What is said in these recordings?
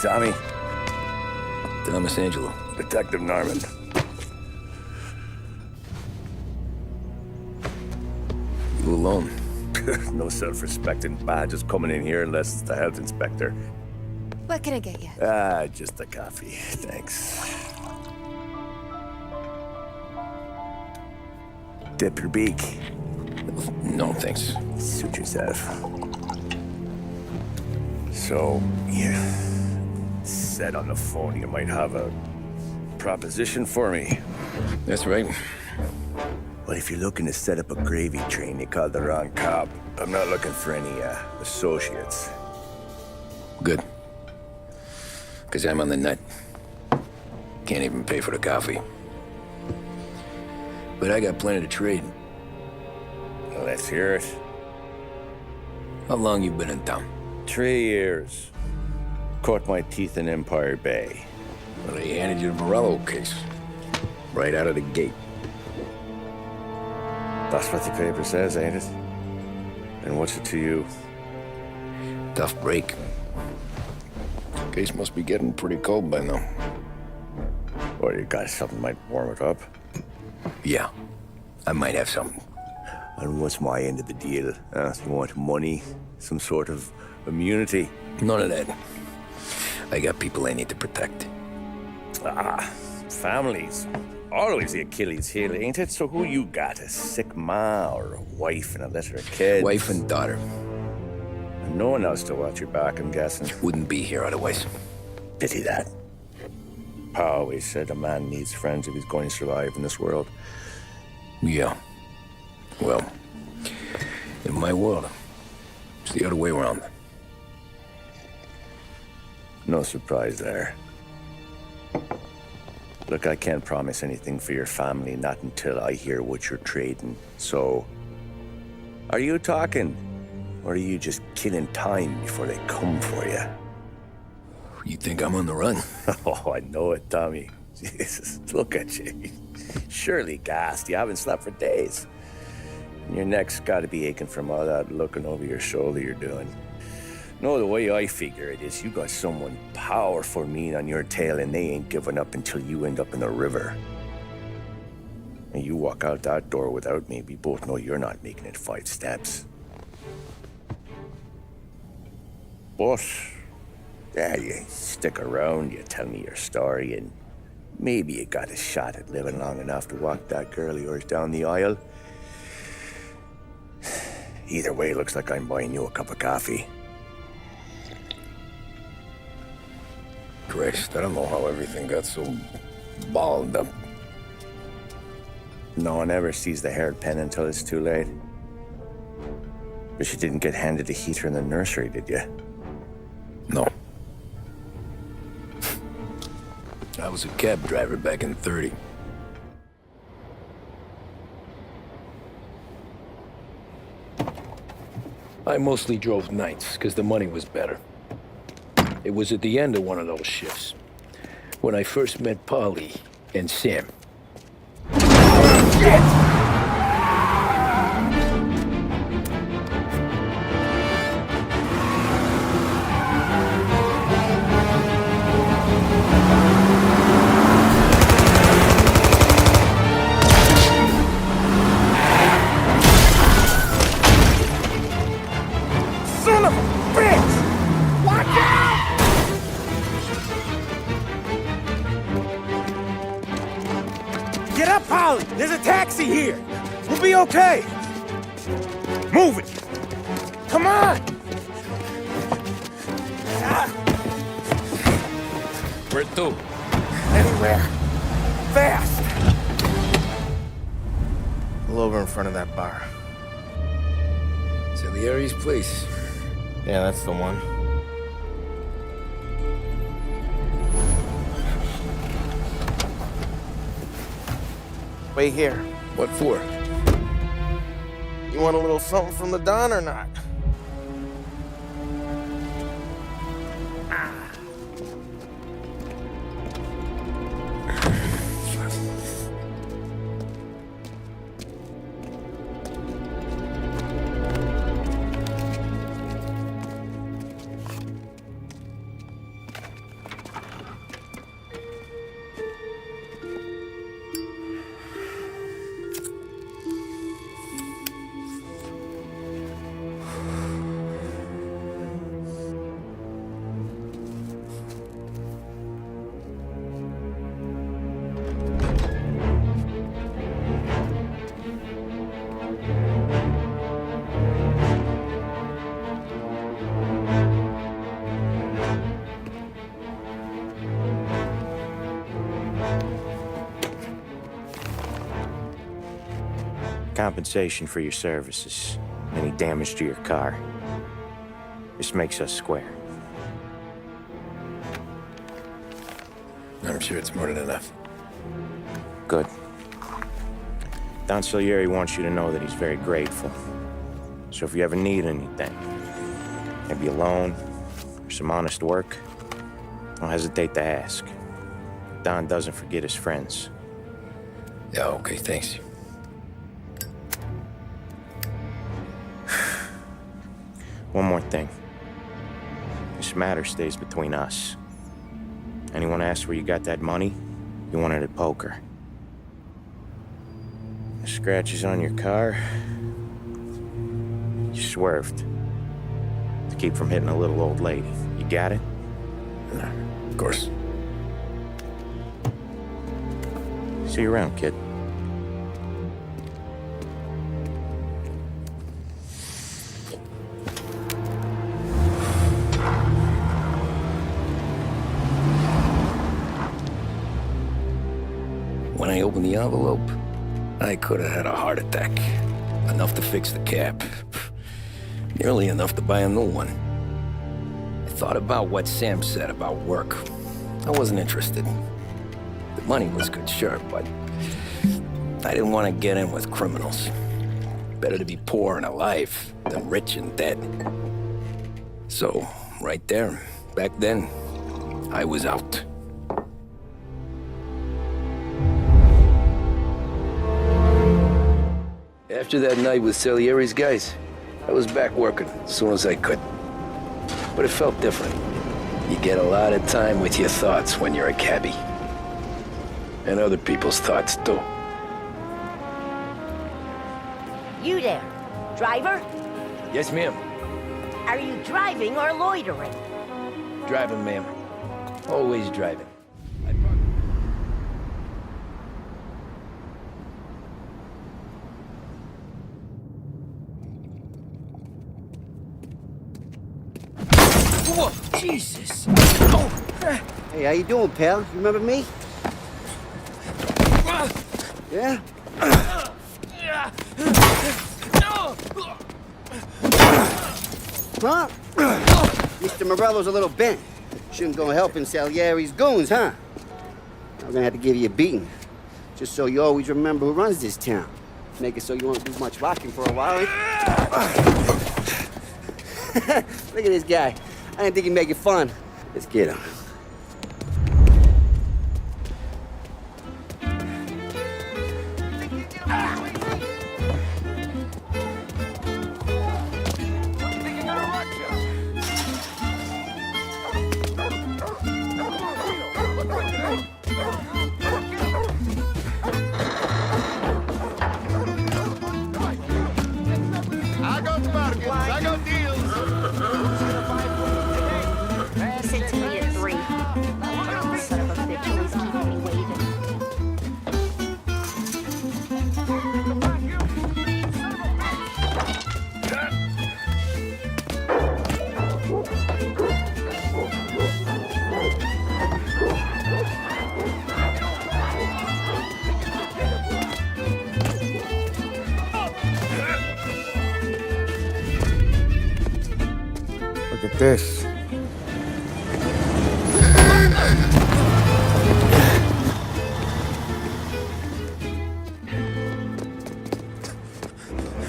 Tommy. Thomas Angelo. Detective Norman. You alone? No self-respecting badges coming in here unless it's the health inspector. What can I get you? Just a coffee. Thanks. Dip your beak. No, thanks. Suit yourself. So, you said on the phone you might have a proposition for me. That's right. Well, if you're looking to set up a gravy train, you called the wrong cop. I'm not looking for any, associates. Good. Because I'm on the nut. Can't even pay for the coffee. But I got plenty to trade. Well, let's hear it. How long you been in town? 3 years. Caught my teeth in Empire Bay. Well, they handed you the Morello case. Right out of the gate. That's what the paper says, ain't it? And what's it to you? Tough break. Case must be getting pretty cold by now. Or you got something might warm it up? Yeah, I might have something. And what's my end of the deal? You want money? Some sort of immunity? None of that. I got people I need to protect. Families. Always the Achilles heel, ain't it? So who you got? A sick ma or a wife and a litter of kids? Wife and daughter. And no one else to watch your back, I'm guessing. Wouldn't be here otherwise. Pity that. Pa always said a man needs friends if he's going to survive in this world. Yeah. Well, in my world, it's the other way around. No surprise there. Look, I can't promise anything for your family, not until I hear what you're trading. So, are you talking? Or are you just killing time before they come for you? You think I'm on the run? Oh, I know it, Tommy. Jesus, look at you. Surely gassed. You haven't slept for days. And your neck's got to be aching from all that looking over your shoulder you're doing. No, the way I figure it is you got someone powerful mean on your tail and they ain't giving up until you end up in the river. And you walk out that door without me, we both know you're not making it 5 steps. But, yeah, you stick around, you tell me your story, and maybe you got a shot at living long enough to walk that girl of yours down the aisle. Either way, looks like I'm buying you a cup of coffee. Christ, I don't know how everything got so balled up. No one ever sees the haired pen until it's too late. But you didn't get handed a heater in the nursery, did you? No. I was a cab driver back in '30. I mostly drove nights, because the money was better. It was at the end of one of those shifts, when I first met Polly and Sam. Shit! Son of a bitch! Watch out! Get up, Polly! There's a taxi here! We'll be okay! Move it! Come on! Where to? Anywhere! Fast! Pull over in front of that bar. Salieri's place. Yeah, that's the one. Wait here. What for? You want a little something from the Don or not? compensation for your services, any damage to your car. This makes us square. I'm sure it's more than enough. Good. Don Salieri wants you to know that he's very grateful. So if you ever need anything, maybe a loan or some honest work, don't hesitate to ask. Don doesn't forget his friends. Yeah, okay, thanks. One more thing. This matter stays between us. Anyone asks where you got that money, you won it at poker. The scratches on your car, you swerved to keep from hitting a little old lady. You got it? Of course. See you around, kid. When I opened the envelope, I could have had a heart attack. Enough to fix the cap. Nearly enough to buy a new one. I thought about what Sam said about work. I wasn't interested. The money was good, sure, but I didn't want to get in with criminals. Better to be poor and alive than rich and dead. So, right there, back then, I was out. After that night with Salieri's guys, I was back working as soon as I could. But it felt different. You get a lot of time with your thoughts when you're a cabbie. And other people's thoughts, too. You there, driver? Yes, ma'am. Are you driving or loitering? Driving, ma'am. Always driving. Whoa, Jesus! Oh. Hey, how you doing, pal? You remember me? Yeah? Huh? Mr. Morello's a little bent. Shouldn't go helping Salieri's goons, huh? I'm gonna have to give you a beating. Just so you always remember who runs this town. Make it so you won't do much rocking for a while. Look at this guy. I didn't think he'd make it fun. Let's get him. I got bargains, I got deals. Listen to me at 3. Son of a bitch, always keeping me waiting. Look at this.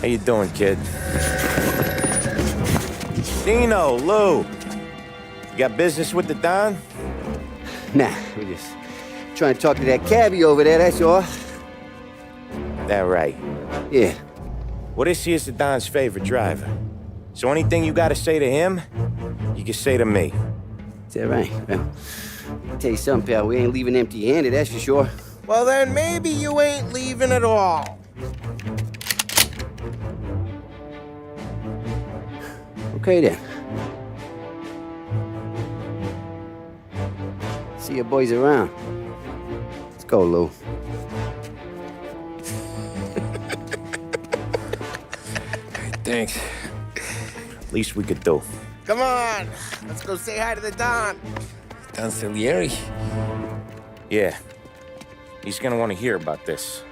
How you doing, kid? Dino, Lou. You got business with the Don? Nah, we're just trying to talk to that cabbie over there, that's all. That right. Yeah. Well, this here's the Don's favorite driver. So anything you gotta say to him, you can say to me. Is that right? Well, I'll tell you something, pal. We ain't leaving empty-handed, that's for sure. Well, then maybe you ain't leaving at all. Okay, then. See your boys around. Let's go, Lou. Thanks. Least we could do. Come on, let's go say hi to the Don. Don Salieri? Yeah. He's gonna want to hear about this.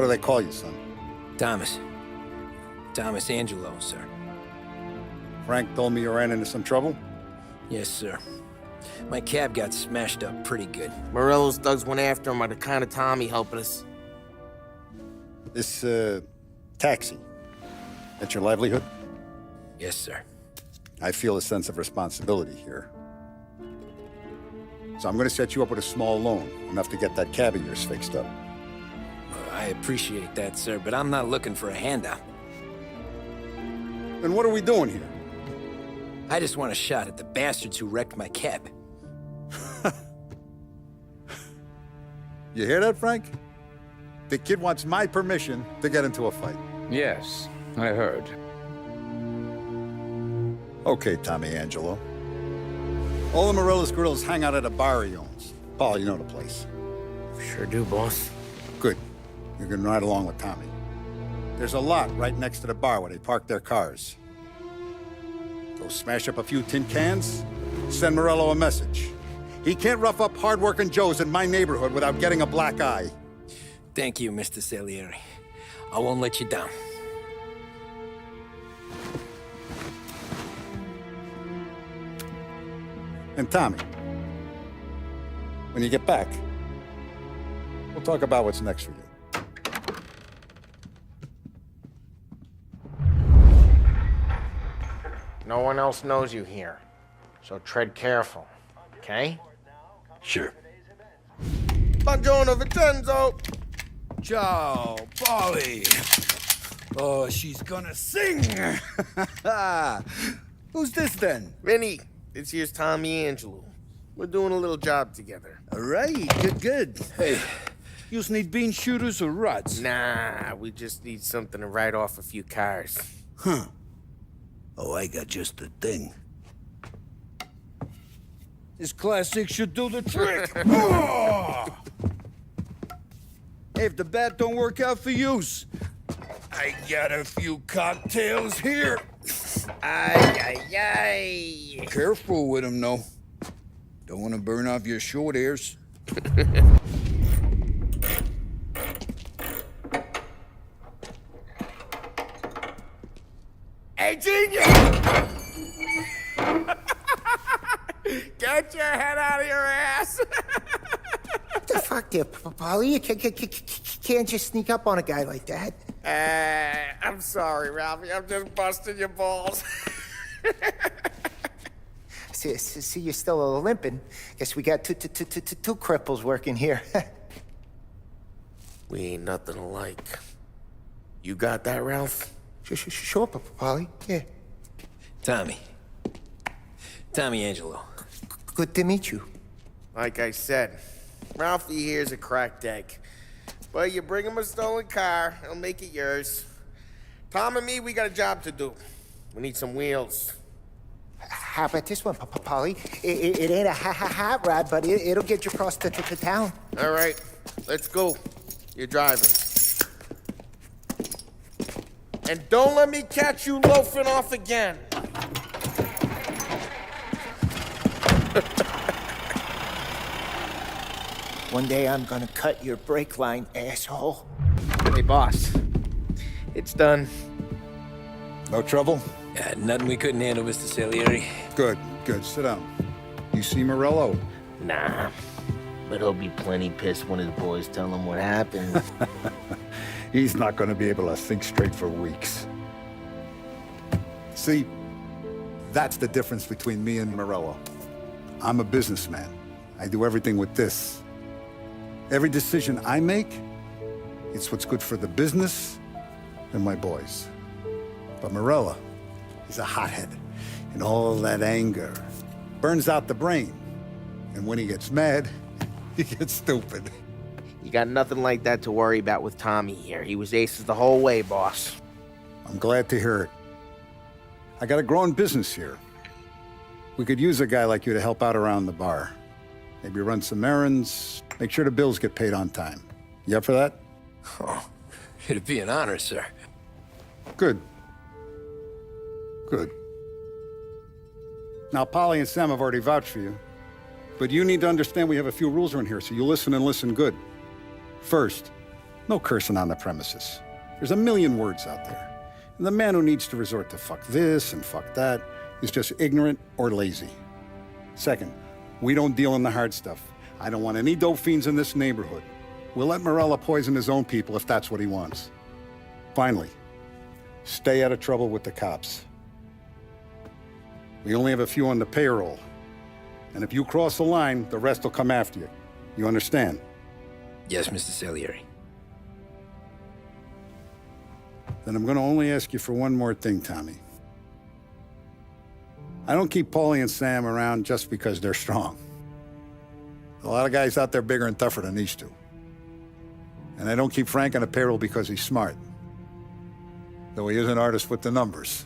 What do they call you, son? Thomas. Thomas Angelo, sir. Frank told me you ran into some trouble? Yes, sir. My cab got smashed up pretty good. Morello's thugs went after him on account of Tommy helping us. This, taxi. That's your livelihood? Yes, sir. I feel a sense of responsibility here. So I'm gonna set you up with a small loan, enough to get that cab of yours fixed up. I appreciate that, sir, but I'm not looking for a handout. Then what are we doing here? I just want a shot at the bastards who wrecked my cab. You hear that, Frank? The kid wants my permission to get into a fight. Yes, I heard. Okay, Tommy Angelo. All the Morella's grills hang out at a bar he owns. Paul, you know the place. Sure do, boss. Good. You can ride along with Tommy. There's a lot right next to the bar where they park their cars. Go smash up a few tin cans, send Morello a message. He can't rough up hard-working Joes in my neighborhood without getting a black eye. Thank you, Mr. Salieri. I won't let you down. And Tommy, when you get back, we'll talk about what's next for you. No one else knows you here, so tread careful, okay? Sure. Buongiorno, Vincenzo! Ciao, Polly. Oh, she's gonna sing. Who's this then? Vinny, this here's Tommy Angelo. We're doing a little job together. All right, good. Hey, you need bean shooters or rods? Nah, we just need something to write off a few cars. Huh. Oh, I got just the thing. This classic should do the trick. Oh! Hey, if the bat don't work out for yous, I got a few cocktails here. Ay. Careful with them, though. Don't want to burn off your short hairs. Hey, genius! Get your head out of your ass! What the fuck there, Polly? You can't just sneak up on a guy like that. I'm sorry, Ralphie. I'm just busting your balls. See, you're still limping. Guess we got two cripples working here. We ain't nothing alike. You got that, Ralph? Sure, Polly. Yeah. Tommy Angelo. Good to meet you. Like I said, Ralphie here's a cracked egg. But you bring him a stolen car, he'll make it yours. Tom and me, we got a job to do. We need some wheels. How about this one, Polly? It ain't a hot rod, but it'll get you across to town. All right, let's go. You're driving. And don't let me catch you loafing off again. One day I'm gonna cut your brake line, asshole. Hey, boss. It's done. No trouble? Yeah, nothing we couldn't handle, Mr. Salieri. Good. Sit down. You see Morello? Nah, but he'll be plenty pissed when his boys tell him what happened. He's not going to be able to think straight for weeks. See, that's the difference between me and Morello. I'm a businessman. I do everything with this. Every decision I make, it's what's good for the business and my boys. But Morello, he's a hothead, and all that anger burns out the brain. And when he gets mad, he gets stupid. You got nothing like that to worry about with Tommy here. He was aces the whole way, boss. I'm glad to hear it. I got a growing business here. We could use a guy like you to help out around the bar. Maybe run some errands, make sure the bills get paid on time. You up for that? Oh, it'd be an honor, sir. Good. Now, Polly and Sam have already vouched for you. But you need to understand we have a few rules around here, so you listen and listen good. First, No cursing on the premises. There's a million words out there. And the man who needs to resort to fuck this and fuck that is just ignorant or lazy. Second, we don't deal in the hard stuff. I don't want any dope fiends in this neighborhood. We'll let Morella poison his own people if that's what he wants. Finally, stay out of trouble with the cops. We only have a few on the payroll. And if you cross the line, the rest will come after you. You understand? Yes, Mr. Salieri. Then I'm gonna only ask you for one more thing, Tommy. I don't keep Paulie and Sam around just because they're strong. A lot of guys out there bigger and tougher than these two. And I don't keep Frank on the payroll because he's smart. Though he is an artist with the numbers.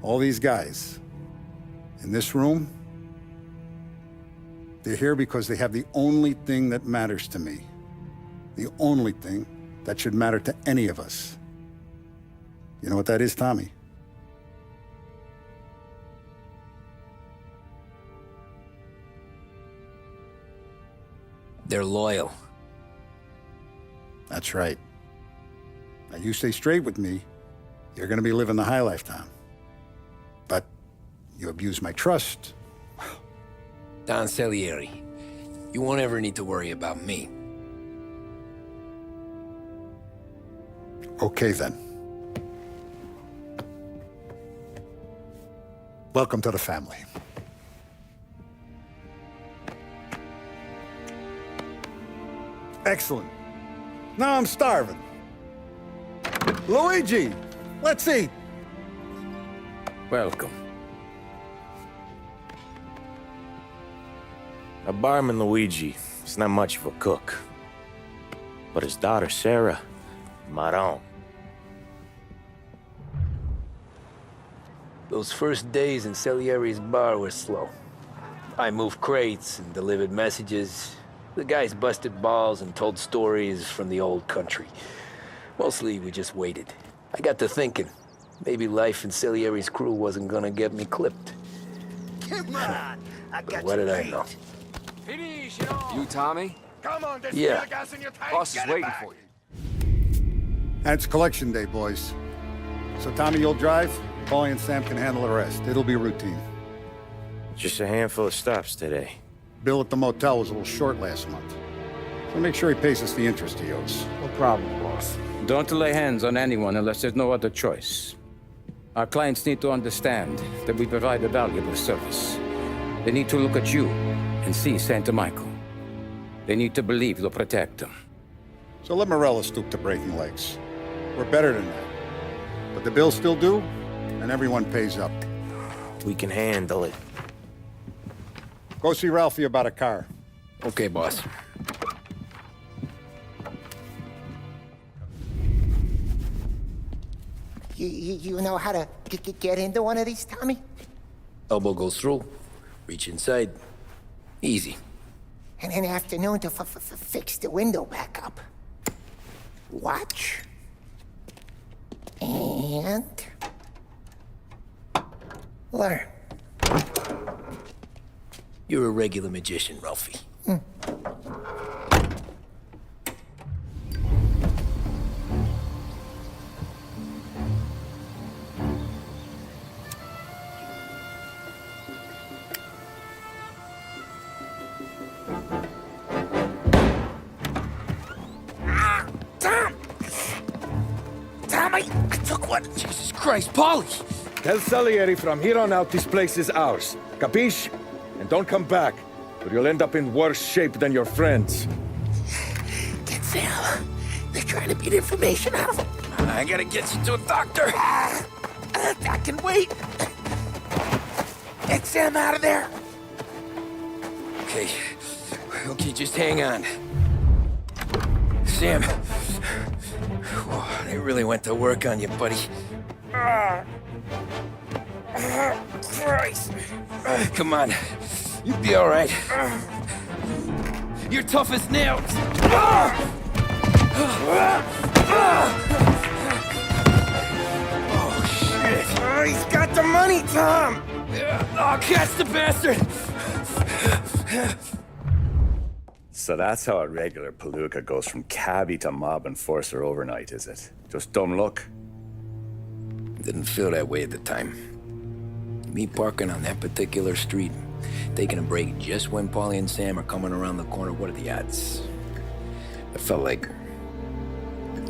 All these guys in this room, they're here because they have the only thing that matters to me. The only thing that should matter to any of us. You know what that is, Tommy? They're loyal. That's right. Now you stay straight with me, you're gonna be living the high life, Tom. But you abuse my trust. Don Salieri, you won't ever need to worry about me. Okay, then. Welcome to the family. Excellent. Now I'm starving. Luigi, let's eat. Welcome. A barman Luigi is not much of a cook. But his daughter Sarah, Maron. Those first days in Salieri's bar were slow. I moved crates and delivered messages. The guys busted balls and told stories from the old country. Mostly, we just waited. I got to thinking, maybe life in Salieri's crew wasn't gonna get me clipped. Come on, I got What did I know? You, Tommy? Yeah. Boss is waiting for you. And it's collection day, boys. So Tommy, you'll drive. Paulie and Sam can handle the rest. It'll be routine. Just a handful of stops today. Bill at the motel was a little short last month. So make sure he pays us the interest he owes. No problem, boss. Don't lay hands on anyone unless there's no other choice. Our clients need to understand that we provide a valuable service. They need to look at you and see Santa Michael. They need to believe you'll protect them. So let Morella stoop to breaking legs. We're better than that. But the bill's still due, and everyone pays up. We can handle it. Go see Ralphie about a car. Okay, boss. You know how to get into one of these, Tommy? Elbow goes through. Reach inside. Easy. And an afternoon to fix the window back up. Watch. And... learn. You're a regular magician, Ralphie. Tommy, I took one. Jesus Christ, Paulie! Tell Salieri from here on out this place is ours. Capiche? And don't come back, or you'll end up in worse shape than your friends. Get Sam. They're trying to beat information out of him. I gotta get you to a doctor. I can wait. Get Sam out of there. Okay. Okay, just hang on. Sam. They really went to work on you, buddy. Christ. Come on. You'll be all right. You're tough as nails. Oh, shit. Oh, he's got the money, Tom. Oh, catch the bastard. So that's how a regular palooka goes from cabbie to mob enforcer overnight, is it? Just dumb luck? Didn't feel that way at the time. Me parking on that particular street, taking a break just when Paulie and Sam are coming around the corner, what are the odds? I felt like,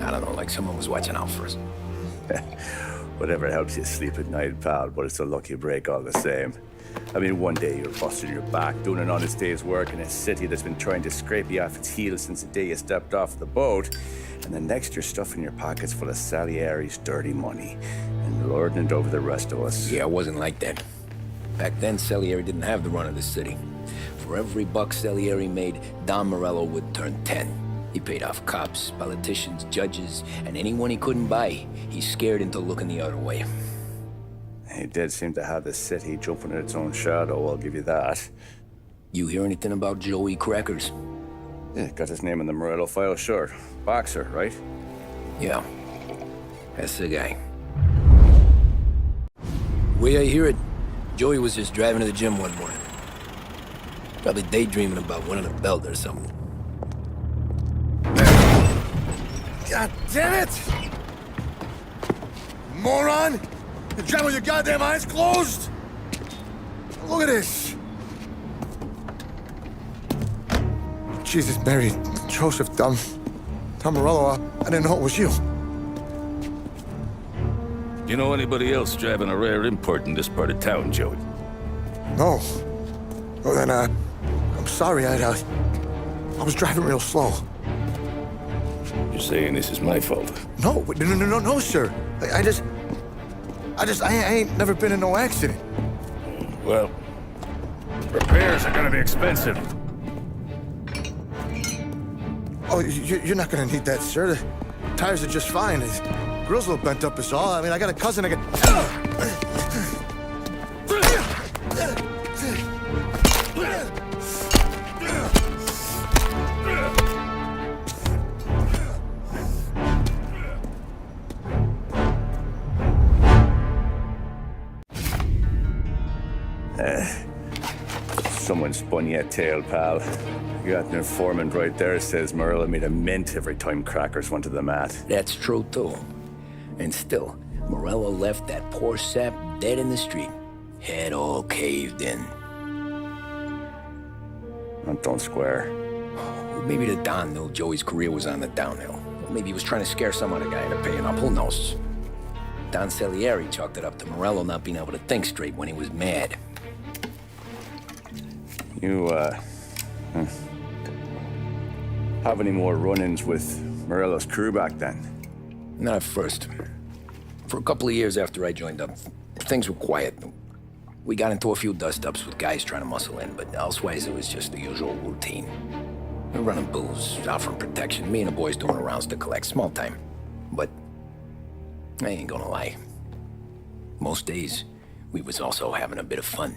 I don't know, like someone was watching out for us. Whatever helps you sleep at night, pal, but it's a lucky break all the same. I mean, one day you're busting your back, doing an honest day's work in a city that's been trying to scrape you off its heels since the day you stepped off the boat, and the next you're stuffing your pockets full of Salieri's dirty money and lording it over the rest of us. Yeah, I wasn't like that. Back then, Salieri didn't have the run of the city. For every buck Salieri made, Don Morello would turn 10. He paid off cops, politicians, judges, and anyone he couldn't buy, he scared into looking the other way. He did seem to have the city jumping in its own shadow, I'll give you that. You hear anything about Joey Crackers? Yeah, got his name in the Morello file, sure. Boxer, right? Yeah, that's the guy. Way I hear it, Joey was just driving to the gym one morning. Probably daydreaming about winning a belt or something. God damn it! Moron! You drive with your goddamn eyes closed? Look at this! Jesus, Mary, Joseph, Tom Morello, I didn't know it was you. You know anybody else driving a rare import in this part of town, Joey? No. Well, then, I'm sorry, I was driving real slow. You're saying this is my fault? No, sir. I ain't never been in no accident. Well, repairs are gonna be expensive. Oh, you're not gonna need that, sir. The tires are just fine. His grill's a little bent up is all. I mean, I got a cousin I Someone spun you a tail, pal. You got an informant right there says Morello made a mint every time Crackers went to the mat. That's true, too. And still, Morello left that poor sap dead in the street. Head all caved in. That don't square. Well, maybe the Don knew Joey's career was on the downhill. Or maybe he was trying to scare some other guy into paying up. Who knows? Don Salieri chalked it up to Morello not being able to think straight when he was mad. You, have any more run-ins with Morello's crew back then? Not at first. For a couple of years after I joined up, things were quiet. We got into a few dust-ups with guys trying to muscle in, but elsewise it was just the usual routine. We're running booze, offering protection, me and the boys doing the rounds to collect, small time. But I ain't gonna lie. Most days, we was also having a bit of fun.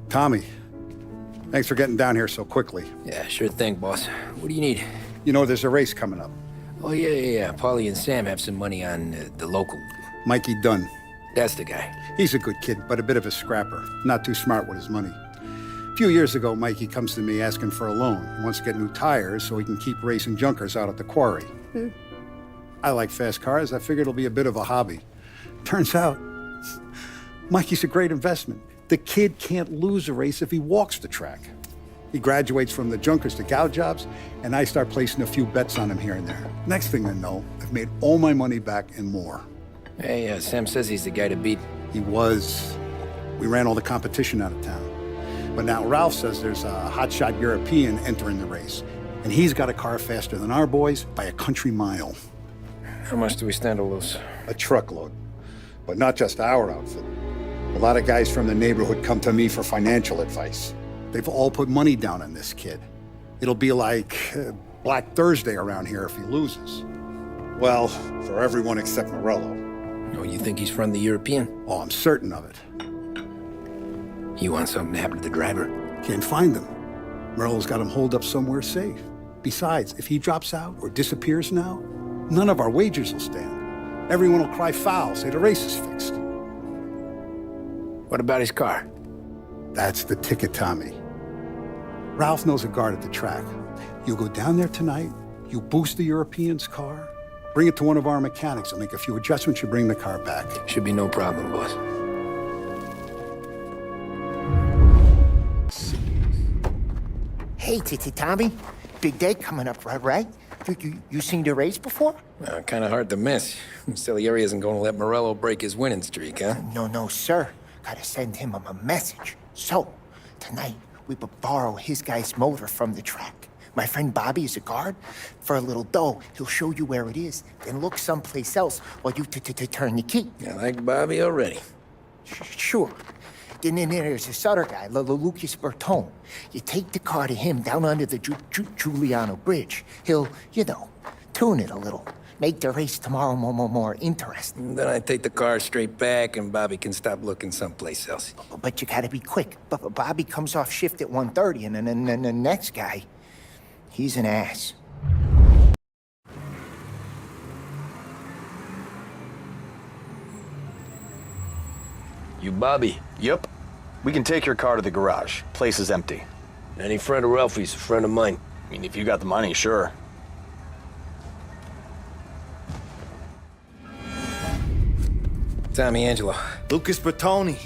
Tommy, thanks for getting down here so quickly. Yeah, sure thing, boss. What do you need? You know, there's a race coming up. Oh, yeah. Paulie and Sam have some money on the local. Mikey Dunn. That's the guy. He's a good kid, but a bit of a scrapper. Not too smart with his money. A few years ago, Mikey comes to me asking for a loan. He wants to get new tires so he can keep racing junkers out at the quarry. I like fast cars. I figured it'll be a bit of a hobby. Turns out, Mikey's a great investment. The kid can't lose a race if he walks the track. He graduates from the junkers to gal jobs, and I start placing a few bets on him here and there. Next thing I know, I've made all my money back and more. Hey, Sam says he's the guy to beat. He was. We ran all the competition out of town. But now Ralph says there's a hotshot European entering the race, and he's got a car faster than our boys by a country mile. How much do we stand to lose? A truckload. But not just our outfit. A lot of guys from the neighborhood come to me for financial advice. They've all put money down on this kid. It'll be like Black Thursday around here if he loses. Well, for everyone except Morello. Oh, you think he's from the European? Oh, I'm certain of it. You want something to happen to the driver? Can't find him. Morello's got him holed up somewhere safe. Besides, if he drops out or disappears now, none of our wagers will stand. Everyone will cry foul, say the race is fixed. What about his car? That's the ticket, Tommy. Ralph knows a guard at the track. You go down there tonight, you boost the European's car, bring it to one of our mechanics. He'll make a few adjustments, you bring the car back. Should be no problem, boss. Hey, Tommy. Big day coming up, right? You seen the race before? Kind of hard to miss. Salieri isn't going to let Morello break his winning streak, huh? No, sir. Gotta send him a message. So, tonight, we borrow his guy's motor from the track. My friend Bobby is a guard. For a little dough, he'll show you where it is, then look someplace else while you turn the key. I like Bobby already. Sure. Then there's this other guy, Lucas Bertone. You take the car to him down under the Giuliano Bridge. He'll, tune it a little. Make the race tomorrow more interesting. Then I take the car straight back and Bobby can stop looking someplace else. But you gotta be quick. Bobby comes off shift at 1:30, and then the next guy, he's an ass. You Bobby? Yep. We can take your car to the garage. Place is empty. Any friend of Ralphie's a friend of mine. I mean, if you got the money, sure. Tommy Angelo. Lucas Bertoni.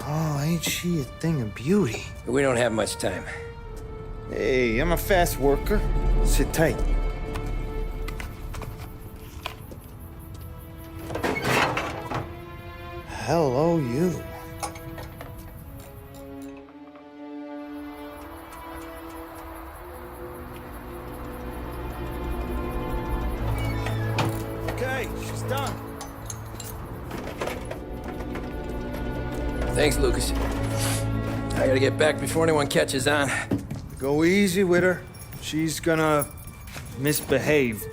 Oh, ain't she a thing of beauty? We don't have much time. Hey, I'm a fast worker. Sit tight. Hello, you. Okay, she's done. Thanks, Lucas. I gotta get back before anyone catches on. Go easy with her. She's gonna misbehave.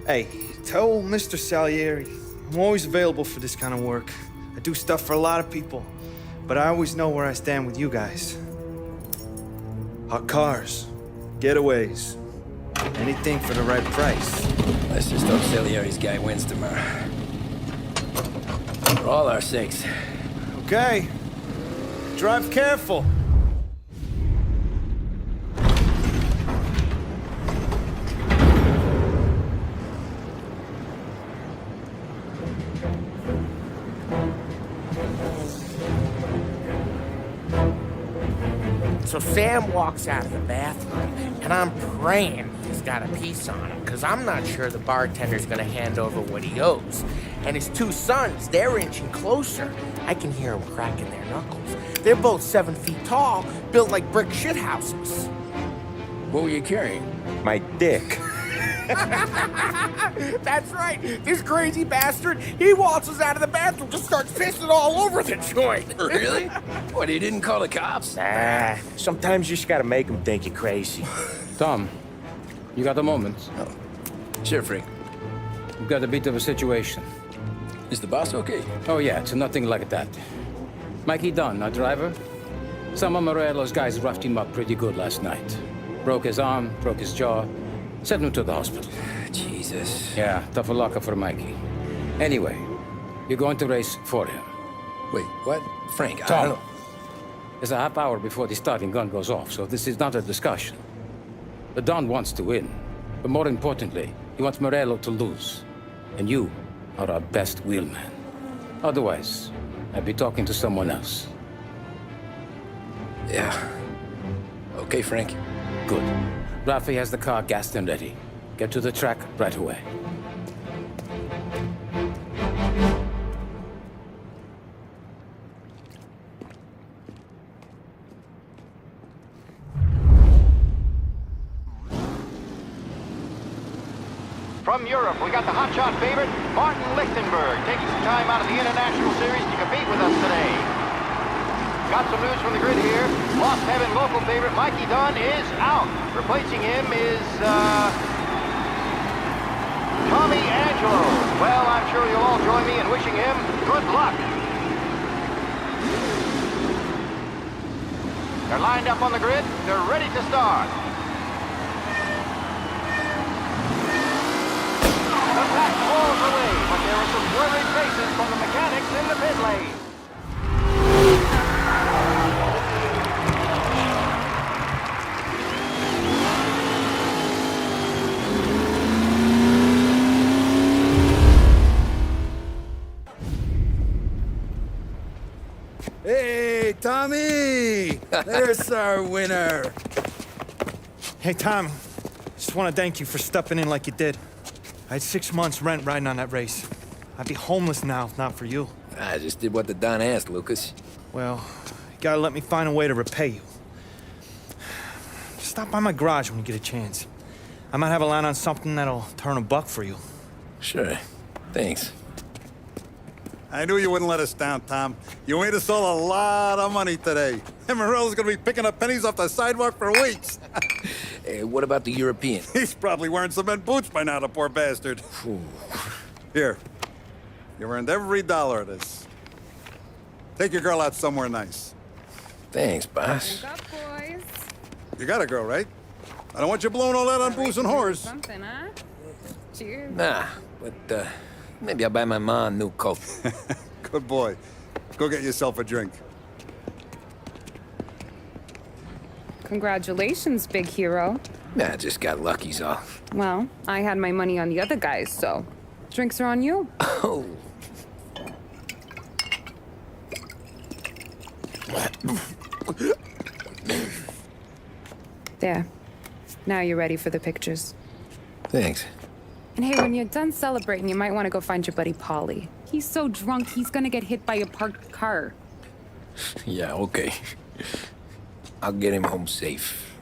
Hey, tell Mr. Salieri I'm always available for this kind of work. I do stuff for a lot of people, but I always know where I stand with you guys. Hot cars, getaways, anything for the right price. Let's just hope Salieri's guy wins tomorrow. For all our sakes. Okay. Drive careful. So Sam walks out of the bathroom, and I'm praying he's got a piece on him, because I'm not sure the bartender's gonna hand over what he owes. And his two sons, they're inching closer. I can hear them cracking their knuckles. They're both 7 feet tall, built like brick shithouses. What were you carrying? My dick. That's right. This crazy bastard, he waltzes out of the bathroom, just starts pissing all over the joint. Really? What, he didn't call the cops? Nah, sometimes you just gotta make them think you're crazy. Tom, you got a moment? Oh. Sure, Frank. We've got a bit of a situation. Is the boss okay? Oh yeah, it's nothing like that. Mikey Dunn, our driver. Some of Morello's guys roughed him up pretty good last night. Broke his arm, broke his jaw. Sent him to the hospital. Jesus. Yeah, tough luck for Mikey. Anyway, you're going to race for him. Wait, what? Frank, I Tom, don't know. there's a half hour before the starting gun goes off, so this is not a discussion. The Don wants to win, but more importantly, he wants Morello to lose. And you are our best wheelman. Otherwise, I'd be talking to someone else. Yeah. Okay, Frank. Good. Rafi has the car gassed and ready. Get to the track right away. From Europe, we got the hotshot favorite, Martin Lichtenberg, taking some time out of the International Series to compete with us today. Got some news from the grid here. Lost Heaven local favorite Mikey Dunn is out. Replacing him is, Tommy Angelo. Well, I'm sure you'll all join me in wishing him good luck. They're lined up on the grid. They're ready to start. The pack rolls away, but there are some worried faces from the mechanics in the pit lane. Tommy! There's our winner. Hey, Tom. Just want to thank you for stepping in like you did. I had 6 months rent riding on that race. I'd be homeless now if not for you. I just did what the Don asked, Lucas. Well, you gotta let me find a way to repay you. Stop by my garage when you get a chance. I might have a line on something that'll turn $1 for you. Sure. Thanks. I knew you wouldn't let us down, Tom. You made us all a lot of money today. And Morello's gonna be picking up pennies off the sidewalk for weeks. Hey, what about the European? He's probably wearing cement boots by now, the poor bastard. Here. You earned every dollar of this. Take your girl out somewhere nice. Thanks, boss. Drink up, boys. You got a girl, right? I don't want you blowing all that on booze and whores. Something, huh? Cheers. Nah, but maybe I'll buy my mom a new coat. Good boy. Go get yourself a drink. Congratulations, big hero. Nah, I just got lucky's off. Well, I had my money on the other guys, so drinks are on you. Oh. There. Now you're ready for the pictures. Thanks. And hey, when you're done celebrating, you might want to go find your buddy Paulie. He's so drunk, he's gonna get hit by a parked car. Yeah, okay. I'll get him home safe.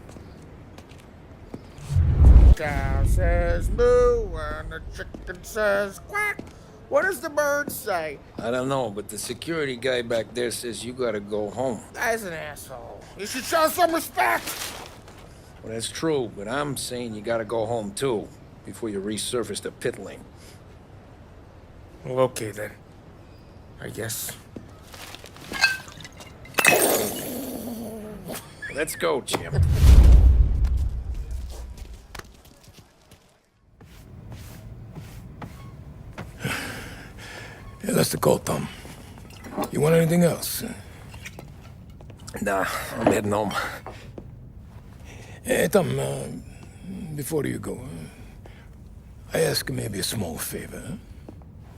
Cow says moo and the chicken says quack. What does the bird say? I don't know, but the security guy back there says you gotta go home. That's an asshole. You should show some respect. Well, that's true, but I'm saying you gotta go home too, before you resurface the pit lane. Well, okay then. I guess. Let's go, Jim. Yeah, that's the call, Tom. You want anything else? Nah, I'm heading home. Hey, Tom, before you go, I ask maybe a small favor. Huh?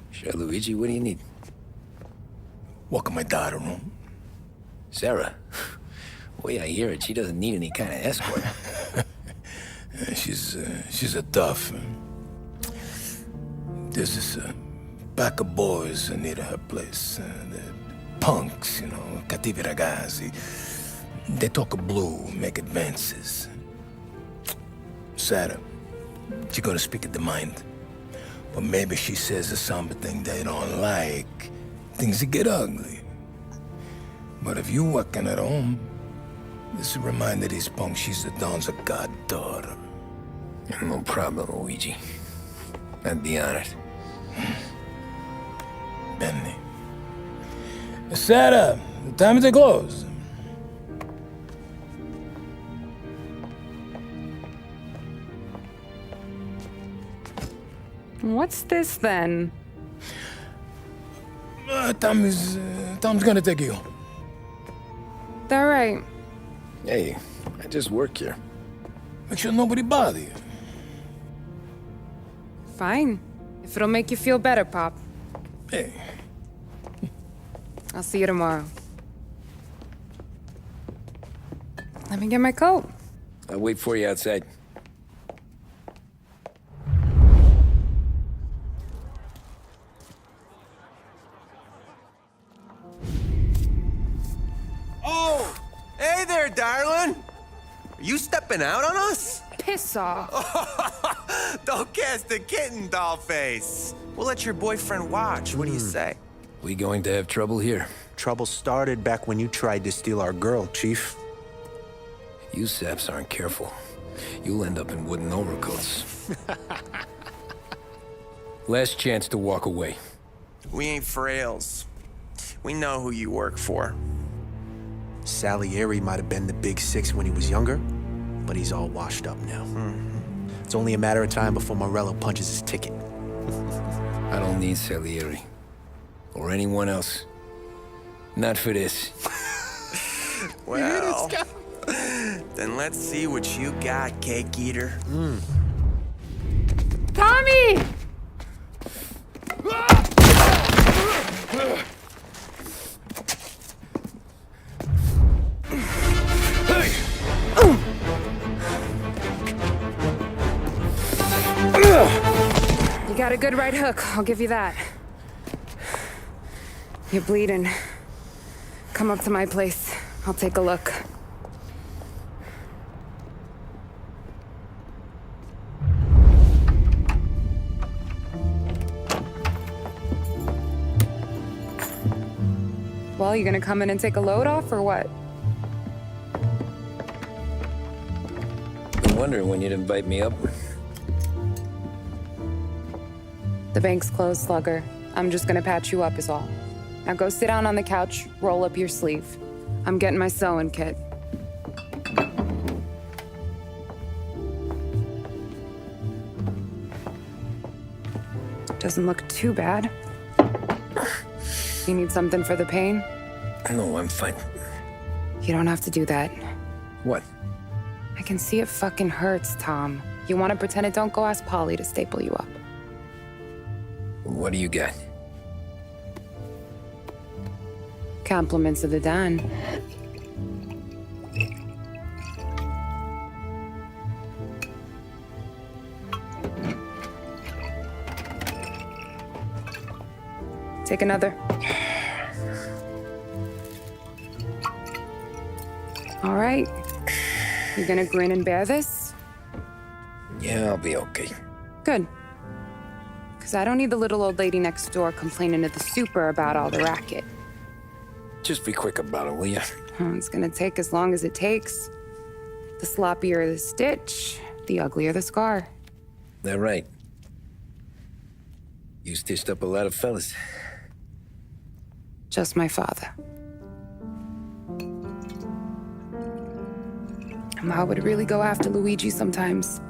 Sure, Luigi, what do you need? Walk my daughter home. Sarah? The way I hear it, she doesn't need any kind of escort. She's a tough. There's this pack of boys near her place. The punks, you know, cattivi ragazzi. They talk blue, make advances. Sarah, she gonna speak at the mind. But maybe she says something they don't like. Things get ugly. But if you walking at home, this will remind these punks she's the Don's goddaughter. No problem, Luigi. I'd be honored. Benny. Sarah, time to close. What's this then? Tom's gonna take you. All right. Hey, I just work here. Make sure nobody bother you. Fine. If it'll make you feel better, Pop. Hey. I'll see you tomorrow. Let me get my coat. I'll wait for you outside. Oh! Hey there, darling! Are you stepping out on us? Piss off. Don't cast a kitten, dollface. We'll let your boyfriend watch. What do you say? We going to have trouble here. Trouble started back when you tried to steal our girl, Chief. You saps aren't careful. You'll end up in wooden overcoats. Last chance to walk away. We ain't frails. We know who you work for. Salieri might have been the big six when he was younger, but he's all washed up now. It's only a matter of time before Morello punches his ticket. I don't need Salieri. Or anyone else. Not for this. Well, then let's see what you got, cake eater. Tommy! a good right hook, I'll give you that. You're bleeding. Come up to my place. I'll take a look. Well, you gonna come in and take a load off, or what? Been wondering when you'd invite me up. The bank's closed, Slugger. I'm just gonna patch you up is all. Now go sit down on the couch, roll up your sleeve. I'm getting my sewing kit. Doesn't look too bad. You need something for the pain? No, I'm fine. You don't have to do that. What? I can see it fucking hurts, Tom. You want to pretend it don't go ask Polly to staple you up. What do you got? Compliments of the Don. Take another. All right. You gonna grin and bear this? Yeah, I'll be okay. Good. Because I don't need the little old lady next door complaining to the super about all the racket. Just be quick about it, will ya? It's gonna take as long as it takes. The sloppier the stitch, the uglier the scar. That right. You stitched up a lot of fellas. Just my father. Ma would really go after Luigi sometimes.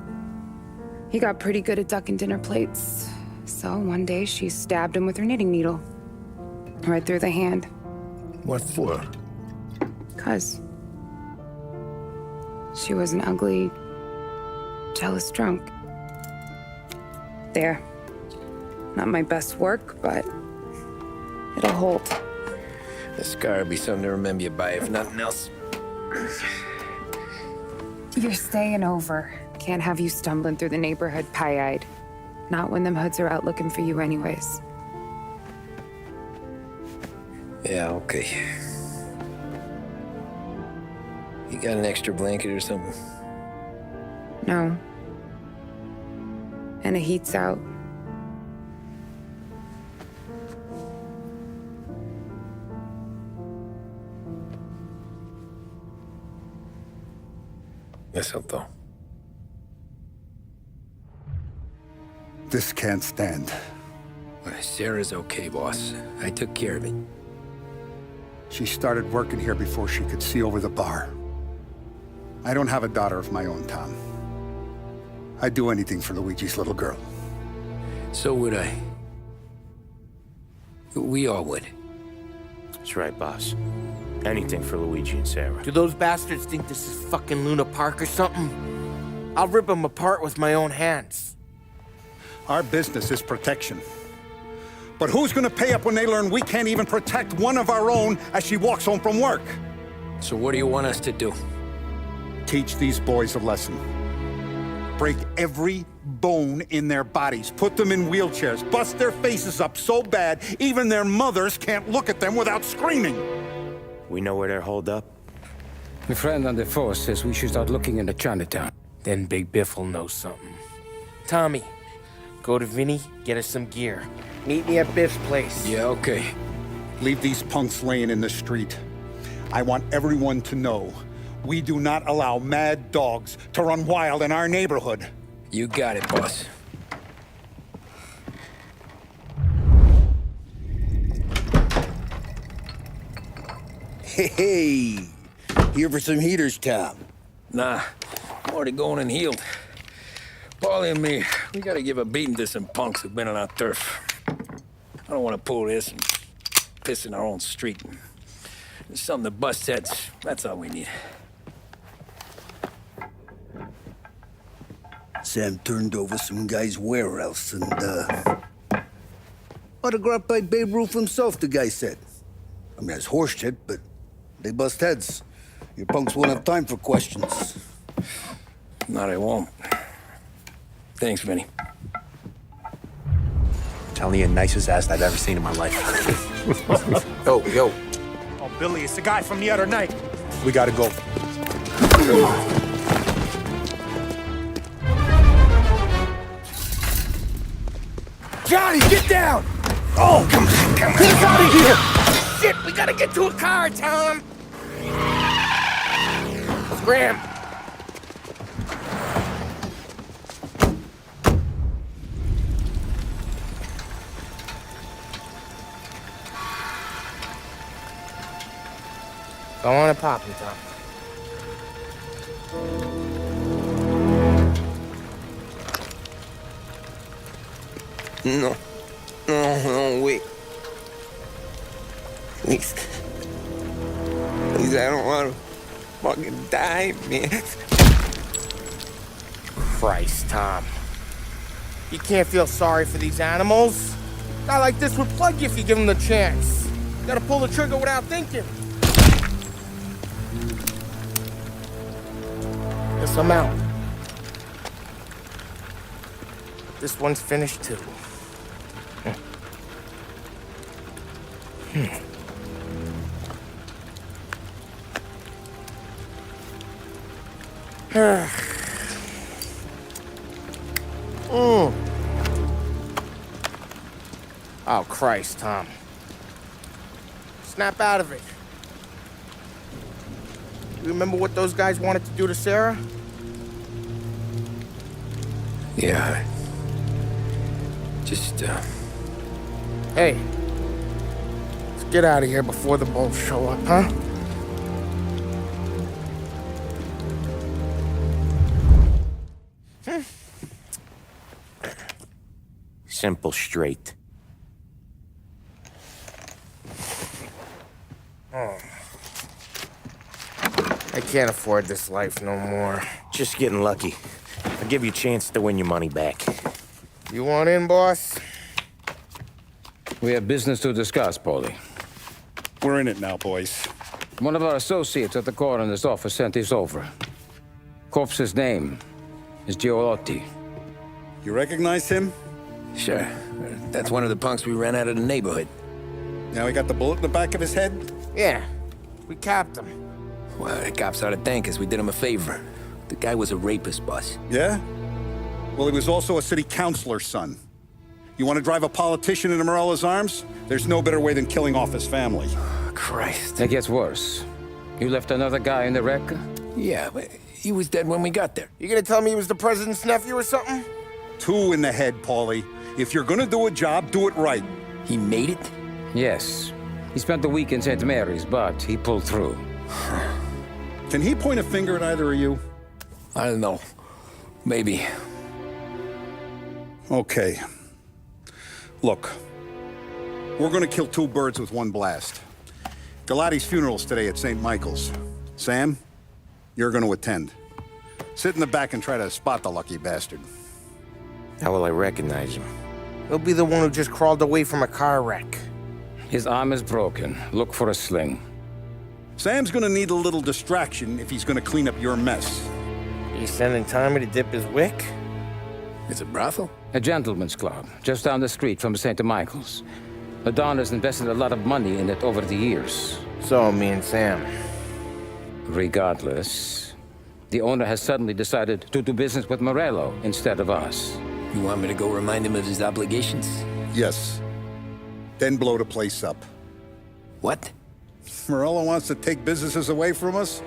He got pretty good at ducking dinner plates. So one day she stabbed him with her knitting needle. Right through the hand. What for? 'Cause she was an ugly, jealous drunk. There. Not my best work, but it'll hold. The scar will be something to remember you by, if nothing else. You're staying over. Can't have you stumbling through the neighborhood pie-eyed. Not when them hoods are out looking for you anyways. Yeah, okay. You got an extra blanket or something? No. And the heat's out. Eso todo. This can't stand. Sarah's okay, boss. I took care of it. She started working here before she could see over the bar. I don't have a daughter of my own, Tom. I'd do anything for Luigi's little girl. So would I. We all would. That's right, boss. Anything for Luigi and Sarah. Do those bastards think this is fucking Luna Park or something? I'll rip them apart with my own hands. Our business is protection. But who's gonna pay up when they learn we can't even protect one of our own as she walks home from work? So what do you want us to do? Teach these boys a lesson. Break every bone in their bodies, put them in wheelchairs, bust their faces up so bad even their mothers can't look at them without screaming. We know where they're holed up. My friend on the force says we should start looking into Chinatown. Then Big Biff will know something. Tommy, go to Vinny, get us some gear. Meet me at Biff's place. Yeah, okay. Leave these punks laying in the street. I want everyone to know we do not allow mad dogs to run wild in our neighborhood. You got it, boss. Hey, here for some heaters, Tom? Nah, I'm already going and healed. Paulie and me, we gotta give a beating to some punks who've been on our turf. I don't want to pull this and piss in our own street. There's something to bust heads. That's all we need. Sam turned over some guy's warehouse and, autographed by Babe Ruth himself, the guy said. I mean, that's horse shit, but they bust heads. Your punks won't have time for questions. Not I won't. Thanks, Vinny. Telling you, nicest ass I've ever seen in my life. Yo. Oh, Billy, it's the guy from the other night. We gotta go. Johnny, get down! Oh, come on. Get us out of here! Shit, we gotta get to a car, Tom! Scram! Go on and pop him, Tom. No, wait. Please. Please, I don't want to fucking die, man. Christ, Tom. You can't feel sorry for these animals. A guy like this would plug you if you give him the chance. You gotta pull the trigger without thinking. Guess I'm out. This one's finished too. Oh, Christ, Tom. Snap out of it. You remember what those guys wanted to do to Sarah? Yeah. Just, Hey. Let's get out of here before the bulls show up, huh? Simple, straight. I can't afford this life no more. Just getting lucky. I'll give you a chance to win your money back. You want in, boss? We have business to discuss, Paulie. We're in it now, boys. One of our associates at the coroner's office sent this over. Corpse's name is Giolotti. You recognize him? Sure. That's one of the punks we ran out of the neighborhood. Now he got the bullet in the back of his head? Yeah. We capped him. Well, the cops ought to thank us. We did him a favor. The guy was a rapist, boss. Yeah? Well, he was also a city councilor's son. You want to drive a politician into Morella's arms? There's no better way than killing off his family. Christ. It gets worse. You left another guy in the wreck? Yeah, but he was dead when we got there. You gonna tell me he was the president's nephew or something? 2 in the head, Paulie. If you're gonna do a job, do it right. He made it? Yes. He spent the week in St. Mary's, but he pulled through. Can he point a finger at either of you? I don't know. Maybe. Okay. Look. We're gonna kill 2 birds with 1 blast. Galati's funeral's today at St. Michael's. Sam, you're gonna attend. Sit in the back and try to spot the lucky bastard. How will I recognize him? He'll be the one who just crawled away from a car wreck. His arm is broken. Look for a sling. Sam's gonna need a little distraction if he's gonna clean up your mess. He's sending Tommy to dip his wick? It's a brothel? A gentleman's club, just down the street from St. Michael's. The Don has invested a lot of money in it over the years. So, me and Sam. Regardless, the owner has suddenly decided to do business with Morello instead of us. You want me to go remind him of his obligations? Yes. Then blow the place up. What? Morello wants to take businesses away from us?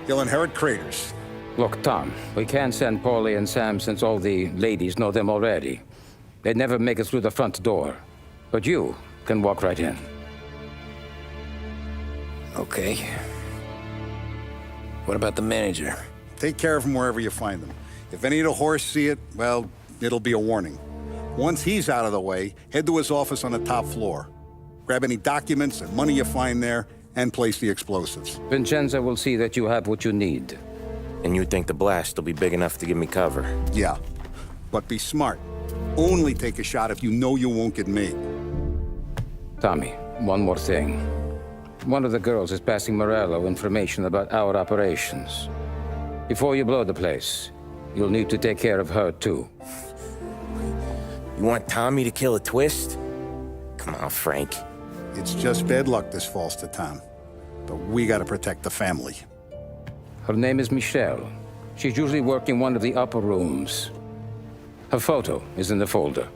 He'll inherit craters. Look, Tom, we can't send Paulie and Sam since all the ladies know them already. They'd never make it through the front door. But you can walk right in. Okay. What about the manager? Take care of him wherever you find him. If any of the horse see it, well, it'll be a warning. Once he's out of the way, head to his office on the top floor. Grab any documents and money you find there, and place the explosives. Vincenzo will see that you have what you need. And you think the blast will be big enough to give me cover? Yeah, but be smart. Only take a shot if you know you won't get made. Tommy, one more thing. One of the girls is passing Morello information about our operations. Before you blow the place, you'll need to take care of her, too. You want Tommy to kill a twist? Come on, Frank. It's just bad luck this falls to Tom. But we gotta protect the family. Her name is Michelle. She's usually working one of the upper rooms. Her photo is in the folder.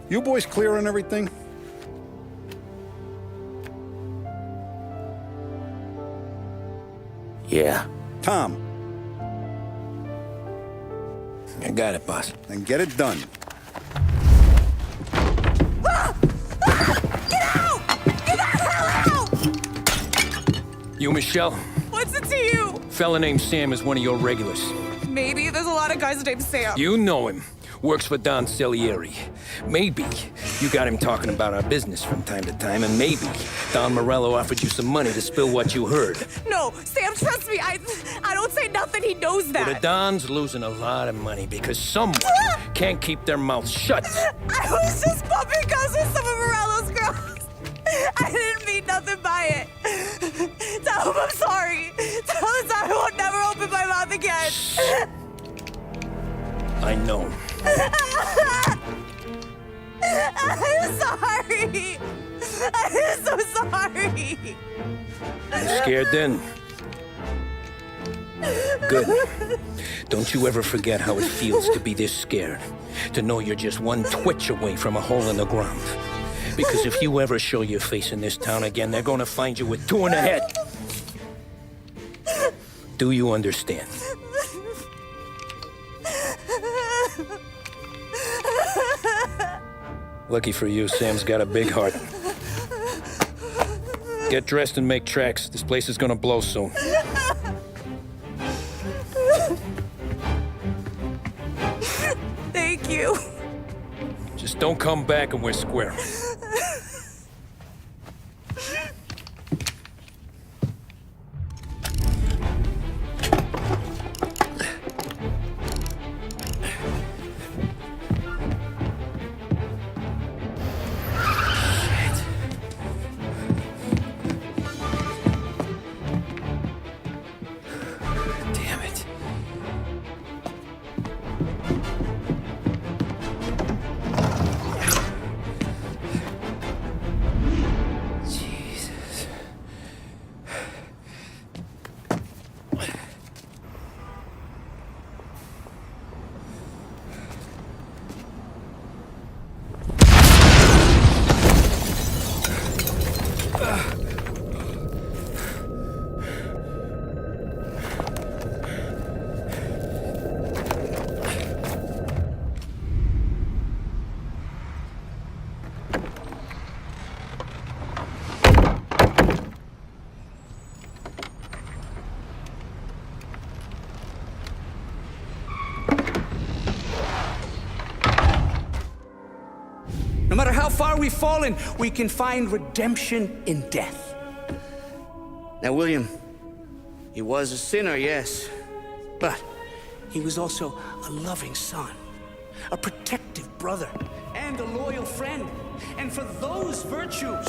You boys clear on everything? Yeah. Tom. I got it, boss. Then get it done. You, Michelle? What's it to you? Fella named Sam is one of your regulars. Maybe there's a lot of guys named Sam. You know him. Works for Don Salieri. Maybe you got him talking about our business from time to time, and maybe Don Morello offered you some money to spill what you heard. No, Sam, trust me. I don't say nothing. He knows that. Well, the Don's losing a lot of money because someone can't keep their mouth shut. I was just bumping guns with some of Morello's girls. I didn't mean nothing by it. Tell him I'm sorry. Tell him I won't never open my mouth again. I know. I'm sorry. I'm so sorry. You scared then? Good. Don't you ever forget how it feels to be this scared. To know you're just one twitch away from a hole in the ground. Because if you ever show your face in this town again, they're gonna find you with two in the head. Do you understand? Lucky for you, Sam's got a big heart. Get dressed and make tracks. This place is gonna blow soon. Thank you. Just don't come back and we're square. No matter how far we've fallen, we can find redemption in death. Now, William, he was a sinner, yes, but he was also a loving son, a protective brother, and a loyal friend. And for those virtues,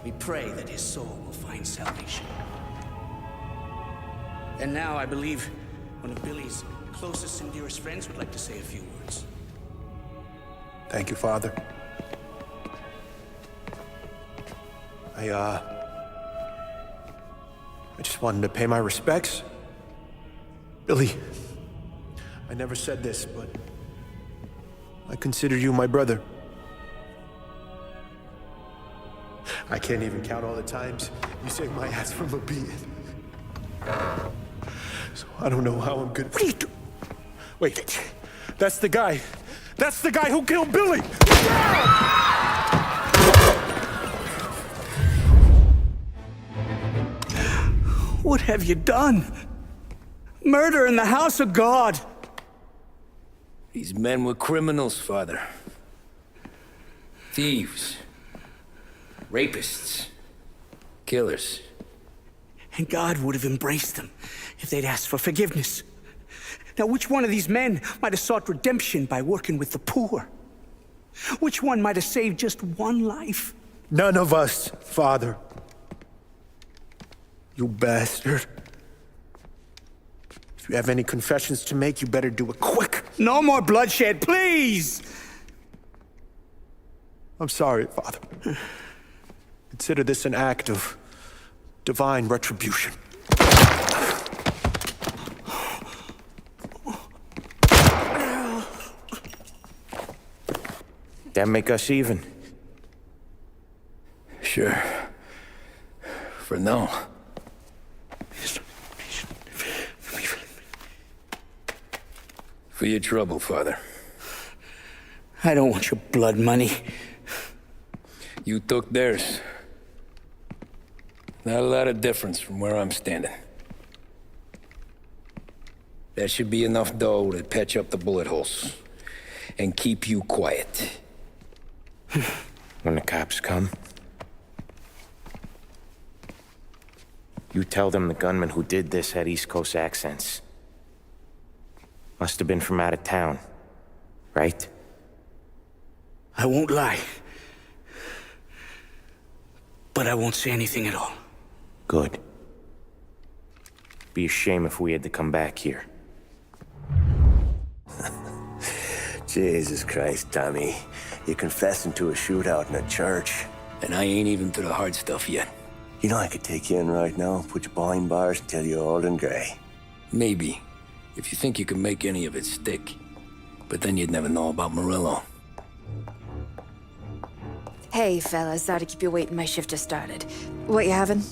we pray that his soul will find salvation. And now I believe one of Billy's closest and dearest friends would like to say a few words. Thank you, Father. I just wanted to pay my respects. Billy, I never said this, but I consider you my brother. I can't even count all the times you saved my ass from a beating. So I don't know how I'm gonna... What are you doing? Wait, that's the guy. That's the guy who killed Billy! What have you done? Murder in the house of God! These men were criminals, Father. Thieves. Rapists. Killers. And God would have embraced them if they'd asked for forgiveness. Now, which one of these men might have sought redemption by working with the poor? Which one might have saved just one life? None of us, Father. You bastard. If you have any confessions to make, you better do it quick. No more bloodshed, please! I'm sorry, Father. Consider this an act of divine retribution. That make us even? Sure. For now. For your trouble, Father. I don't want your blood money. You took theirs. Not a lot of difference from where I'm standing. That should be enough dough to patch up the bullet holes. And keep you quiet. When the cops come, you tell them the gunman who did this had East Coast accents. Must have been from out of town, right? I won't lie. But I won't say anything at all. Good. Be a shame if we had to come back here. Jesus Christ, Tommy. You're confessing to a shootout in a church. And I ain't even to the hard stuff yet. You know I could take you in right now, put you behind bars until you're old and gray. Maybe. If you think you can make any of it stick. But then you'd never know about Murillo. Hey, fellas, sorry to keep you waiting. My shift just started. What you having?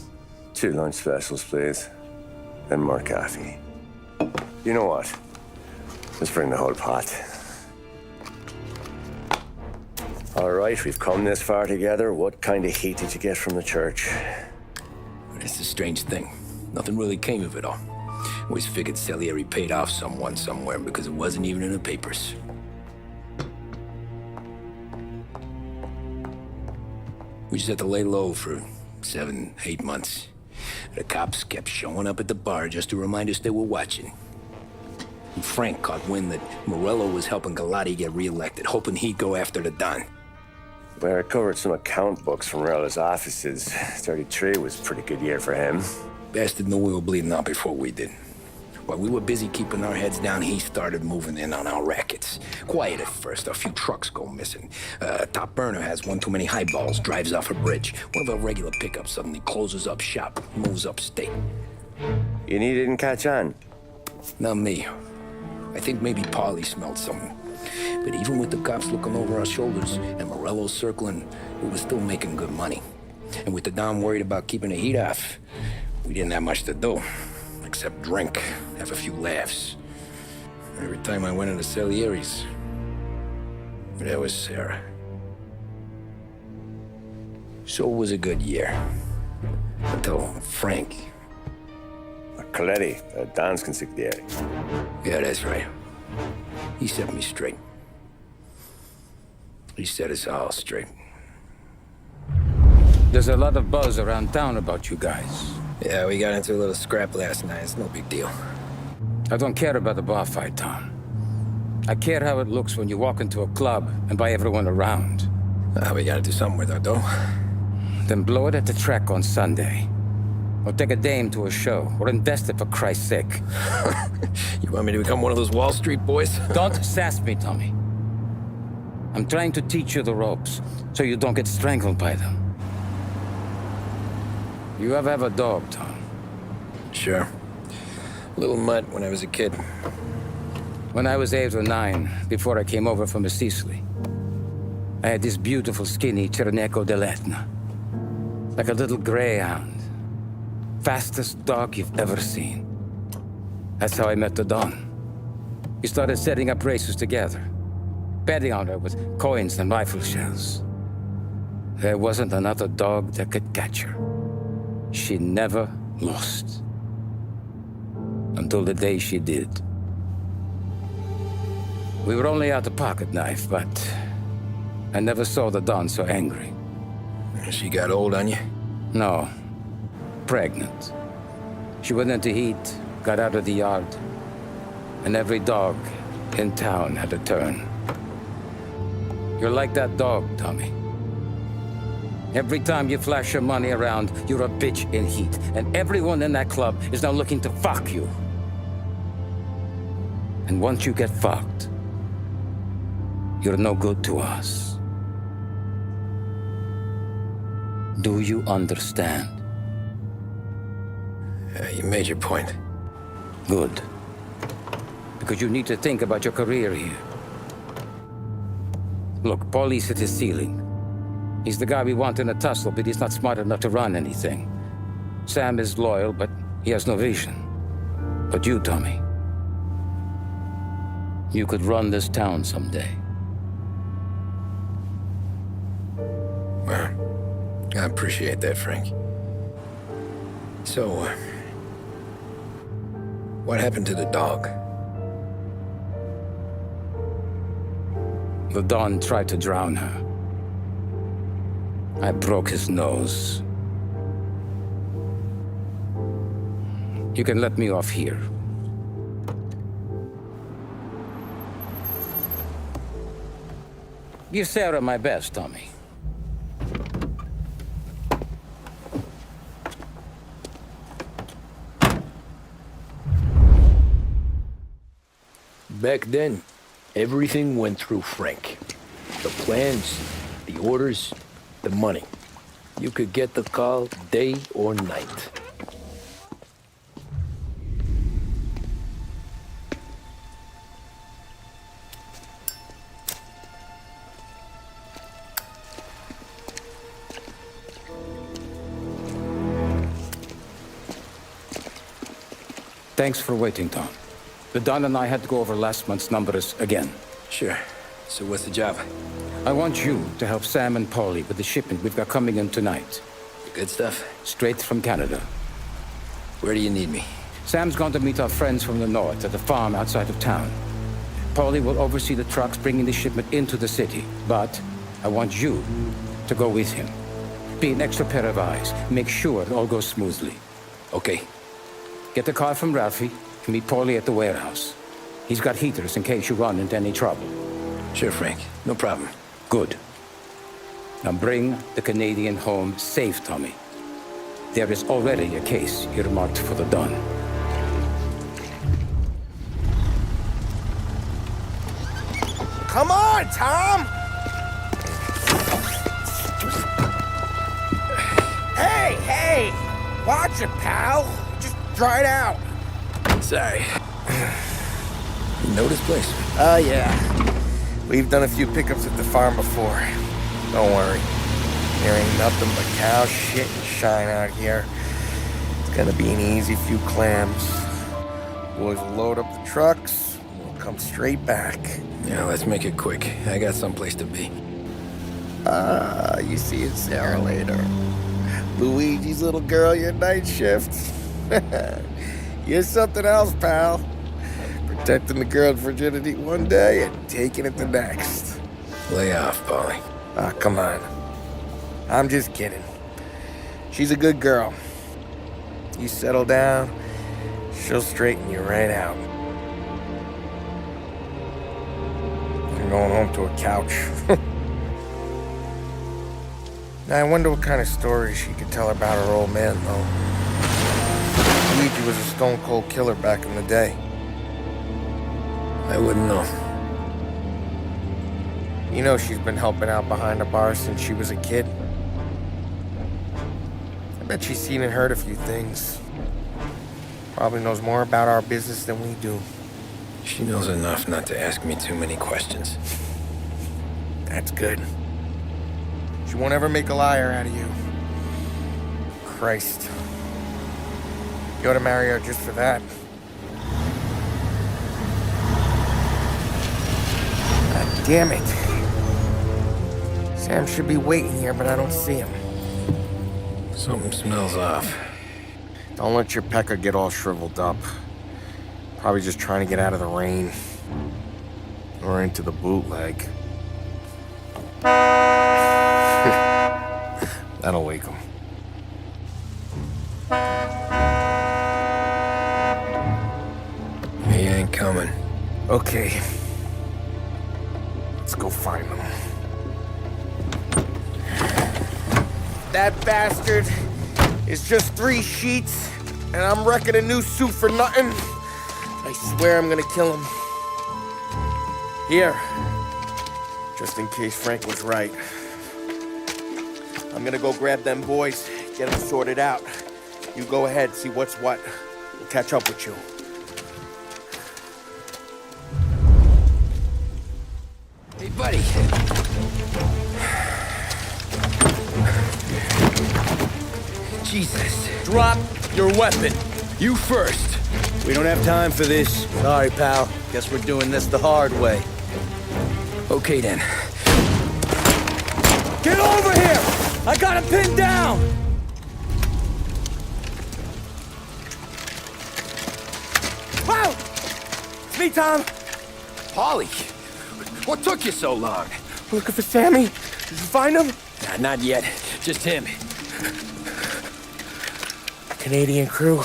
2 lunch specials, please. And more coffee. You know what? Let's bring the whole pot. All right, we've come this far together. What kind of heat did you get from the church? It's a strange thing. Nothing really came of it all. Always figured Salieri paid off someone somewhere because it wasn't even in the papers. We just had to lay low for 7, 8 months. The cops kept showing up at the bar just to remind us they were watching. And Frank caught wind that Murillo was helping Galati get reelected, hoping he'd go after the Don. Well, I recovered some account books from Morello's offices. 33 was a pretty good year for him. Bastard knew we were bleeding out before we did. While we were busy keeping our heads down, he started moving in on our rackets. Quiet at first, a few trucks go missing. Top burner has one too many highballs, drives off a bridge. One of our regular pickups suddenly closes up shop, moves upstate. You didn't catch on? Not me. I think maybe Paulie smelled something. But even with the cops looking over our shoulders and Morello circling, we were still making good money. And with the Don worried about keeping the heat off, we didn't have much to do. Except drink, have a few laughs. Every time I went into Salieri's, there was Sarah. So it was a good year. Until Frank. Coletti, Don's consigliere. Yeah, that's right. He set me straight. He set us all straight. There's a lot of buzz around town about you guys. Yeah, we got into a little scrap last night. It's no big deal. I don't care about the bar fight, Tom. I care how it looks when you walk into a club and buy everyone around. We gotta do something with our dough. Then blow it at the track on Sunday. Or take a dame to a show. Or invest it for Christ's sake. You want me to become one of those Wall Street boys? Don't sass me, Tommy. I'm trying to teach you the ropes, so you don't get strangled by them. You ever have a dog, Tom? Sure. Little mutt when I was a kid. When I was 8 or 9, before I came over from Sicily, I had this beautiful, skinny Cerneco dell'Etna. Like a little greyhound. Fastest dog you've ever seen. That's how I met the Don. We started setting up races together. Betting on her with coins and rifle shells. There wasn't another dog that could catch her. She never lost. Until the day she did. We were only out the pocket knife, but I never saw the Don so angry. She got old on you? No. Pregnant. She went into heat, got out of the yard, and every dog in town had a turn. You're like that dog, Tommy. Every time you flash your money around, you're a bitch in heat, and everyone in that club is now looking to fuck you. And once you get fucked, you're no good to us. Do you understand? You made your point. Good. Because you need to think about your career here. Look, Paulie's hit his ceiling. He's the guy we want in a tussle, but he's not smart enough to run anything. Sam is loyal, but he has no vision. But you, Tommy, you could run this town someday. Well, I appreciate that, Frank. So, what happened to the dog? The Don tried to drown her. I broke his nose. You can let me off here. Give Sarah my best, Tommy. Back then, everything went through Frank. The plans, the orders, the money. You could get the call day or night. Thanks for waiting, Tom. The Don and I had to go over last month's numbers again. Sure. So what's the job? I want you to help Sam and Paulie with the shipment we've got coming in tonight. Good stuff? Straight from Canada. Where do you need me? Sam's going to meet our friends from the north at the farm outside of town. Paulie will oversee the trucks bringing the shipment into the city. But I want you to go with him. Be an extra pair of eyes. Make sure it all goes smoothly. Okay. Get the car from Ralphie and meet Paulie at the warehouse. He's got heaters in case you run into any trouble. Sure, Frank. No problem. Good. Now bring the Canadian home safe, Tommy. There is already a case earmarked for the Don. Come on, Tom! Hey! Watch it, pal. Just dry it out. Sorry. You know this place? Yeah. We've done a few pickups at the farm before. Don't worry. There ain't nothing but cow shit and shine out here. It's gonna be an easy few clams. Boys will load up the trucks, and we'll come straight back. Yeah, let's make it quick. I got someplace to be. You see it, Sarah, later. Luigi's little girl, your night shift. You're something else, pal. Protecting the girl's virginity one day and taking it the next. Lay off, Paulie. Come on. I'm just kidding. She's a good girl. You settle down, she'll straighten you right out. You're going home to a couch. Now, I wonder what kind of stories she could tell about her old man, though. Luigi was a stone-cold killer back in the day. I wouldn't know. You know she's been helping out behind the bar since she was a kid. I bet she's seen and heard a few things. Probably knows more about our business than we do. She knows enough not to ask me too many questions. That's good. She won't ever make a liar out of you. Christ. You ought to marry her just for that. God damn it. Sam should be waiting here, but I don't see him. Something smells off. Don't let your pecker get all shriveled up. Probably just trying to get out of the rain. Or into the bootleg. That'll wake him. He ain't coming. Okay. Let's go find him. That bastard is just 3 sheets, and I'm wrecking a new suit for nothing. I swear I'm gonna kill him. Here. Just in case Frank was right. I'm gonna go grab them boys, get them sorted out. You go ahead, see what's what. We'll catch up with you. Hey, buddy. Jesus. Drop your weapon. You first. We don't have time for this. Sorry, pal. Guess we're doing this the hard way. Okay, then. Get over here! I got him pinned down! Wow! It's me, Tom. Polly, what took you so long? Looking for Sammy? Did you find him? Nah, not yet. Just him. Canadian crew.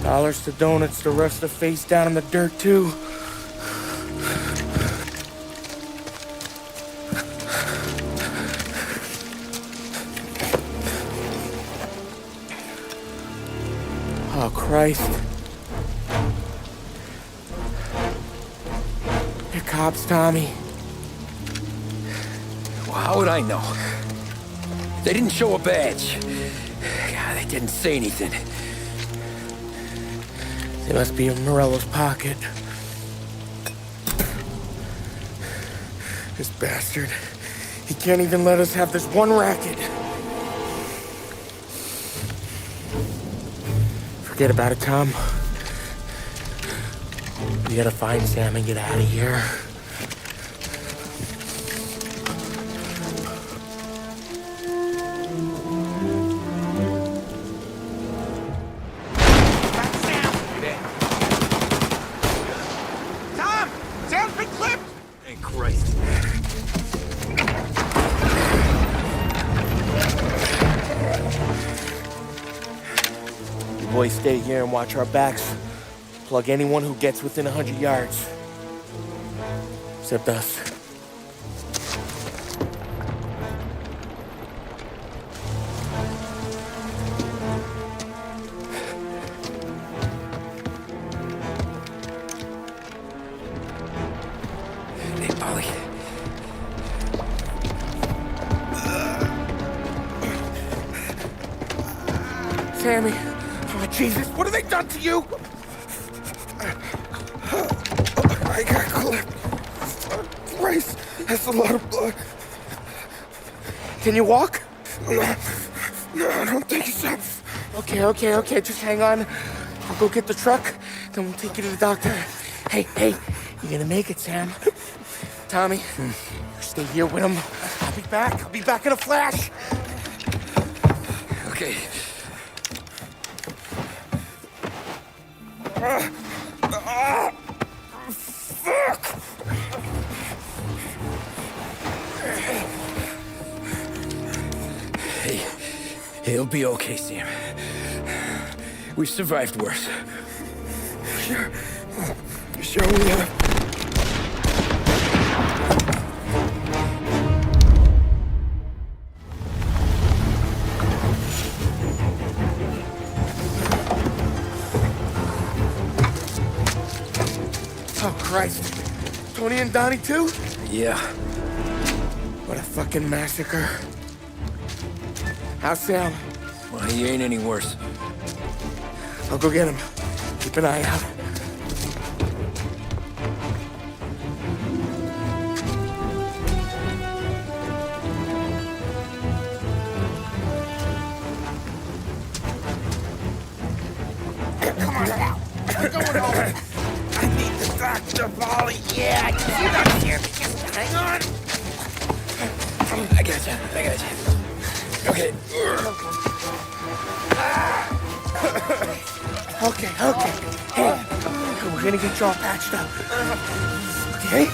Dollars to donuts to rust the face down in the dirt, too. Oh, Christ. They're cops, Tommy. Well, how would I know? They didn't show a badge. God, they didn't say anything. They must be in Morello's pocket. This bastard. He can't even let us have this one racket. Forget about it, Tom. We gotta find Sam and get out of here. Tom! Sam's been clipped! Thank Christ. You boys stay here and watch our backs. Plug anyone who gets within 100 yards. Except us. Hey, Polly. Sammy. Oh, Jesus. What have they done to you? I got clipped. Christ. That's a lot of blood. Can you walk? No, I don't think so. Okay. Just hang on. I'll go get the truck, then we'll take you to the doctor. Hey, you're gonna make it, Sam. Tommy, you stay here with him. I'll be back in a flash. Okay. Fuck! Hey, he'll be okay, Sam. We've survived worse. Sure we have. Oh, Christ. Tony and Donnie, too? Yeah. What a fucking massacre. How's Sam? Well, he ain't any worse. I'll go get him. Keep an eye out. Come on now. We're going home. I need the doctor, Polly. Yeah, I can see that here. Just hang on. I got you. Okay. Okay. Hey, we're gonna get you all patched up. Okay?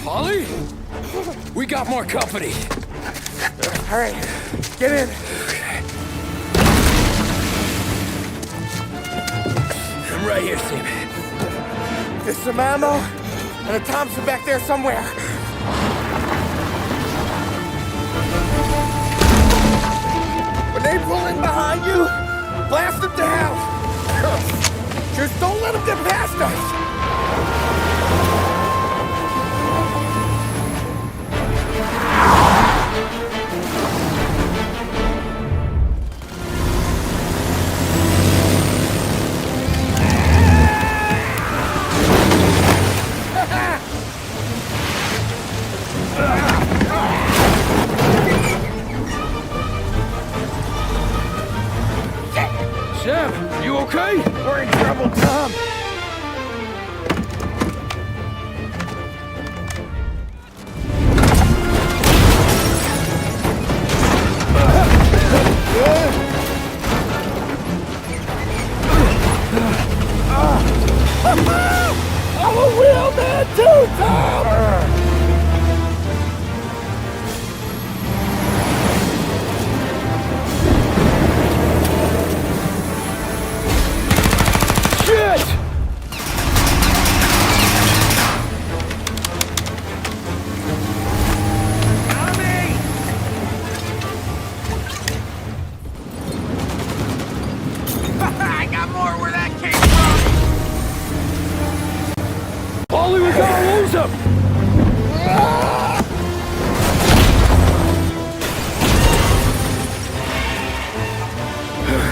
Polly? We got more company. All right, get in. I'm right here, Sam. There's some ammo and a Thompson back there somewhere. When they pull in behind you, blast them down. Just don't let him get past us! Sam, you okay? We're in trouble, Tom. I'm a real man too, Tom! Shit! I got more where that came from! Ollie, we gotta lose him!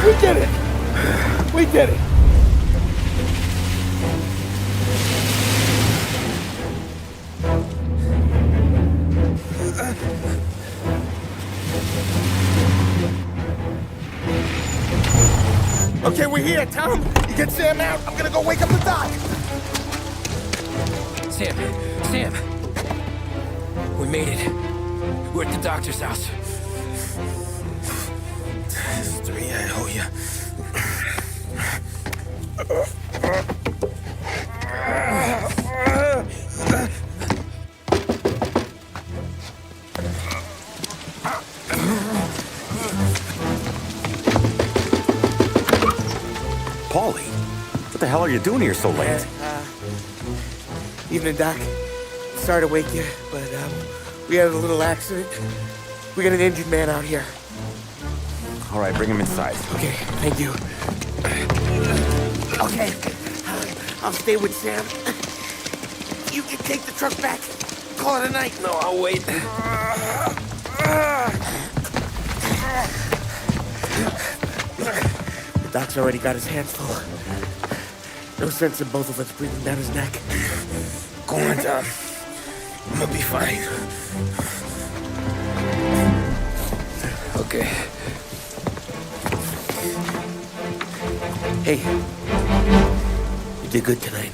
We did it! We did it! Okay, we're here, Tom. You get Sam out. I'm gonna go wake up the doc. Sam! We made it. We're at the doctor's house. This is 3, I owe you. Paulie, what the hell are you doing here so late? Evening, Doc. Sorry to wake you, but we had a little accident. We got an injured man out here. All right, bring him inside. Okay, thank you. Okay, I'll stay with Sam. You can take the truck back. Call it a night. No, I'll wait. The doc's already got his hands full. No sense in both of us breathing down his neck. Go on, Tom. I'm gonna be fine. Okay. Hey, you did good tonight.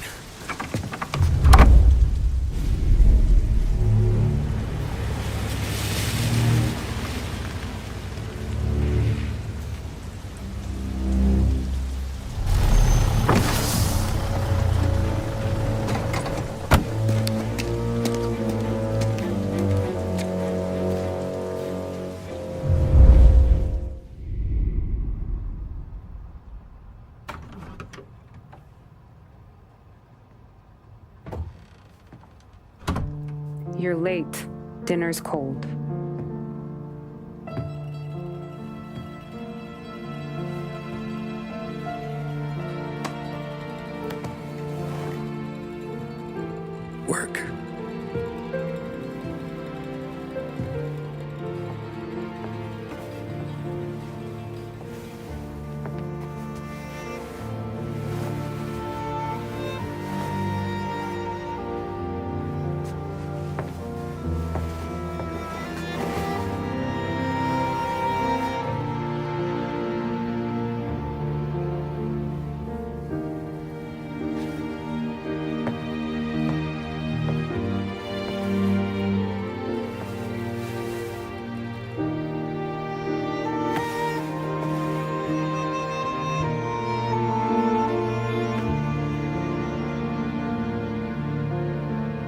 You're late. Dinner's cold. Work.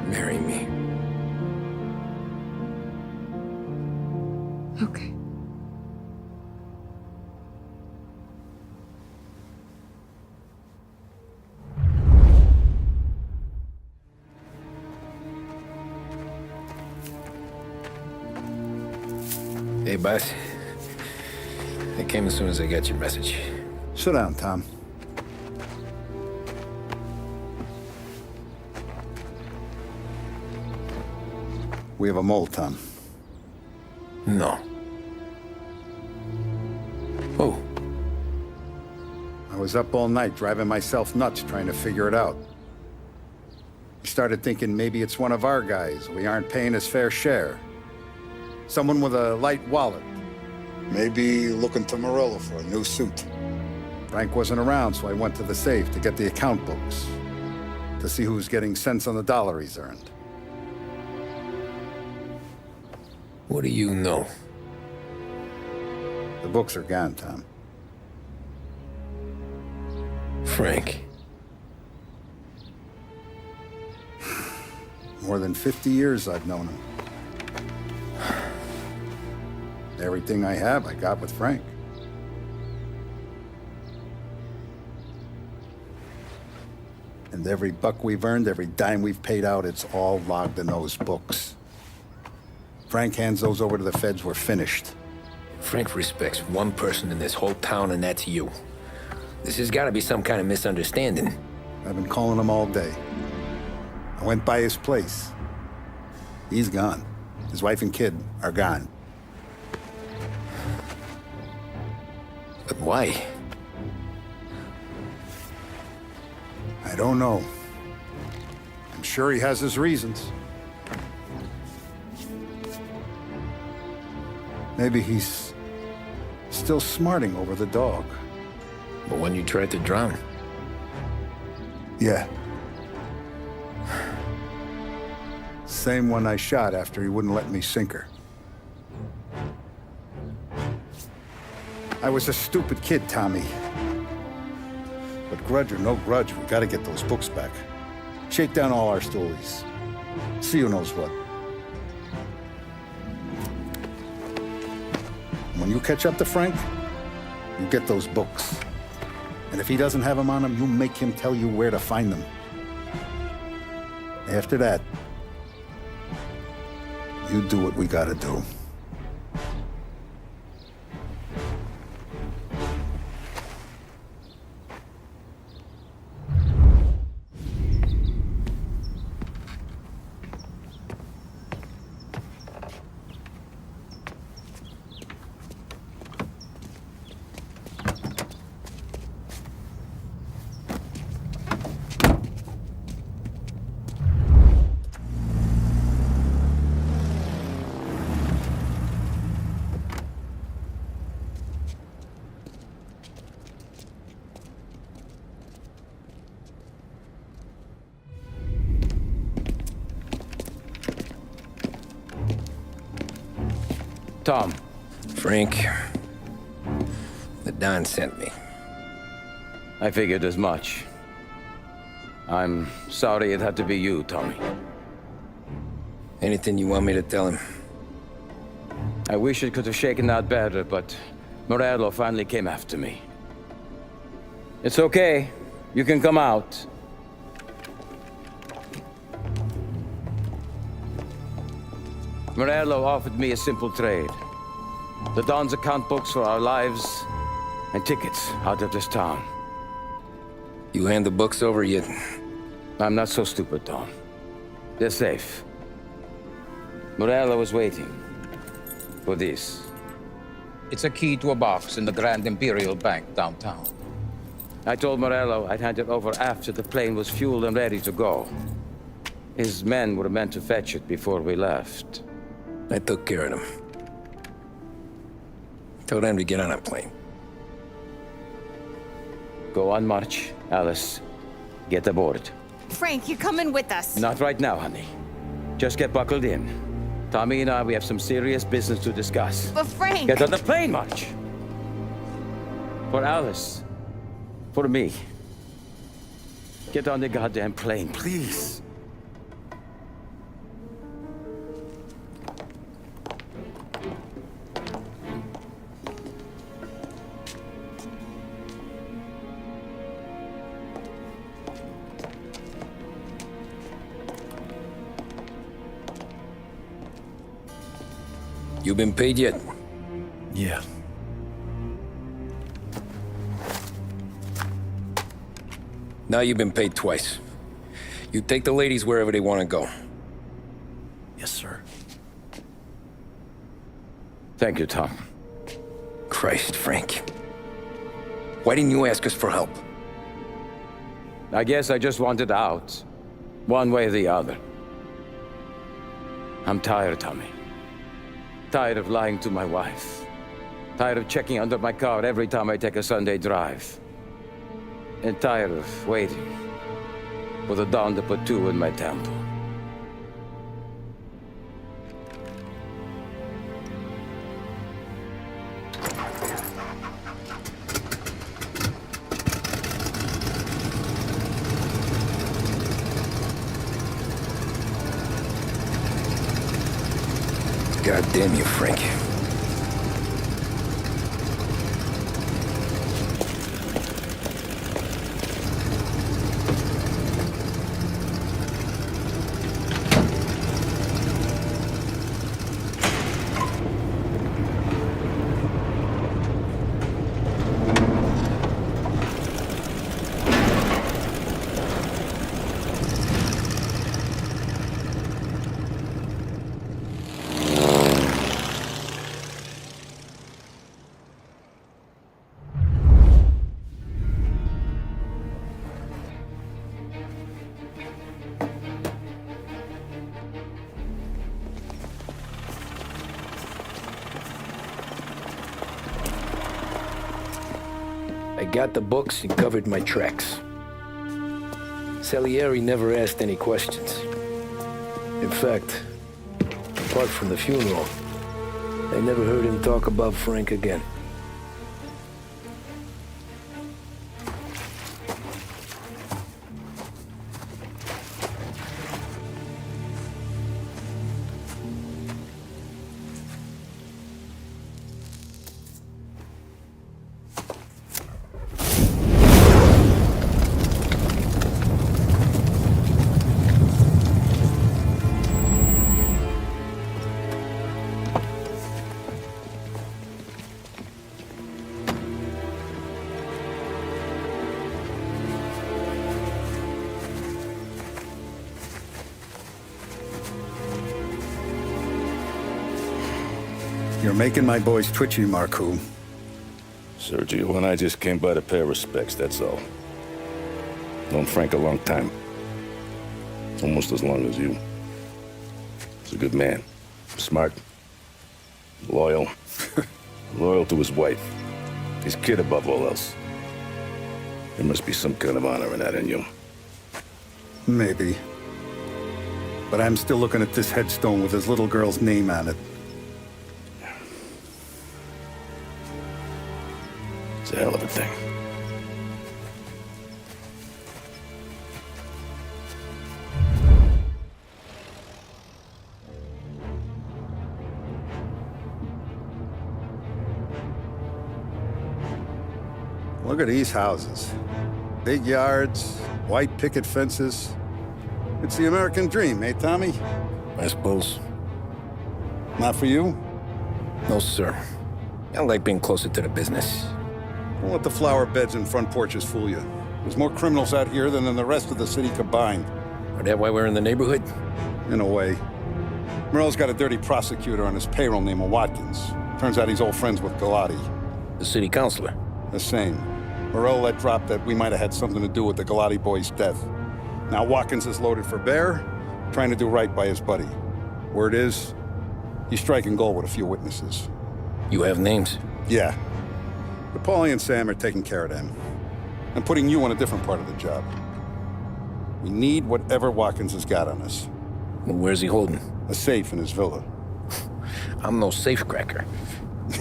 Marry me. Okay. Hey, boss. I came as soon as I got your message. Sit down, Tom. We have a mole, Tom. No. Who? I was up all night driving myself nuts trying to figure it out. I started thinking maybe it's one of our guys. We aren't paying his fair share. Someone with a light wallet. Maybe looking to Morello for a new suit. Frank wasn't around, so I went to the safe to get the account books. To see who's getting cents on the dollar he's earned. What do you know? The books are gone, Tom. Frank. More than 50 years I've known him. Everything I have, I got with Frank. And every buck we've earned, every dime we've paid out, it's all logged in those books. Frank hands those over to the feds, we're finished. Frank respects one person in this whole town, and that's you. This has got to be some kind of misunderstanding. I've been calling him all day. I went by his place. He's gone. His wife and kid are gone. But why? I don't know. I'm sure he has his reasons. Maybe he's still smarting over the dog. But when you tried to drown? Yeah. Same one I shot after he wouldn't let me sink her. I was a stupid kid, Tommy. But grudge or no grudge, we gotta get those books back. Shake down all our stories. See who knows what. When you catch up to Frank, you get those books. And if he doesn't have them on him, you make him tell you where to find them. After that, you do what we gotta do. Tom. Frank. The Don sent me. I figured as much. I'm sorry it had to be you, Tommy. Anything you want me to tell him? I wish it could have shaken out better, but Morello finally came after me. It's okay. You can come out. Morello offered me a simple trade. The Don's account books for our lives and tickets out of this town. You hand the books over yet? I'm not so stupid, Tom. They're safe. Morello is waiting for this. It's a key to a box in the Grand Imperial Bank downtown. I told Morello I'd hand it over after the plane was fueled and ready to go. His men were meant to fetch it before we left. I took care of them. Told them to get on a plane. Go on, March. Alice, get aboard. Frank, you're coming with us. Not right now, honey. Just get buckled in. Tommy and I, we have some serious business to discuss. But Frank... Get on the plane, March! For Alice. For me. Get on the goddamn plane, please. You been paid yet? Yeah. Now you've been paid twice. You take the ladies wherever they want to go. Yes, sir. Thank you, Tom. Christ, Frank. Why didn't you ask us for help? I guess I just wanted out. One way or the other. I'm tired, Tommy. Tired of lying to my wife. Tired of checking under my car every time I take a Sunday drive. And tired of waiting for the dawn to put two in my temple. God damn you, Frank. I got the books and covered my tracks. Salieri never asked any questions. In fact, apart from the funeral, I never heard him talk about Frank again. You're making my boys twitchy, Marcoux. Sergio and I just came by to pay our respects, that's all. Known Frank a long time. Almost as long as you. He's a good man. Smart. Loyal. Loyal to his wife. His kid above all else. There must be some kind of honor in that in you. Maybe. But I'm still looking at this headstone with his little girl's name on it. It's a hell of a thing. Look at these houses. Big yards, white picket fences. It's the American dream, eh, Tommy? I suppose. Not for you? No, sir. I like being closer to the business. Don't let the flower beds and front porches fool you. There's more criminals out here than in the rest of the city combined. Is that why we're in the neighborhood? In a way. Morello's got a dirty prosecutor on his payroll named Watkins. Turns out he's old friends with Galati. The city councilor? The same. Morello let drop that we might have had something to do with the Galati boy's death. Now Watkins is loaded for bear, trying to do right by his buddy. Word is, he's striking gold with a few witnesses. You have names? Yeah. But Paulie and Sam are taking care of them. I'm putting you on a different part of the job. We need whatever Watkins has got on us. Well, where's he holding? A safe in his villa. I'm no safecracker.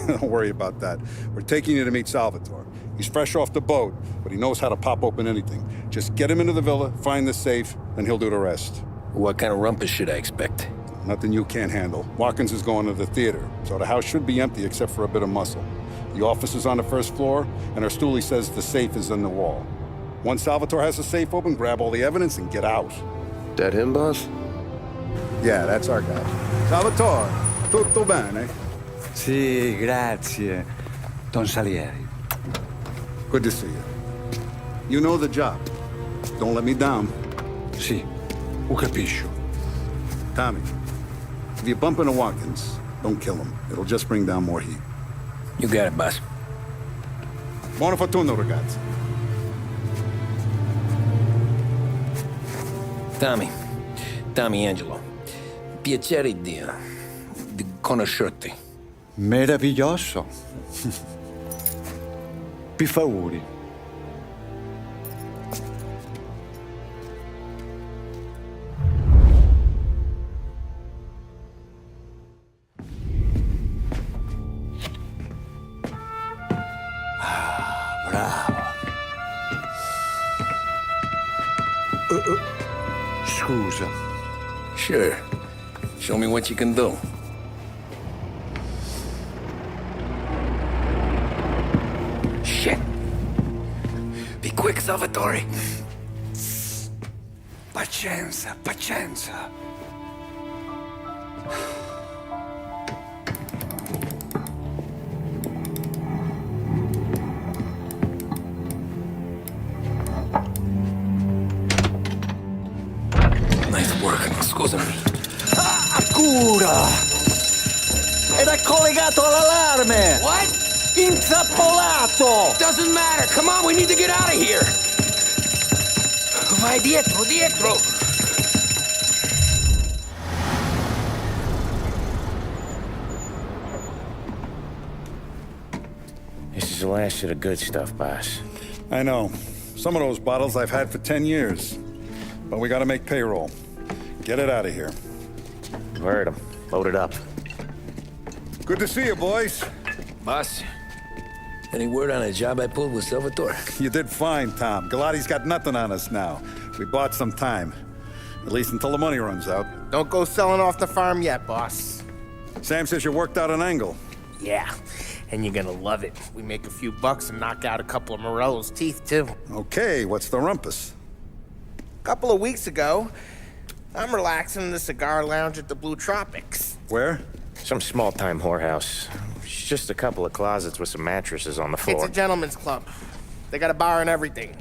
Don't worry about that. We're taking you to meet Salvatore. He's fresh off the boat, but he knows how to pop open anything. Just get him into the villa, find the safe, and he'll do the rest. What kind of rumpus should I expect? Nothing you can't handle. Watkins is going to the theater, so the house should be empty except for a bit of muscle. The office is on the first floor, and our stoolie says the safe is in the wall. Once Salvatore has the safe open, grab all the evidence and get out. That him, boss? Yeah, that's our guy. Salvatore, tutto bene? Sì, grazie, Don Salieri. Good to see you. You know the job. Don't let me down. Sì, ho capisco. Tommy, If you bump into Watkins, don't kill him. It'll just bring down more heat. You got it, boss. Buona fortuna, ragazzi. Tommy Angelo. Piacere di conoscerti. Meraviglioso. Per favore. Scusa. Sure. Show me what you can do. Shit. Be quick, Salvatore. Pazienza, pazienza. Nice work. Scusami. Cura! Ed è collegato all'allarme! What? Intrappolato! Doesn't matter. Come on, we need to get out of here. Vai dietro, dietro. This is the last of the good stuff, boss. I know. Some of those bottles I've had for 10 years. But we gotta make payroll. Get it out of here. Heard him. Load it up. Good to see you, boys. Boss, any word on a job I pulled with Salvatore? You did fine, Tom. Galati's got nothing on us now. We bought some time. At least until the money runs out. Don't go selling off the farm yet, boss. Sam says you worked out an angle. Yeah, and you're gonna love it. We make a few bucks and knock out a couple of Morello's teeth, too. Okay, what's the rumpus? A couple of weeks ago, I'm relaxing in the cigar lounge at the Blue Tropics. Where? Some small-time whorehouse. It's just a couple of closets with some mattresses on the floor. It's a gentleman's club. They got a bar and everything.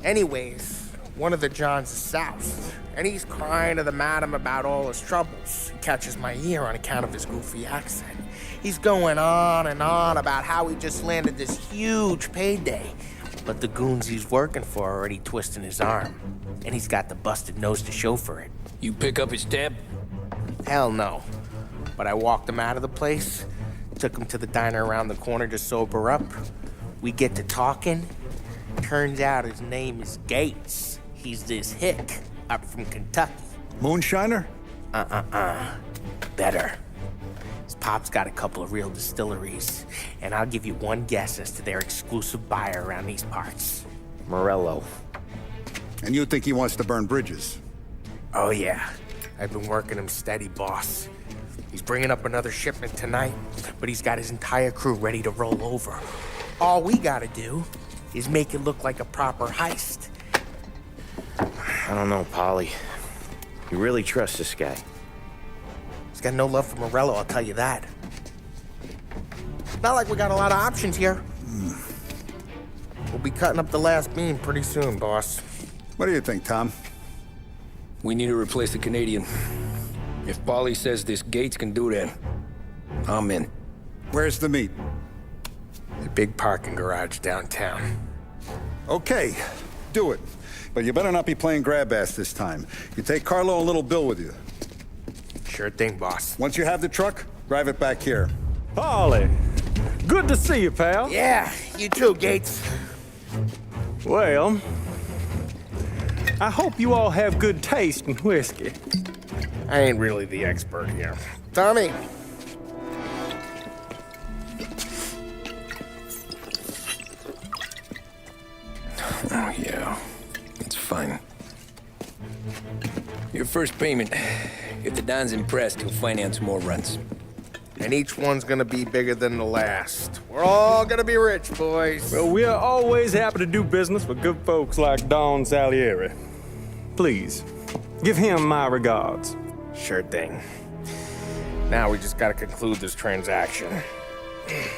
Anyways, one of the Johns is south, and he's crying to the madam about all his troubles. He catches my ear on account of his goofy accent. He's going on and on about how he just landed this huge payday, but the goons he's working for are already twisting his arm, and he's got the busted nose to show for it. You pick up his tab? Hell no. But I walked him out of the place, took him to the diner around the corner to sober up. We get to talking. Turns out his name is Gates. He's this hick up from Kentucky. Moonshiner? Better. His pop's got a couple of real distilleries, and I'll give you one guess as to their exclusive buyer around these parts. Morello. And you think he wants to burn bridges? Oh yeah. I've been working him steady, boss. He's bringing up another shipment tonight, but he's got his entire crew ready to roll over. All we gotta do is make it look like a proper heist. I don't know, Polly. You really trust this guy? He's got no love for Morello, I'll tell you that. Not like we got a lot of options here. We'll be cutting up the last beam pretty soon, boss. What do you think, Tom? We need to replace the Canadian. If Paulie says this Gates can do that, I'm in. Where's the meet? A big parking garage downtown. Okay, do it. But you better not be playing grab ass this time. You take Carlo and Little Bill with you. Sure thing, boss. Once you have the truck, drive it back here. Polly, good to see you, pal. Yeah, you too, Gates. Well, I hope you all have good taste in whiskey. I ain't really the expert here. Tommy. Oh, yeah. It's fine. Your first payment. If the Don's impressed, he'll finance more runs. And each one's gonna be bigger than the last. We're all gonna be rich, boys. Well, we are always happy to do business with good folks like Don Salieri. Please, give him my regards. Sure thing. Now we just gotta conclude this transaction. Damn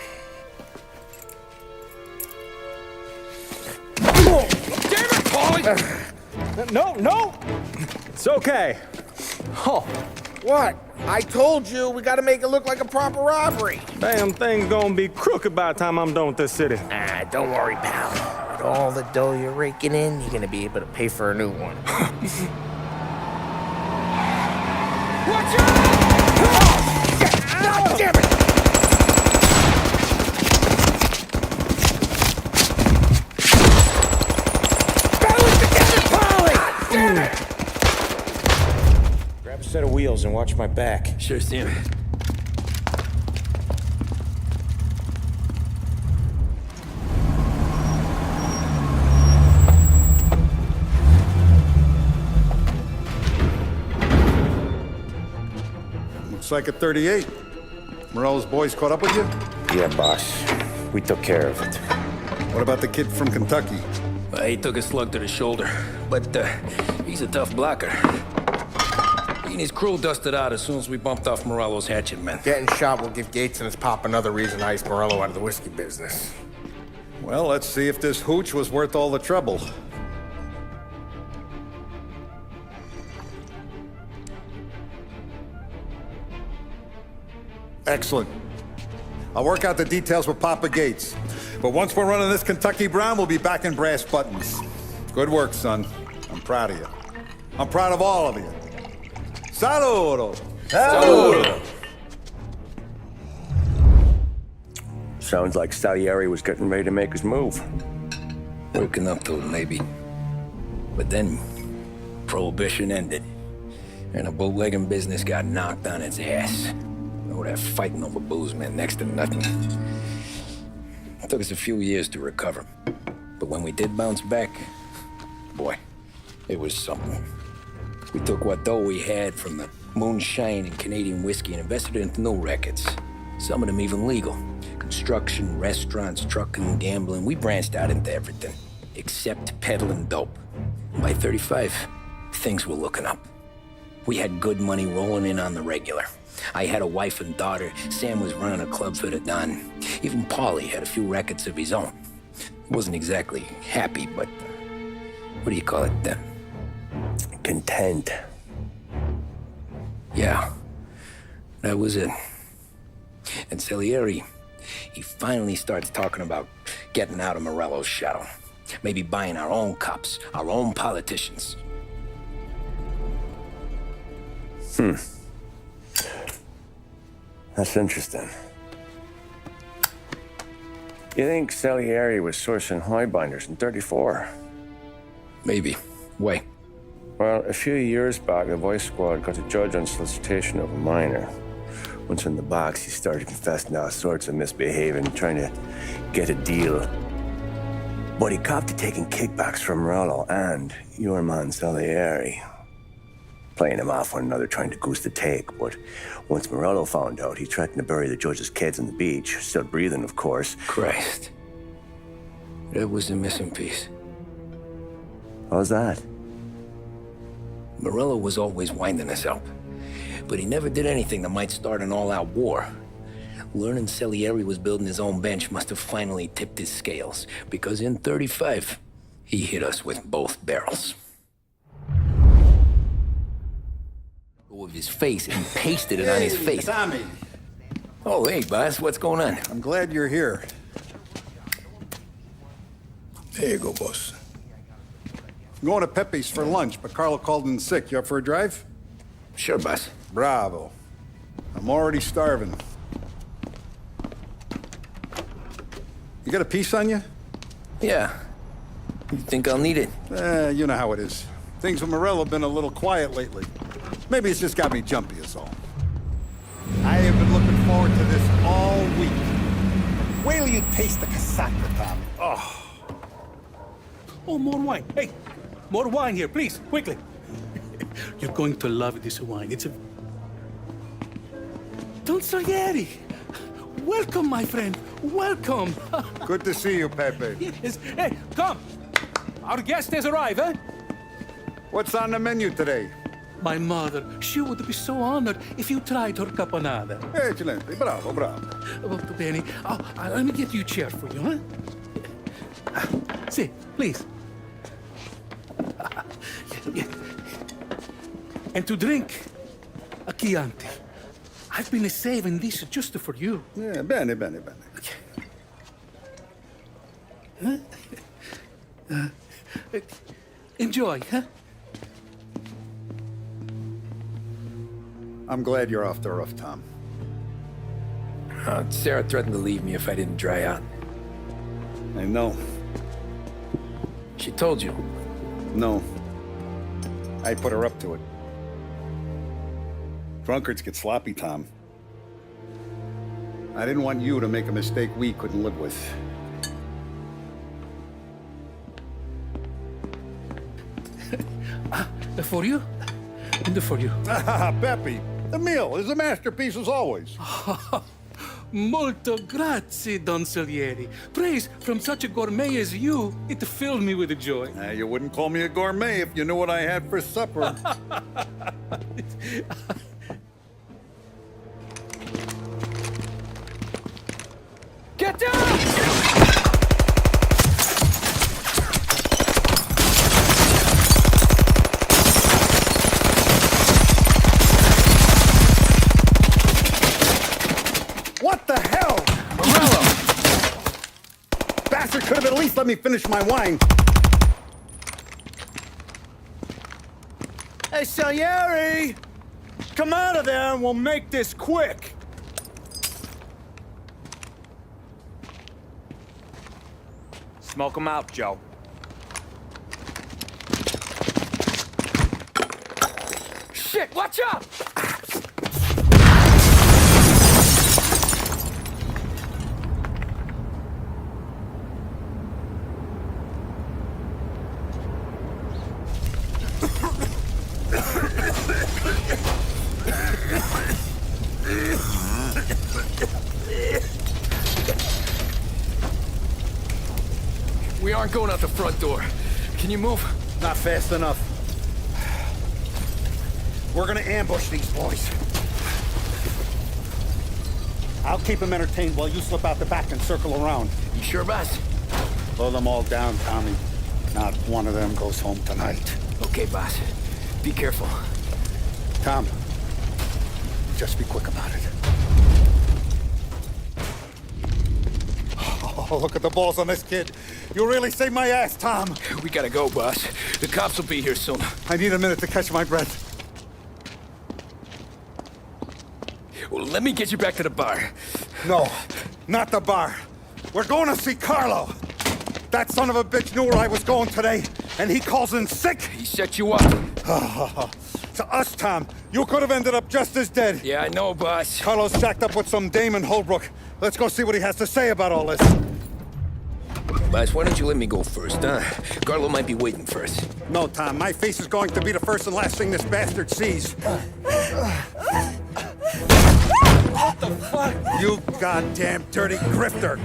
it, Paulie! No! It's okay. Oh, What? I told you we gotta make it look like a proper robbery. damn thing's gonna be crooked by the time I'm done with this city. Ah, don't worry, pal. With all the dough you're raking in, you're gonna be able to pay for a new one. Watch out! God damn it! Balance together, Polly! God damn it! Grab a set of wheels and watch my back. Sure, Sam. Looks like a 38. Morello's boys caught up with you? Yeah, boss. We took care of it. What about the kid from Kentucky? Well, he took a slug to the shoulder, but he's a tough blocker. He and his crew dusted out as soon as we bumped off Morello's hatchet men. Getting shot will give Gates and his pop another reason to ice Morello out of the whiskey business. Well, let's see if this hooch was worth all the trouble. Excellent. I'll work out the details with Papa Gates. But once we're running this Kentucky Brown, we'll be back in brass buttons. Good work, son. I'm proud of you. I'm proud of all of you. Saludo! Saludo! Sounds like Salieri was getting ready to make his move. Working up to it, maybe. But then, Prohibition ended. And the bootlegging business got knocked on its ass. Oh, that fighting over booze meant next to nothing. It took us a few years to recover. But when we did bounce back, boy, it was something. We took what dough we had from the moonshine and Canadian whiskey and invested it into new rackets. Some of them even legal. Construction, restaurants, trucking, gambling. We branched out into everything, except peddling dope. By 35, things were looking up. We had good money rolling in on the regular. I had a wife and daughter. Sam was running a club for the Don. Even Paulie had a few rackets of his own. He wasn't exactly happy, but what do you call it? Content. Yeah, that was it. And Salieri, he finally starts talking about getting out of Morello's shadow. Maybe buying our own cops, our own politicians. That's interesting. You think Salieri was sourcing highbinders in 34? Maybe. Why? Well, a few years back, the Vice Squad got a judge on solicitation of a minor. Once in the box, he started confessing all sorts of misbehaving, trying to get a deal. But he copped to taking kickbacks from Morello and your man Salieri. Playing them off one another, trying to goose the take. But once Morello found out, he threatened to bury the judge's kids on the beach. Still breathing, of course. Christ. That was the missing piece. How's that? Morello was always winding us up. But he never did anything that might start an all-out war. Learning Salieri was building his own bench must have finally tipped his scales. Because in 35, he hit us with both barrels. With his face and pasted it on his face. Tommy. Oh, hey, boss, what's going on? I'm glad you're here. There you go, boss. I'm going to Pepe's for lunch, but Carlo called in sick. You up for a drive? Sure, boss. Bravo. I'm already starving. You got a piece on you? Yeah. You think I'll need it? You know how it is. Things with Morello have been a little quiet lately. Maybe it's just got me jumpy is all. I have been looking forward to this all week. Wait till you taste the casaca, Tommy. Oh. Oh, more wine. Hey, more wine here, please, quickly. You're going to love this wine. It's a... Don Salieri. Welcome, my friend. Welcome. Good to see you, Pepe. Yes. Hey, come. Our guest has arrived, eh? What's on the menu today? My mother, she would be so honored if you tried her caponata. Excellent. Bravo, bravo. Molto bene. Oh, let me get you a chair for you, huh? See, please. And to drink, a Chianti. I've been saving this just for you. Yeah, bene. Enjoy, huh? I'm glad you're off the roof, Tom. Sarah threatened to leave me if I didn't dry out. I know. She told you? No. I put her up to it. Drunkards get sloppy, Tom. I didn't want you to make a mistake we couldn't live with. For you? And for you. Peppy, the meal is a masterpiece as always. Molto grazie, Don Salieri. Praise from such a gourmet as you, it filled me with joy. You wouldn't call me a gourmet if you knew what I had for supper. Get down! What the hell? Morello! Bastard could have at least let me finish my wine. Hey, Salieri! Come out of there and we'll make this quick. Smoke him out, Joe. Shit, watch out! We aren't going out the front door. Can you move? Not fast enough. We're gonna ambush these boys. I'll keep them entertained while you slip out the back and circle around. You sure, boss? Blow them all down, Tommy. Not one of them goes home tonight. Okay, boss. Be careful. Tom, just be quick about it. Oh, look at the balls on this kid. You really saved my ass, Tom. We gotta go, boss. The cops will be here soon. I need a minute to catch my breath. Well, let me get you back to the bar. No, not the bar. We're going to see Carlo. That son of a bitch knew where I was going today, and he calls in sick. He set you up. To us, Tom, you could have ended up just as dead. Yeah, I know, boss. Carlo's shacked up with some dame in Holbrook. Let's go see what he has to say about all this. Boss, why don't you let me go first, huh? Carlo might be waiting for us. No, Tom, my face is going to be the first and last thing this bastard sees. What the fuck? You goddamn dirty grifter.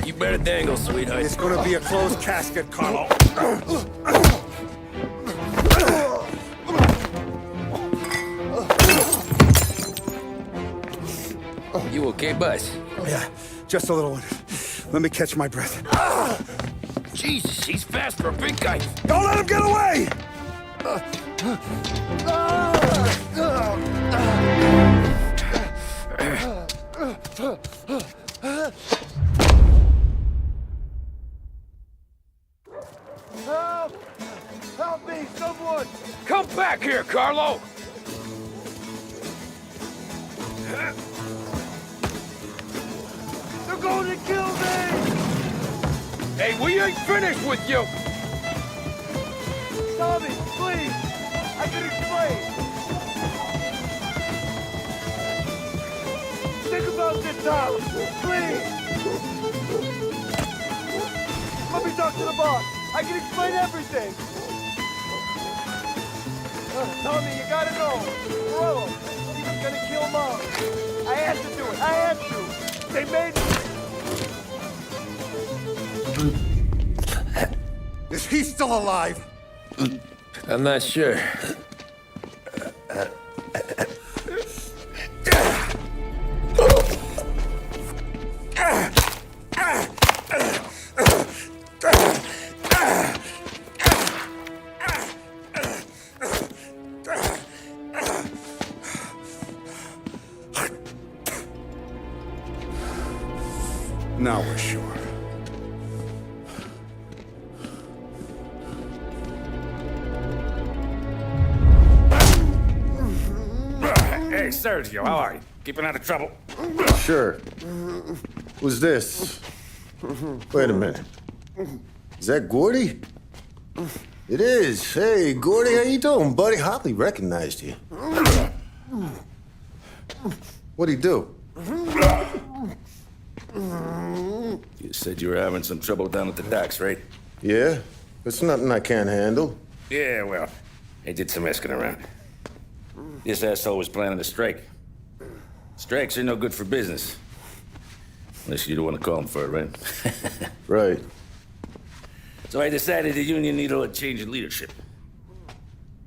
You better dangle, sweetheart. It's gonna be a closed casket, Carlo. You okay, boss? Yeah, just a little one. Let me catch my breath. Jesus, he's fast for a big guy. Don't let him get away! Help! Help me, someone! Come back here, Carlo! They're going to kill me! Hey, we ain't finished with you! Tommy, please! I can explain! Think about this, Tom! Please! Let me talk to the boss! I can explain everything! Tommy, you gotta know! Morello, he was gonna kill Mom! I had to do it! I had to! They made me! Is he still alive? I'm not sure. Now we're sure. Hey, Sergio, how are you? Keeping out of trouble? Sure. Who's this? Wait a minute. Is that Gordy? It is. Hey, Gordy, how you doing, buddy? Hardly recognized you. What'd he do? You said you were having some trouble down at the docks, right? Yeah? It's nothing I can't handle. Yeah, well, I did some asking around. This asshole was planning a strike. Strikes are no good for business. Unless you don't want to call him for it, right? Right. So I decided the union needed a change in leadership.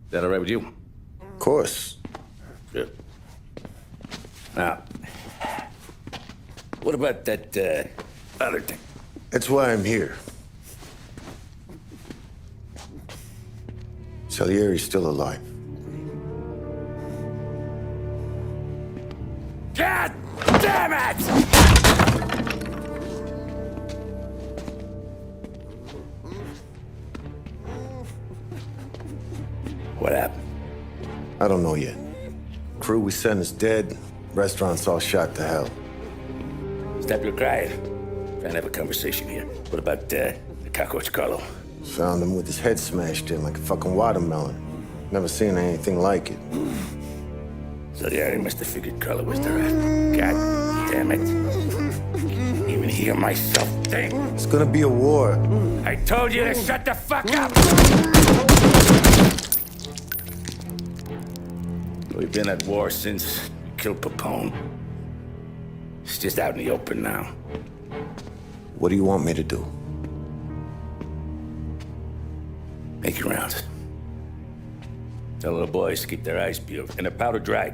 That all right with you? Of course. Good. Now, what about that, other thing? That's why I'm here. Salieri's still alive. God damn it! What happened? I don't know yet. Crew we sent is dead. Restaurant's all shot to hell. Stop your crying. Trying to have a conversation here. What about, the cockroach Carlo? Found him with his head smashed in like a fucking watermelon. Never seen anything like it. So the area must have figured Carlo was the rat. God damn it. Even hear myself think. It's gonna be a war. I told you to shut the fuck up! We've been at war since we killed Papone. It's just out in the open now. What do you want me to do? Make your rounds. Tell the boys to keep their eyes peeled and their powder dry.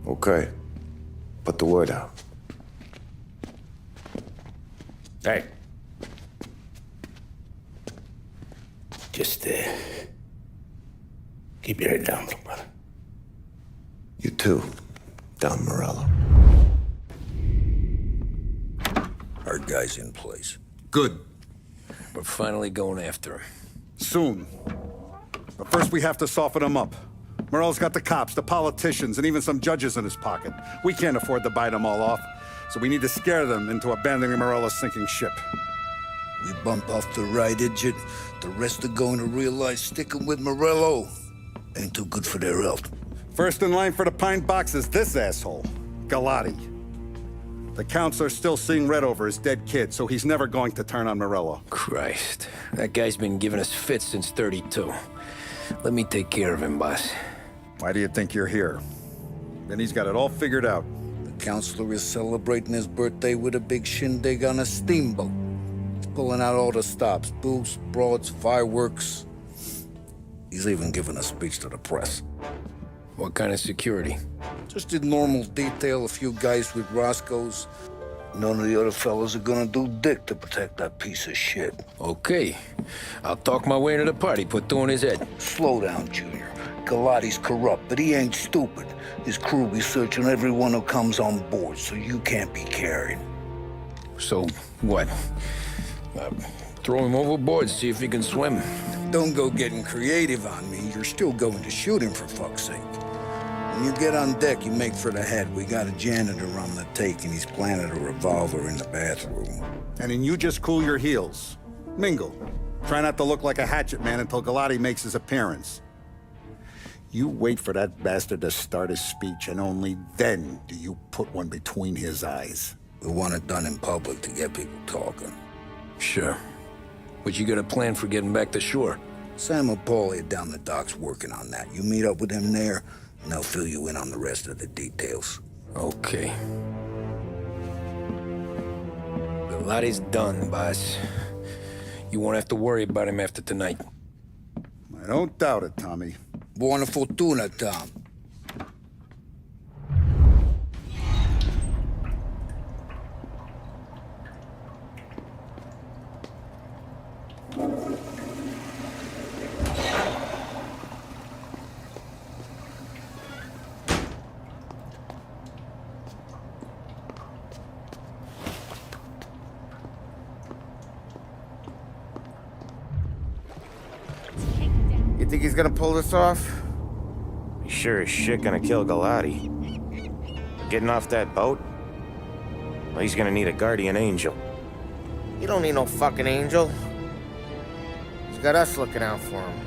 Okay. Put the word out. Hey. Just, keep your head down, little brother. You too, Don Morello. Our guy's in place. Good. We're finally going after him. Soon. But first we have to soften him up. Morello's got the cops, the politicians, and even some judges in his pocket. We can't afford to bite them all off, so we need to scare them into abandoning Morello's sinking ship. We bump off the right idiot. The rest are going to realize sticking with Morello ain't too good for their health. First in line for the pine box is this asshole, Galati. The counselor's still seeing red over his dead kid, so he's never going to turn on Morello. Christ. That guy's been giving us fits since 32. Let me take care of him, boss. Why do you think you're here? Then he's got it all figured out. The counselor is celebrating his birthday with a big shindig on a steamboat. He's pulling out all the stops, booths, broads, fireworks. He's even giving a speech to the press. What kind of security? Just in normal detail, a few guys with Roscoe's. None of the other fellas are gonna do dick to protect that piece of shit. Okay. I'll talk my way into the party, put two in his head. Slow down, Junior. Galati's corrupt, but he ain't stupid. His crew be searching everyone who comes on board, so you can't be carried. So, what? Throw him overboard, see if he can swim. Don't go getting creative on me. You're still going to shoot him, for fuck's sake. When you get on deck, you make for the head. We got a janitor on the take, and he's planted a revolver in the bathroom. And then you just cool your heels. Mingle. Try not to look like a hatchet man until Galati makes his appearance. You wait for that bastard to start his speech, and only then do you put one between his eyes. We want it done in public to get people talking. Sure. But you got a plan for getting back to shore? Sam and Paulie are down the docks working on that. You meet up with them there, and they'll fill you in on the rest of the details. Okay. Galati's done, boss. You won't have to worry about him after tonight. I don't doubt it, Tommy. Buona fortuna, Tom. think he's gonna pull this off? He sure as shit gonna kill Galati. Getting off that boat? Well, he's gonna need a guardian angel. He don't need no fucking angel. He's got us looking out for him.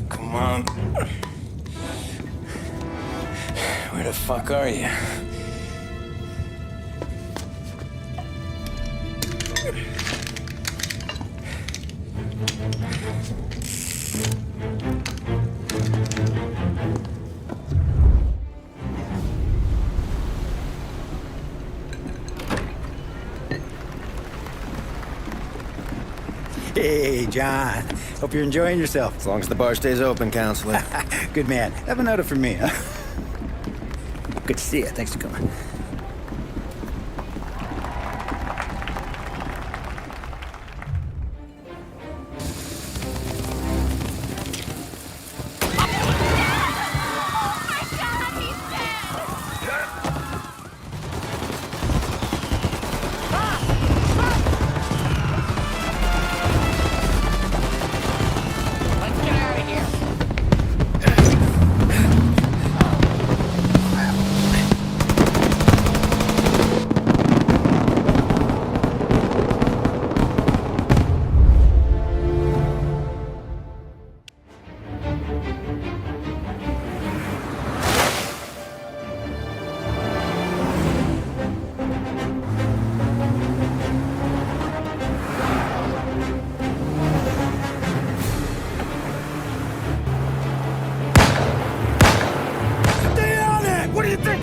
Come on. Where the fuck are you? Hey, John. Hope you're enjoying yourself. As long as the bar stays open, counselor. Good man. Have another for me, huh? Good to see you. Thanks for coming.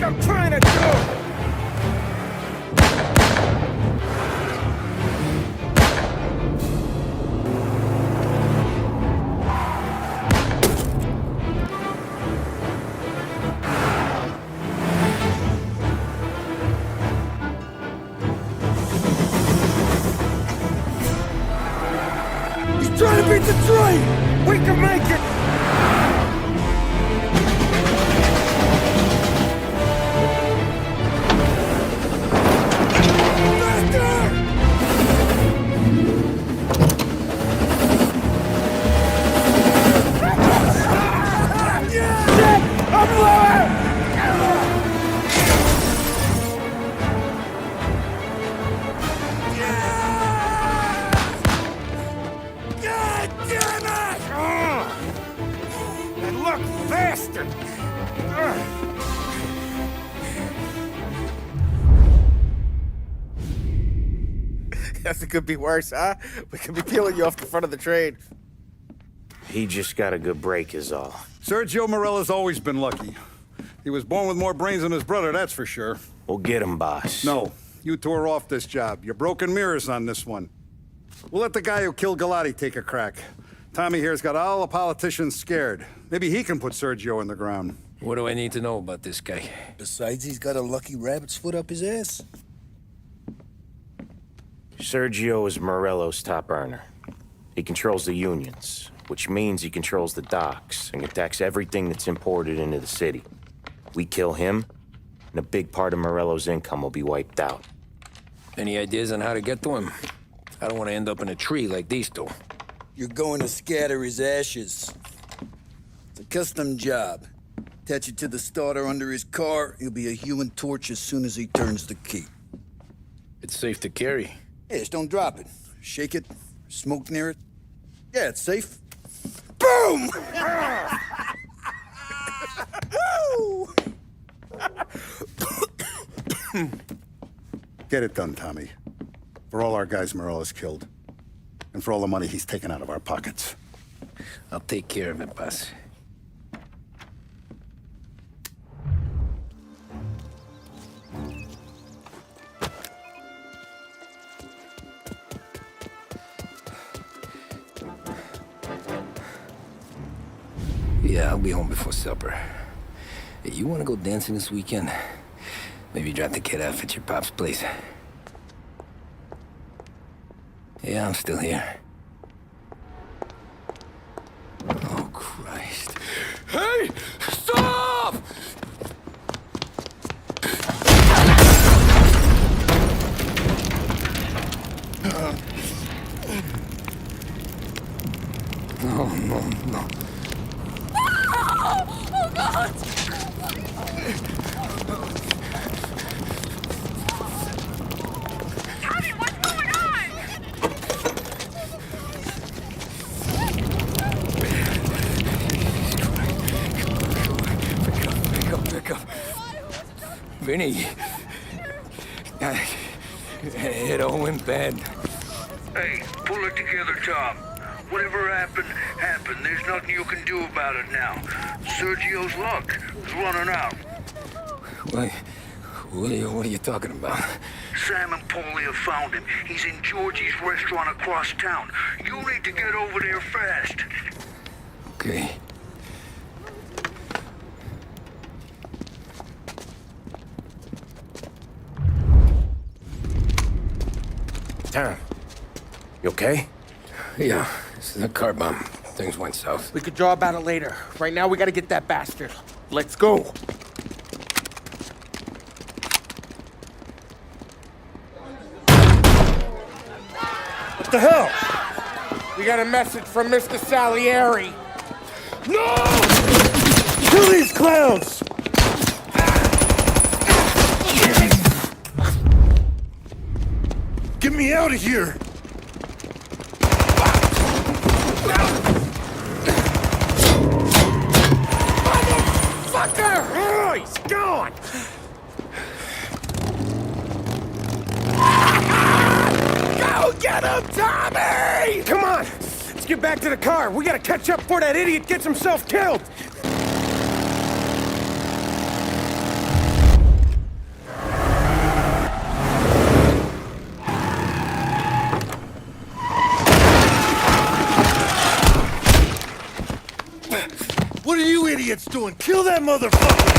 I'm trying to do! He's trying to beat the train! We can make it! Nothing could be worse, huh? We could be peeling you off the front of the train. He just got a good break is all. Sergio Morella's always been lucky. He was born with more brains than his brother, that's for sure. We'll get him, boss. No, you tore off this job. You're broken mirrors on this one. We'll let the guy who killed Galati take a crack. Tommy here's got all the politicians scared. Maybe he can put Sergio in the ground. What do I need to know about this guy? Besides, he's got a lucky rabbit's foot up his ass. Sergio is Morello's top earner. He controls the unions, which means he controls the docks and attacks everything that's imported into the city. We kill him, and a big part of Morello's income will be wiped out. Any ideas on how to get to him? I don't want to end up in a tree like these two. You're going to scatter his ashes. It's a custom job. Attach it to the starter under his car. He'll be a human torch as soon as he turns the key. It's safe to carry. Yeah, just don't drop it. Shake it, smoke near it. Yeah, it's safe. Boom! Get it done, Tommy. For all our guys Morella's killed. And for all the money he's taken out of our pockets. I'll take care of it, boss. Yeah, I'll be home before supper. Hey, you want to go dancing this weekend? Maybe drop the kid off at your pop's place. Hey, Yeah, I'm still here. Oh, Christ. Hey! Stop! No, no, no. Oh, God! Tommy, what's going on? Pick up. Vinny. It all went bad. Hey, pull it together, Tom. Whatever happened, happened. There's nothing you can do about it now. Sergio's luck is running out. What are you talking about? Sam and Paulie have found him. He's in Georgie's restaurant across town. You need to get over there fast. Okay. Tom, you okay? Yeah, it's a car bomb. Things went south. We could draw about it later. Right now, we gotta get that bastard. Let's go. What the hell? We got a message from Mr. Salieri. No! Kill these clowns! Get me out of here! Motherfucker! Oh, he's gone! Go get him, Tommy! Come on! Let's get back to the car. We gotta catch up before that idiot gets himself killed! What are you idiots doing? Kill that motherfucker!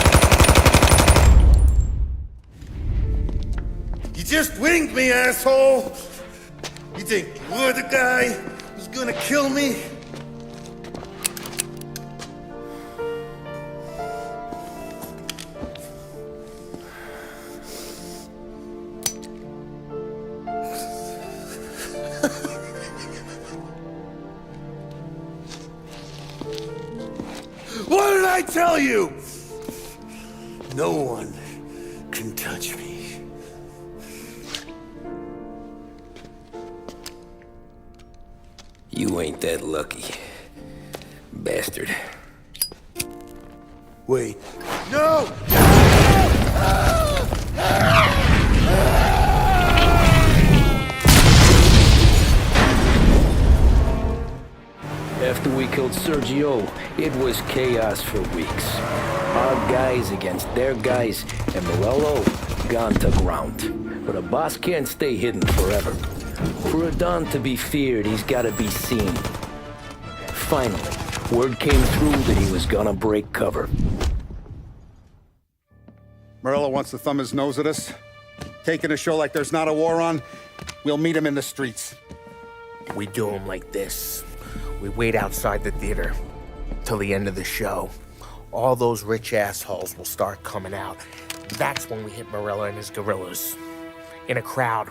You just winged me, asshole! You think you're the guy who's gonna kill me? What did I tell you? No one can touch me. You ain't that lucky, bastard. Wait. No! After we killed Sergio, it was chaos for weeks. Our guys against their guys, and Morello gone to ground. But a boss can't stay hidden forever. For a Don to be feared, he's gotta be seen. Finally, word came through that he was gonna break cover. Morello wants to thumb his nose at us. Taking a show like there's not a war on, we'll meet him in the streets. We do him like this. We wait outside the theater till the end of the show. All those rich assholes will start coming out. That's when we hit Morello and his guerrillas. In a crowd.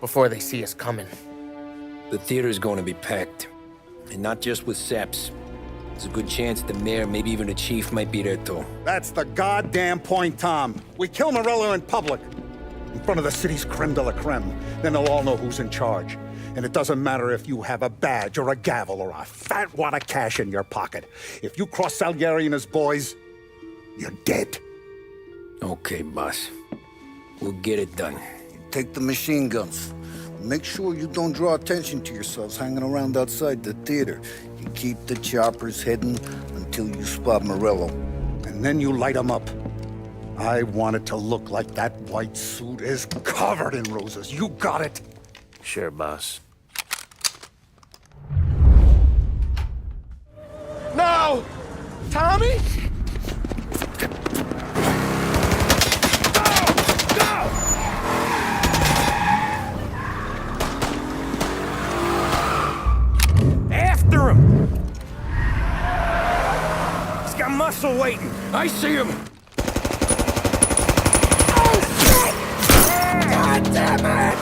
Before they see us coming. The theater's going to be packed. And not just with saps. There's a good chance the mayor, maybe even the chief, might be there too. That's the goddamn point, Tom. We kill Morello in public. In front of the city's creme de la creme. Then they'll all know who's in charge. And it doesn't matter if you have a badge or a gavel or a fat wad of cash in your pocket. If you cross Salieri and his boys, you're dead. Okay, boss. We'll get it done. Take the machine guns. Make sure you don't draw attention to yourselves hanging around outside the theater. You keep the choppers hidden until you spot Morello. And then you light them up. I want it to look like that white suit is covered in roses. You got it? Sure, boss. No! Tommy? muscle waiting. I see him. God damn it!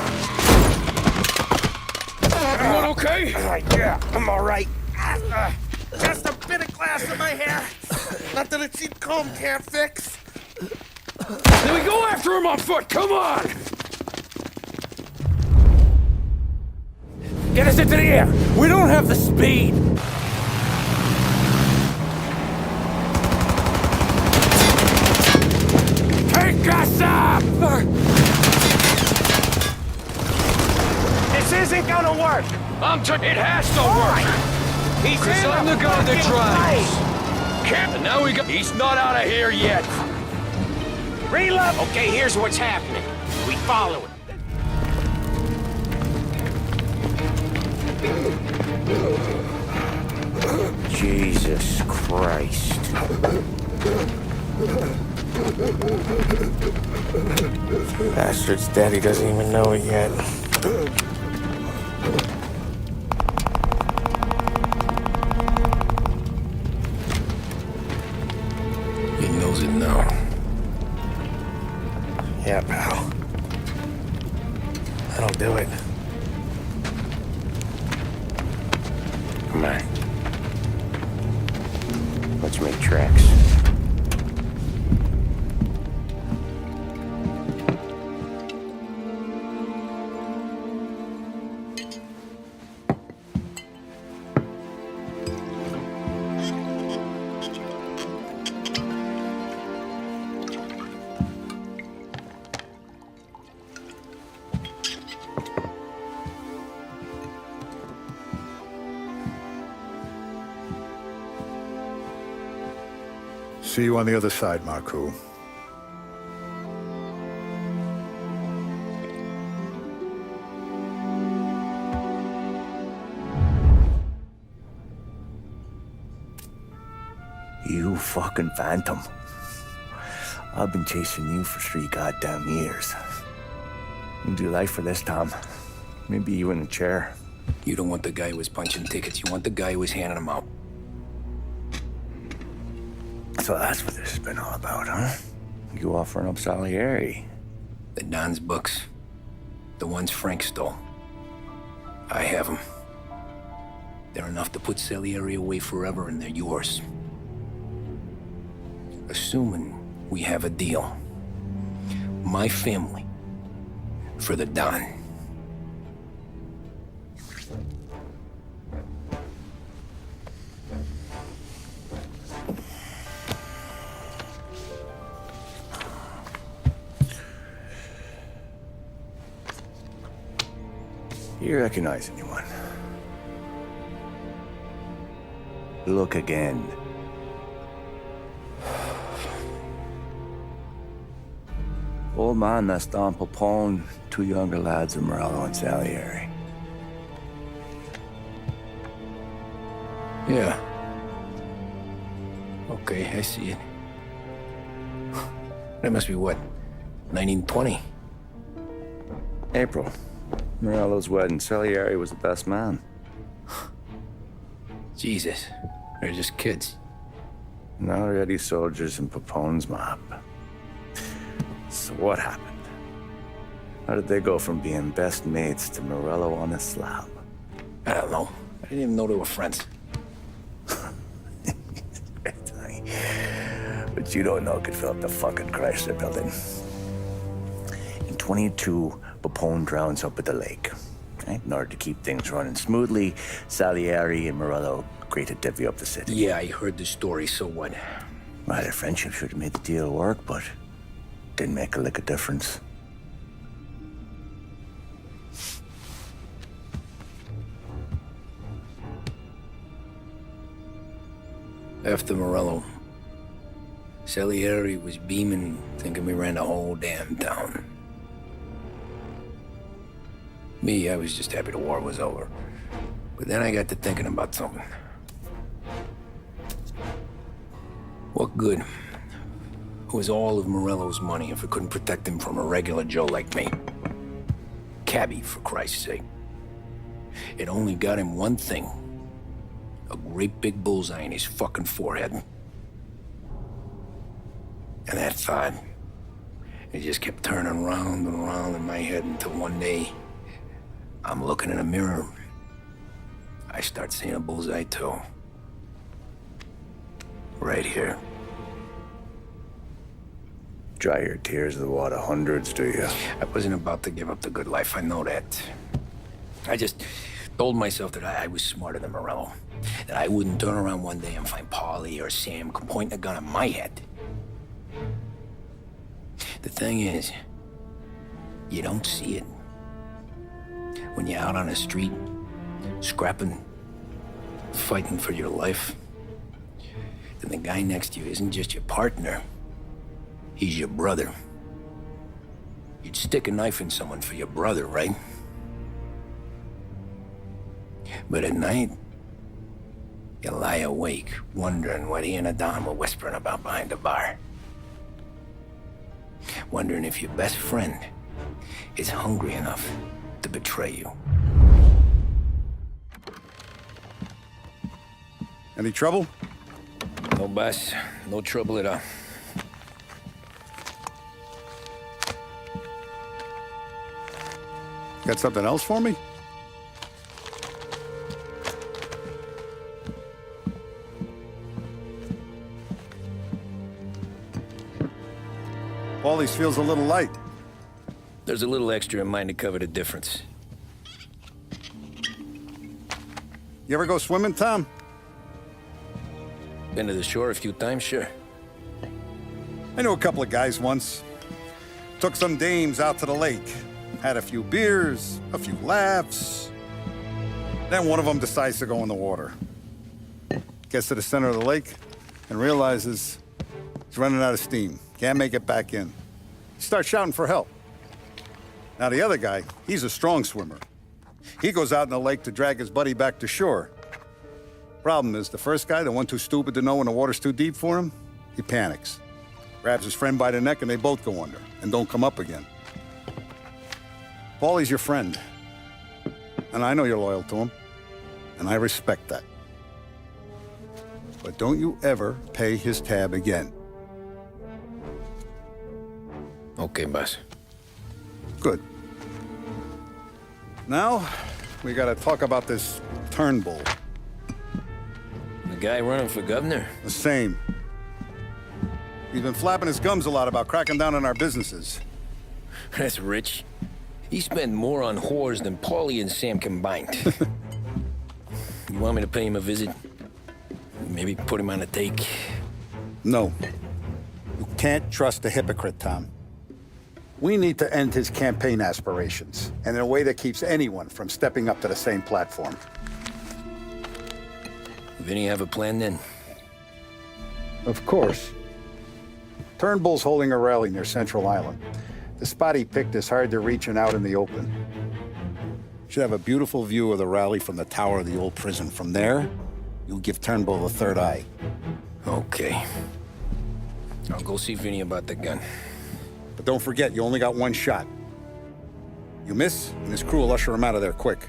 Everyone okay? Yeah, I'm all right. Just a bit of glass in my hair. Nothing a cheap comb can't fix. Then we go after him on foot. Come on! Get us into the air! We don't have the speed! Take us up! This isn't gonna work! It has to work! He's I'm the guy that drives! Right. And now he's not out of here yet! Relive! Okay, here's what's happening. We follow it. Jesus Christ. Bastard's dead, he doesn't even know it yet. He knows it now. Yeah, pal. That'll do it. Come on. Let's make tracks. See you on the other side, Marku. You fucking phantom. I've been chasing you for 3 goddamn years. You do life for this, Tom. Maybe you in a chair. You don't want the guy who was punching tickets. You want the guy who was handing them out. So that's what this has been all about, huh? You offering up Salieri. The Don's books. The ones Frank stole. I have them. They're enough to put Salieri away forever, and they're yours. Assuming we have a deal. My family for the Don. You recognize anyone? Look again. Old man that's Don Popone, 2 younger lads of Morello and Salieri. Yeah. Okay, I see it. That must be what? 1920? April. Morello's wedding. Salieri was the best man. Jesus. They're just kids. Now already soldiers in Papone's mob. So what happened? How did they go from being best mates to Morello on a slab? I don't know. I didn't even know they were friends. But you don't know could fill up the fucking Chrysler building. In 22, Papone drowns up at the lake. Right? In order to keep things running smoothly, Salieri and Morello agreed to divvy up the city. Yeah, I heard the story, so what? Well, their friendship should have made the deal work, but didn't make a lick of difference. After Morello, Salieri was beaming, thinking we ran the whole damn town. Me, I was just happy the war was over. But then I got to thinking about something. What good was all of Morello's money if it couldn't protect him from a regular Joe like me? Cabbie, for Christ's sake. It only got him one thing. A great big bullseye in his fucking forehead. And that thought, it just kept turning round and round in my head until one day, I'm looking in a mirror. I start seeing a bullseye too. Right here. Dry your tears of the water hundreds, do you? I wasn't about to give up the good life, I know that. I just told myself that I was smarter than Morello. That I wouldn't turn around one day and find Paulie or Sam pointing a gun at my head. The thing is, you don't see it. When you're out on the street, scrapping, fighting for your life, then the guy next to you isn't just your partner, he's your brother. You'd stick a knife in someone for your brother, right? But at night, you lie awake, wondering what he and Adam were whispering about behind the bar. Wondering if your best friend is hungry enough to betray you. Any trouble? No, boss. No trouble at all. Got something else for me? Paulie's feels a little light. There's a little extra in mine to cover the difference. You ever go swimming, Tom? Been to the shore a few times, sure. I knew a couple of guys once. Took some dames out to the lake. Had a few beers, a few laughs. Then one of them decides to go in the water. Gets to the center of the lake and realizes he's running out of steam. Can't make it back in. He starts shouting for help. Now the other guy, he's a strong swimmer. He goes out in the lake to drag his buddy back to shore. Problem is, the first guy, the one too stupid to know when the water's too deep for him, he panics. Grabs his friend by the neck and they both go under and don't come up again. Paulie's your friend. And I know you're loyal to him. And I respect that. But don't you ever pay his tab again. Okay, boss. Good. Now, we gotta talk about this Turnbull. The guy running for governor? The same. He's been flapping his gums a lot about cracking down on our businesses. That's rich. He spent more on whores than Paulie and Sam combined. You want me to pay him a visit? Maybe put him on a take? No. You can't trust a hypocrite, Tom. We need to end his campaign aspirations, and in a way that keeps anyone from stepping up to the same platform. Vinny have a plan then? Of course. Turnbull's holding a rally near Central Island. The spot he picked is hard to reach and out in the open. Should have a beautiful view of the rally from the tower of the old prison. From there, you'll give Turnbull the third eye. Okay. I'll go see Vinny about the gun. But don't forget, you only got one shot. You miss, and his crew will usher him out of there quick.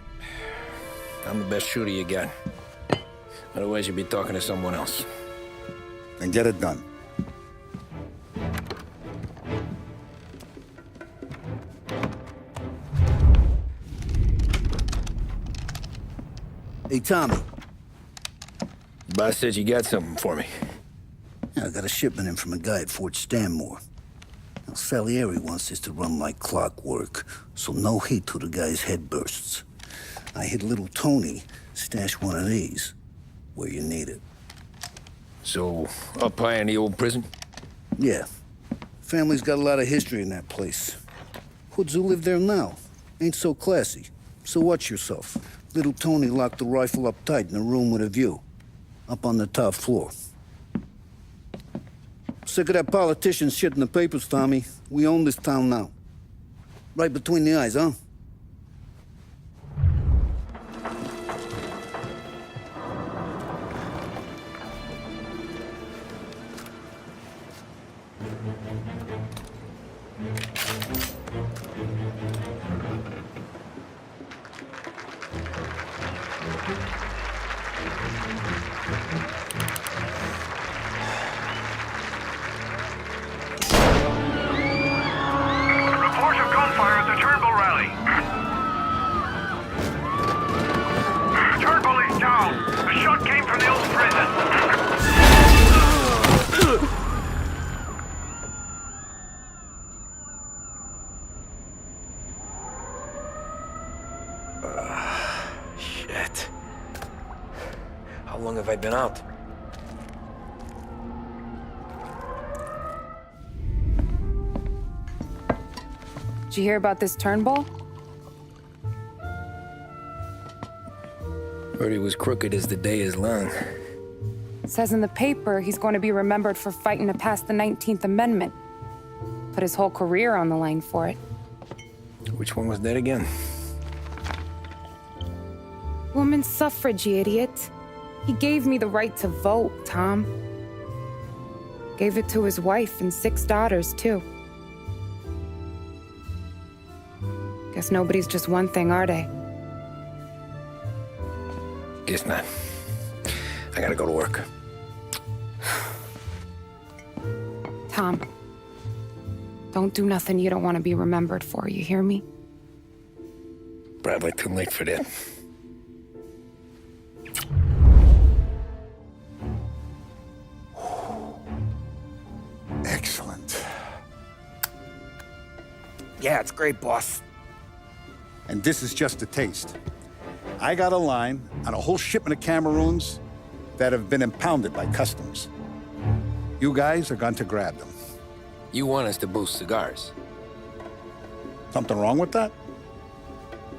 I'm the best shooter you got. Otherwise, you'd be talking to someone else. Then get it done. Hey, Tommy. Boss said you got something for me. Yeah, I got a shipment in from a guy at Fort Stanmore. Now, Salieri wants this to run like clockwork, so no heat till the guy's head bursts. I hit little Tony, stash one of these where you need it. So, up high in the old prison? Yeah. Family's got a lot of history in that place. Hoods who live there now ain't so classy. So watch yourself. Little Tony locked the rifle up tight in a room with a view. Up on the top floor. Sick of that politician shit in the papers, Tommy. We own this town now. Right between the eyes, huh? been out. Did you hear about this Turnbull? Heard he was crooked as the day is long. Says in the paper he's going to be remembered for fighting to pass the 19th Amendment. Put his whole career on the line for it. Which one was that again? Women's suffrage, you idiot. He gave me the right to vote, Tom. Gave it to his wife and 6 daughters, too. Guess nobody's just one thing, are they? Guess not. I gotta go to work. Tom, don't do nothing you don't want to be remembered for, you hear me? Probably too late for that. Excellent. Yeah, it's great, boss. And this is just a taste. I got a line on a whole shipment of Cameroons that have been impounded by customs. You guys are going to grab them. You want us to boost cigars? Something wrong with that?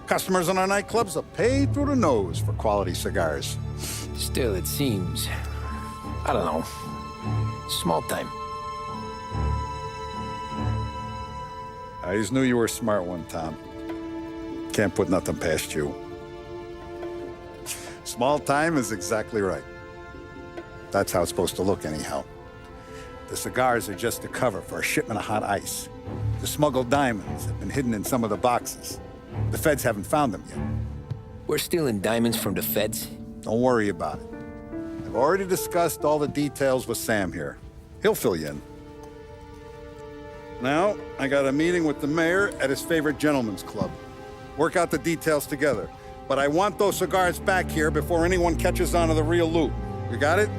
Customers in our nightclubs are paid through the nose for quality cigars. Still, it seems... I don't know. Small time. I always knew you were a smart one, Tom. Can't put nothing past you. Small time is exactly right. That's how it's supposed to look, anyhow. The cigars are just a cover for a shipment of hot ice. The smuggled diamonds have been hidden in some of the boxes. The feds haven't found them yet. We're stealing diamonds from the feds? Don't worry about it. I've already discussed all the details with Sam here. He'll fill you in. Now, I got a meeting with the mayor at his favorite gentleman's club. Work out the details together. But I want those cigars back here before anyone catches on to the real loot. You got it?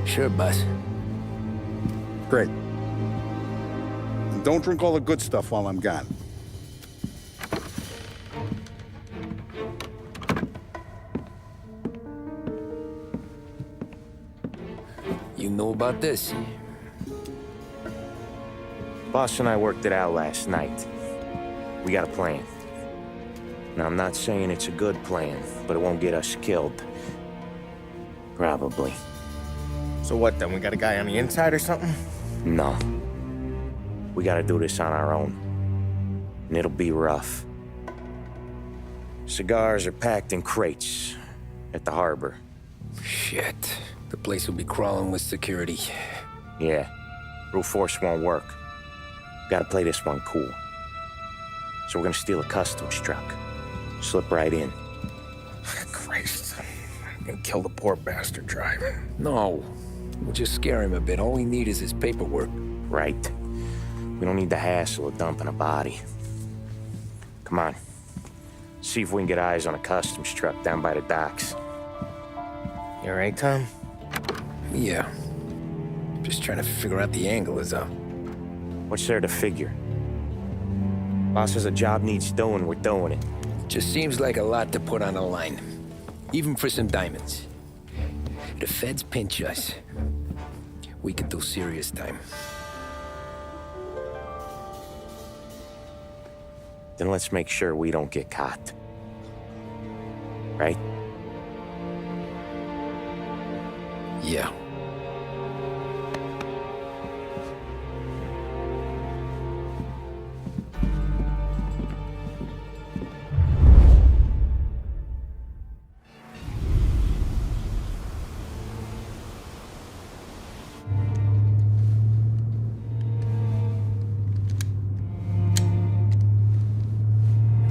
Sure, boss. Great. And don't drink all the good stuff while I'm gone. You know about this? Boss and I worked it out last night. We got a plan. Now, I'm not saying it's a good plan, but it won't get us killed. Probably. So what then? We got a guy on the inside or something? No. We gotta do this on our own. And it'll be rough. Cigars are packed in crates at the harbor. Shit. The place will be crawling with security. Yeah. Brute force won't work. Gotta play this one cool. So we're gonna steal a customs truck. Slip right in. Christ. I'm gonna kill the poor bastard driver. No. We'll just scare him a bit. All we need is his paperwork. Right. We don't need the hassle of dumping a body. Come on. See if we can get eyes on a customs truck down by the docks. You all right, Tom? Yeah. Just trying to figure out the angle is up. What's there to figure? Boss says a job needs doing, we're doing it. Just seems like a lot to put on the line. Even for some diamonds. The feds pinch us. We could do serious time. Then let's make sure we don't get caught. Right? Yeah.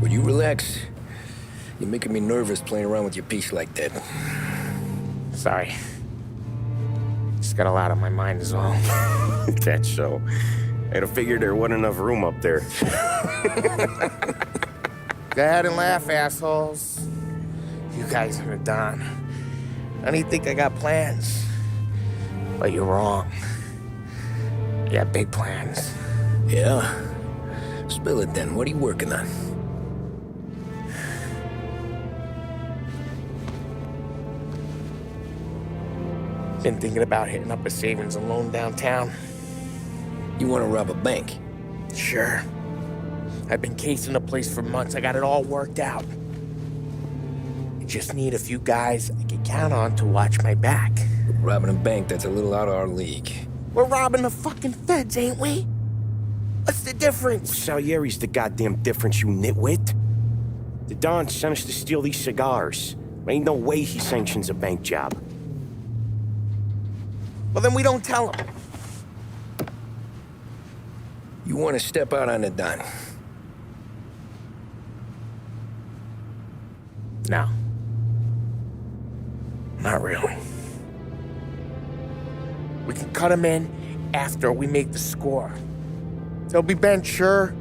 Would you relax? You're making me nervous playing around with your piece like that. Sorry. Just got a lot on my mind is all. That's so. I'd have figured there wasn't enough room up there. Go ahead and laugh, assholes. You guys are done. I don't even think I got plans. But you're wrong. I got big plans. Yeah? Spill it then. What are you working on? Been thinking about hitting up a savings and loan downtown. You want to rob a bank? Sure. I've been casing the place for months. I got it all worked out. I just need a few guys I can count on to watch my back. Robbing a bank, that's a little out of our league. We're robbing the fucking feds, ain't we? What's the difference? Salieri's the goddamn difference, you nitwit. The Don sent us to steal these cigars. Ain't no way he sanctions a bank job. Well, then we don't tell him. You want to step out on the Don? No. Not really. We can cut him in after we make the score. He'll be bent, sure,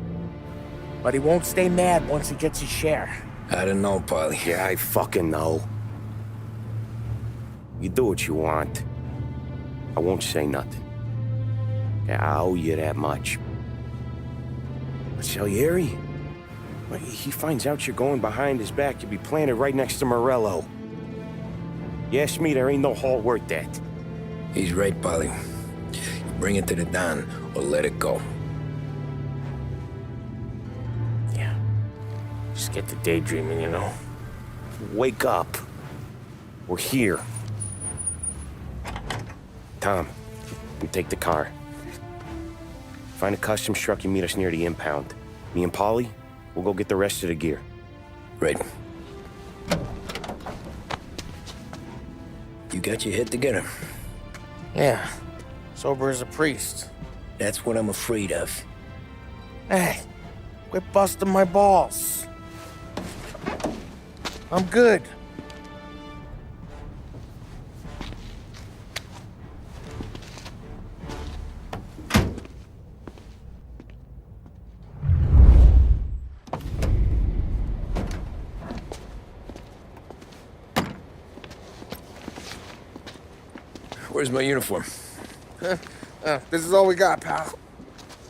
but he won't stay mad once he gets his share. I don't know, Polly. Yeah, I fucking know. You do what you want. I won't say nothing. Yeah, I owe you that much. But Salieri? Well, he finds out you're going behind his back, you'll be planted right next to Morello. You ask me, there ain't no haul worth that. He's right, Polly. You bring it to the Don, or let it go. Yeah. Just get to daydreaming, you know? Wake up. We're here. Tom, you take the car. Find a customs truck and meet us near the impound. Me and Polly, we'll go get the rest of the gear. Right. You got your head together. Yeah. Sober as a priest. That's what I'm afraid of. Hey, quit busting my balls. I'm good. Where's my uniform? This is all we got, pal.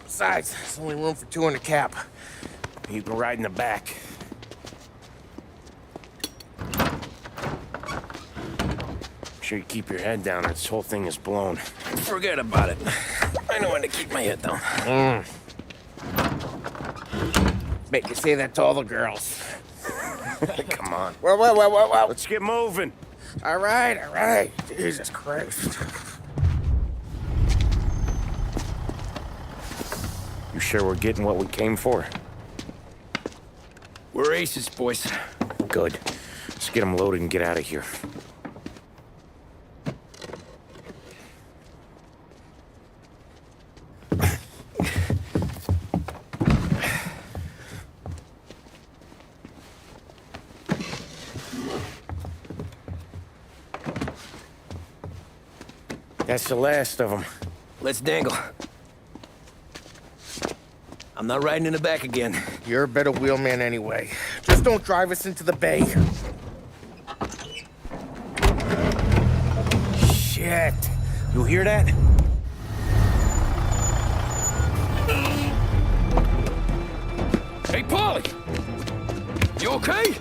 Besides, there's only room for two in the cab. You can ride in the back. Make sure you keep your head down or this whole thing is blown. Forget about it. I know when to keep my head down. Bet you say that to all the girls. Come on. Well. Let's get moving. All right. Jesus Christ. You sure we're getting what we came for? We're aces, boys. Good. Let's get them loaded and get out of here. That's the last of them. Let's dangle. I'm not riding in the back again. You're a better wheelman anyway. Just don't drive us into the bay. Shit. You hear that? Hey, Polly! You okay?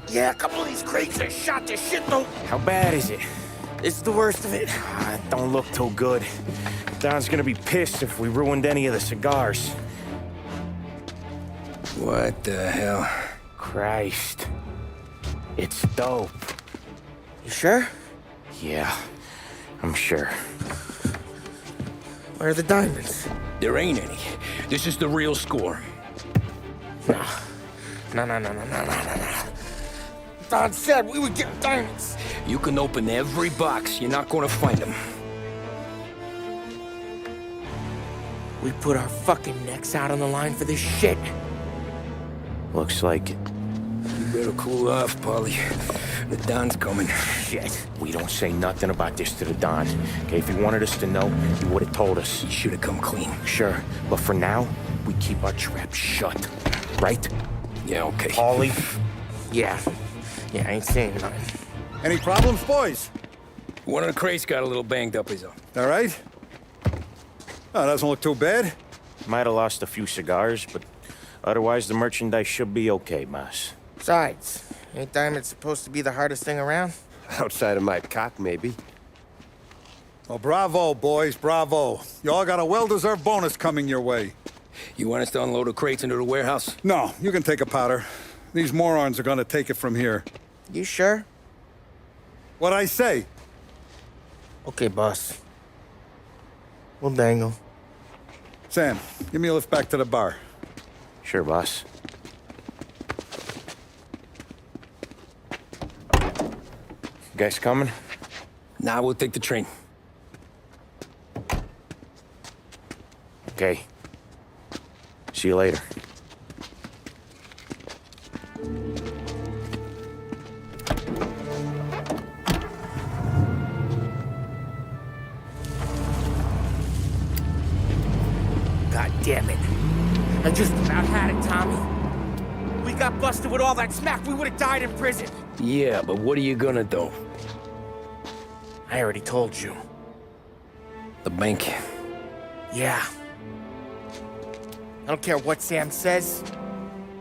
Yeah, a couple of these crates that shot this shit though. How bad is it? It's the worst of it. Don't look too good. Don's gonna be pissed if we ruined any of the cigars. What the hell? Christ. It's dope. You sure? Yeah, I'm sure. Where are the diamonds? There ain't any. This is the real score. No. Don said we would get diamonds. You can open every box. You're not gonna find them. We put our fucking necks out on the line for this shit. Looks like it. You better cool off, Polly. The Don's coming. Shit. We don't say nothing about this to the Don. Okay, if he wanted us to know, he would have told us. He should have come clean. Sure, but for now, we keep our trap shut. Right? Yeah, okay. Paulie? Yeah, I ain't saying nothing. Any problems, boys? One of the crates got a little banged up, is all. All right? Oh, doesn't look too bad. Might have lost a few cigars, but otherwise the merchandise should be okay, boss. Besides, ain't diamonds supposed to be the hardest thing around? Outside of my cock, maybe. Well, bravo, boys, bravo. You all got a well-deserved bonus coming your way. You want us to unload the crates into the warehouse? No, you can take a powder. These morons are gonna take it from here. You sure? What'd I say? Okay, boss. We'll dangle. Sam, give me a lift back to the bar. Sure, boss. You guys coming? Nah, we'll take the train. Okay. See you later. God damn it. I just about had it, Tommy. We got busted with all that smack. We would have died in prison. Yeah, but what are you gonna do? I already told you. The bank. Yeah. I don't care what Sam says.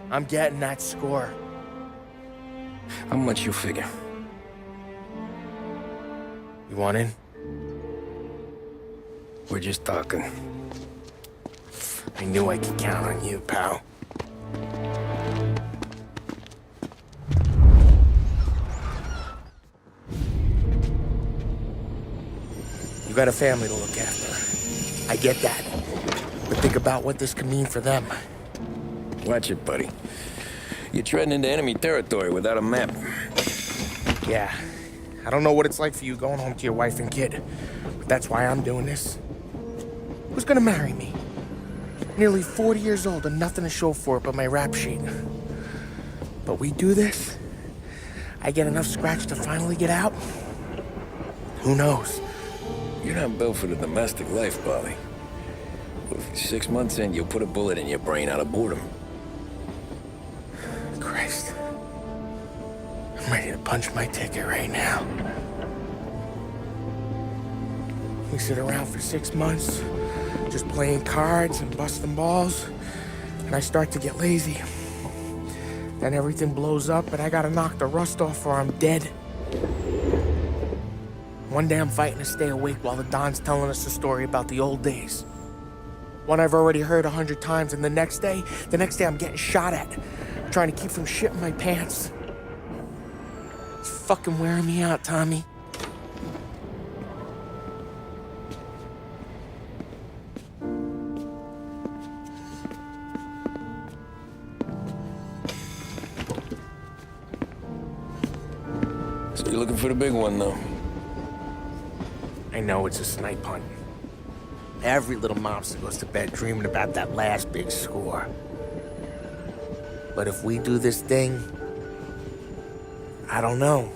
I'm getting that score. How much you figure? You want in? We're just talking. I knew I could count on you, pal. You got a family to look after. I get that. But think about what this could mean for them. Watch it, buddy. You're treading into enemy territory without a map. Yeah. I don't know what it's like for you going home to your wife and kid. But that's why I'm doing this. Who's gonna marry me? Nearly 40 years old and nothing to show for it but my rap sheet. But we do this, I get enough scratch to finally get out? Who knows? You're not built for the domestic life, Polly. What if 6 months in, you'll put a bullet in your brain out of boredom? Christ. I'm ready to punch my ticket right now. We sit around for 6 months, just playing cards and busting balls, and I start to get lazy. Then everything blows up, and I gotta knock the rust off or I'm dead. One day I'm fighting to stay awake while the Don's telling us a story about the old days. One I've already heard 100 times, and the next day I'm getting shot at, trying to keep from shitting my pants. It's fucking wearing me out, Tommy. So you're looking for the big one, though? I know it's a snipe hunt. Every little mobster goes to bed dreaming about that last big score. But if we do this thing, I don't know.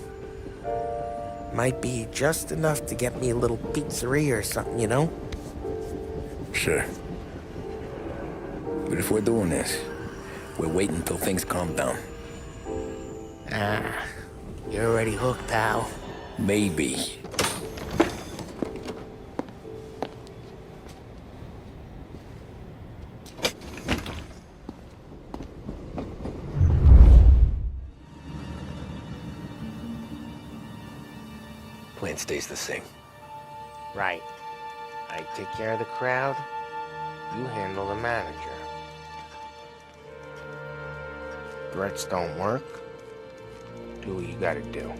Might be just enough to get me a little pizzeria or something, you know? Sure. But if we're doing this, we're waiting until things calm down. Ah, you're already hooked, pal. Maybe. Plan stays the same. Right. I take care of the crowd, you handle the manager. Threats don't work, do what you gotta do.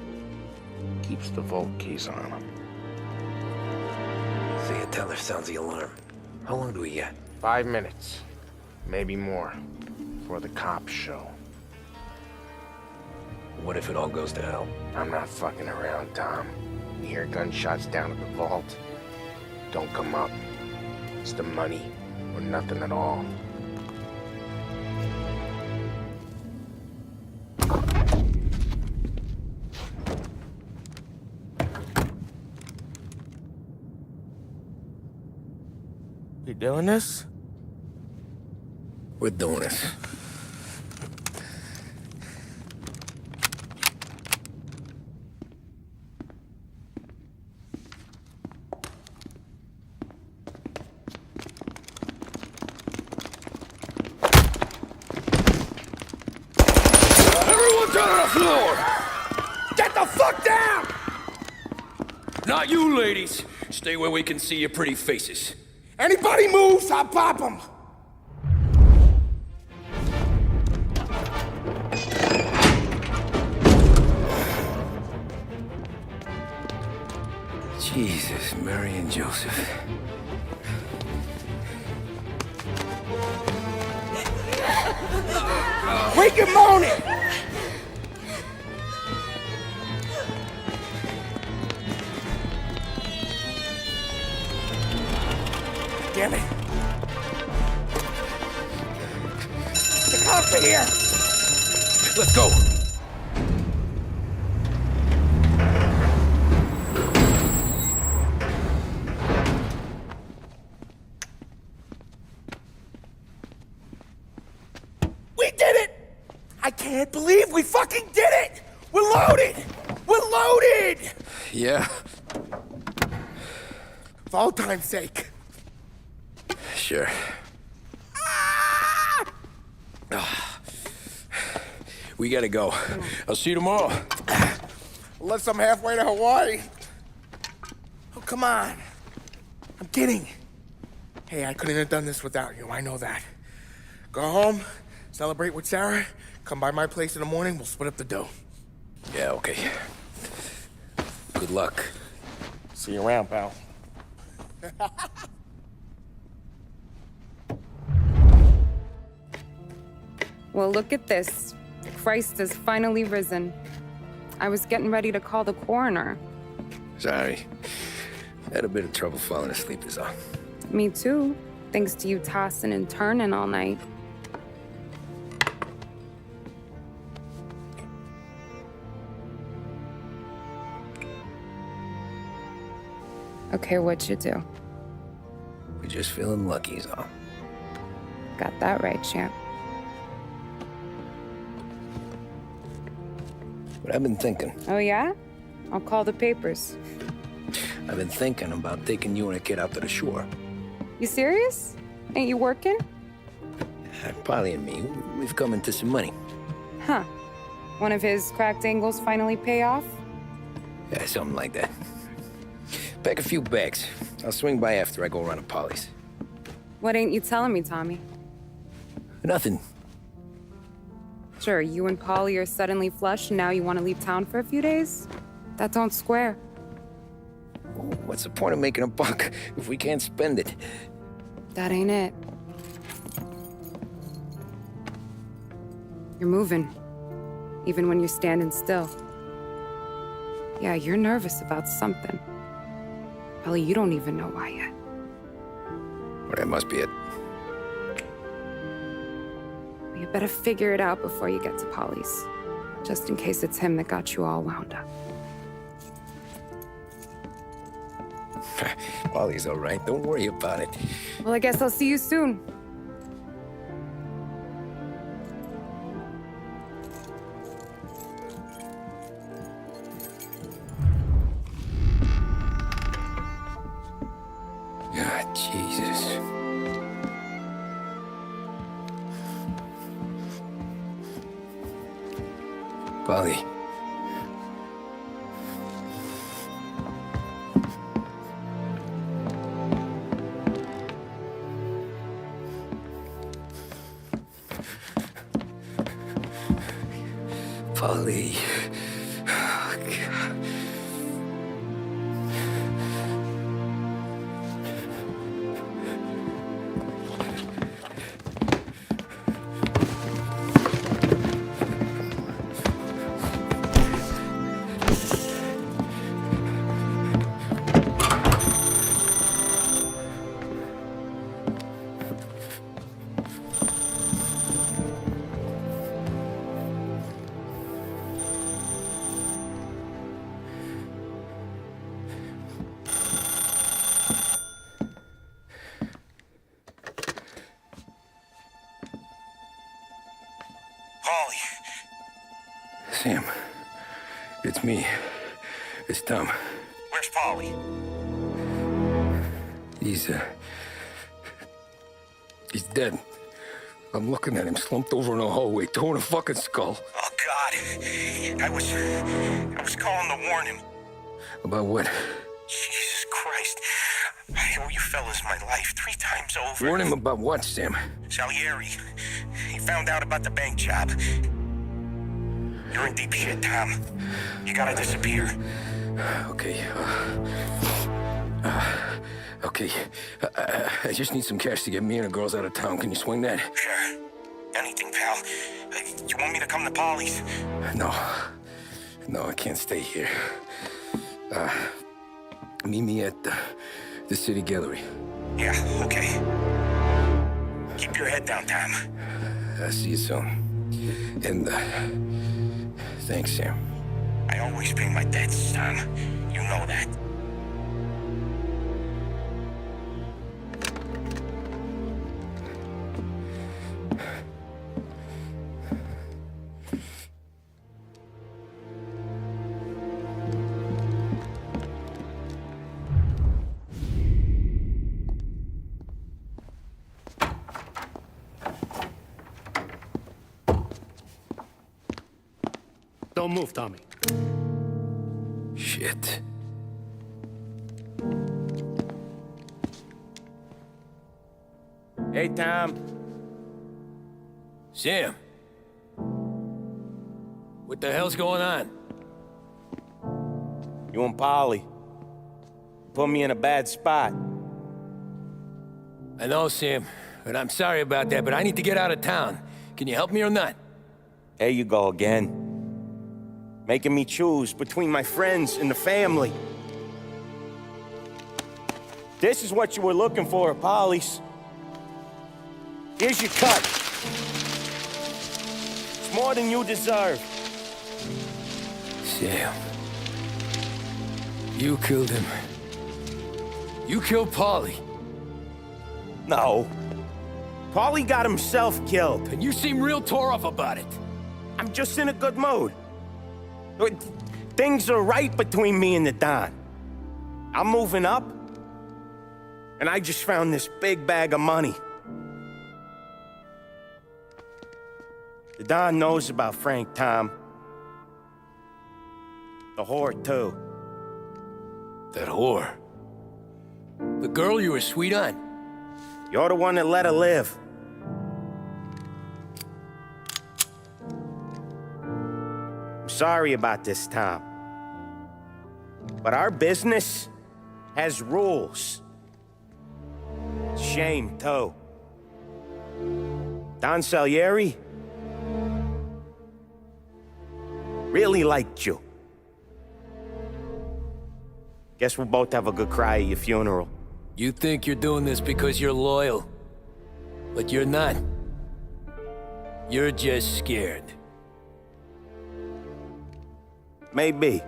Keeps the vault keys on him. Say a teller sounds the alarm. How long do we get? 5 minutes, maybe more, before the cops show. What if it all goes to hell? I'm not fucking around, Tom. You hear gunshots down at the vault, don't come up. It's the money or nothing at all. You doing this? We're doing this. Everyone down on the floor! Get the fuck down! Not you, ladies. Stay where we can see your pretty faces. Anybody moves, I'll pop them. Jesus, Mary and Joseph. Rick and Moni! Damn it. The cops are here! Let's go. We did it! I can't believe we fucking did it! We're loaded! We're loaded! Yeah, For all time's sake. sure. We gotta go. I'll see you tomorrow. Unless I'm halfway to Hawaii. Oh, come on. I'm kidding. Hey, I couldn't have done this without you. I know that. Go home, celebrate with Sarah, come by my place in the morning, we'll split up the dough. Yeah, okay. Good luck. See you around, pal. Well, look at this. Christ has finally risen. I was getting ready to call the coroner. Sorry. Had a bit of trouble falling asleep is all. Me too, thanks to you tossing and turning all night. Okay, what'd you do? We're just feeling lucky is all. Got that right, champ. But I've been thinking. Oh, yeah? I'll call the papers. I've been thinking about taking you and a kid out to the shore. You serious? Ain't you working? Polly and me, we've come into some money. Huh. One of his cracked angles finally pay off? Yeah, something like that. Pack a few bags. I'll swing by after I go around to Polly's. What ain't you telling me, Tommy? Nothing. Sure, you and Polly are suddenly flush and now you want to leave town for a few days? That don't square. What's the point of making a buck if we can't spend it? That ain't it. You're moving, even when you're standing still. Yeah, you're nervous about something. Probably you don't even know why yet. Well, that must be it. You better figure it out before you get to Polly's. Just in case it's him that got you all wound up. Polly's all right. Don't worry about it. Well, I guess I'll see you soon. Ah, Jesus. Polly. Polly. Oh, God. Polly. Sam, it's me. It's Tom. Where's Polly? He's dead. I'm looking at him slumped over in the hallway, torn a fucking skull. Oh, God. I was calling to warn him. About what? I owe you fellas my life 3 times over. Warn him about what, Sam? Salieri. He found out about the bank job. You're in deep shit, Tom. You gotta disappear. Okay. Okay. I just need some cash to get me and the girls out of town. Can you swing that? Sure. Anything, pal. You want me to come to Polly's? No. No, I can't stay here. Meet me at the city gallery. Yeah, okay. Keep your head down, Tom. I'll see you soon. And, thanks, Sam. I always pay my debts, Tom. You know that. Don't move, Tommy. Shit. Hey, Tom. Sam. What the hell's going on? You and Polly put me in a bad spot. I know, Sam, and I'm sorry about that, but I need to get out of town. Can you help me or not? There you go again. Making me choose between my friends and the family. This is what you were looking for at Polly's. Here's your cut. It's more than you deserve. Sam. You killed him. You killed Paulie. No. Paulie got himself killed. And you seem real tore up about it. I'm just in a good mood. Things are right between me and the Don. I'm moving up, and I just found this big bag of money. The Don knows about Frank, Tom. The whore, too. That whore? The girl you were sweet on? You're the one that let her live. I'm sorry about this, Tom. But our business has rules. Shame, too. Don Salieri really liked you. Guess we'll both have a good cry at your funeral. You think you're doing this because you're loyal, but you're not. You're just scared. Maybe.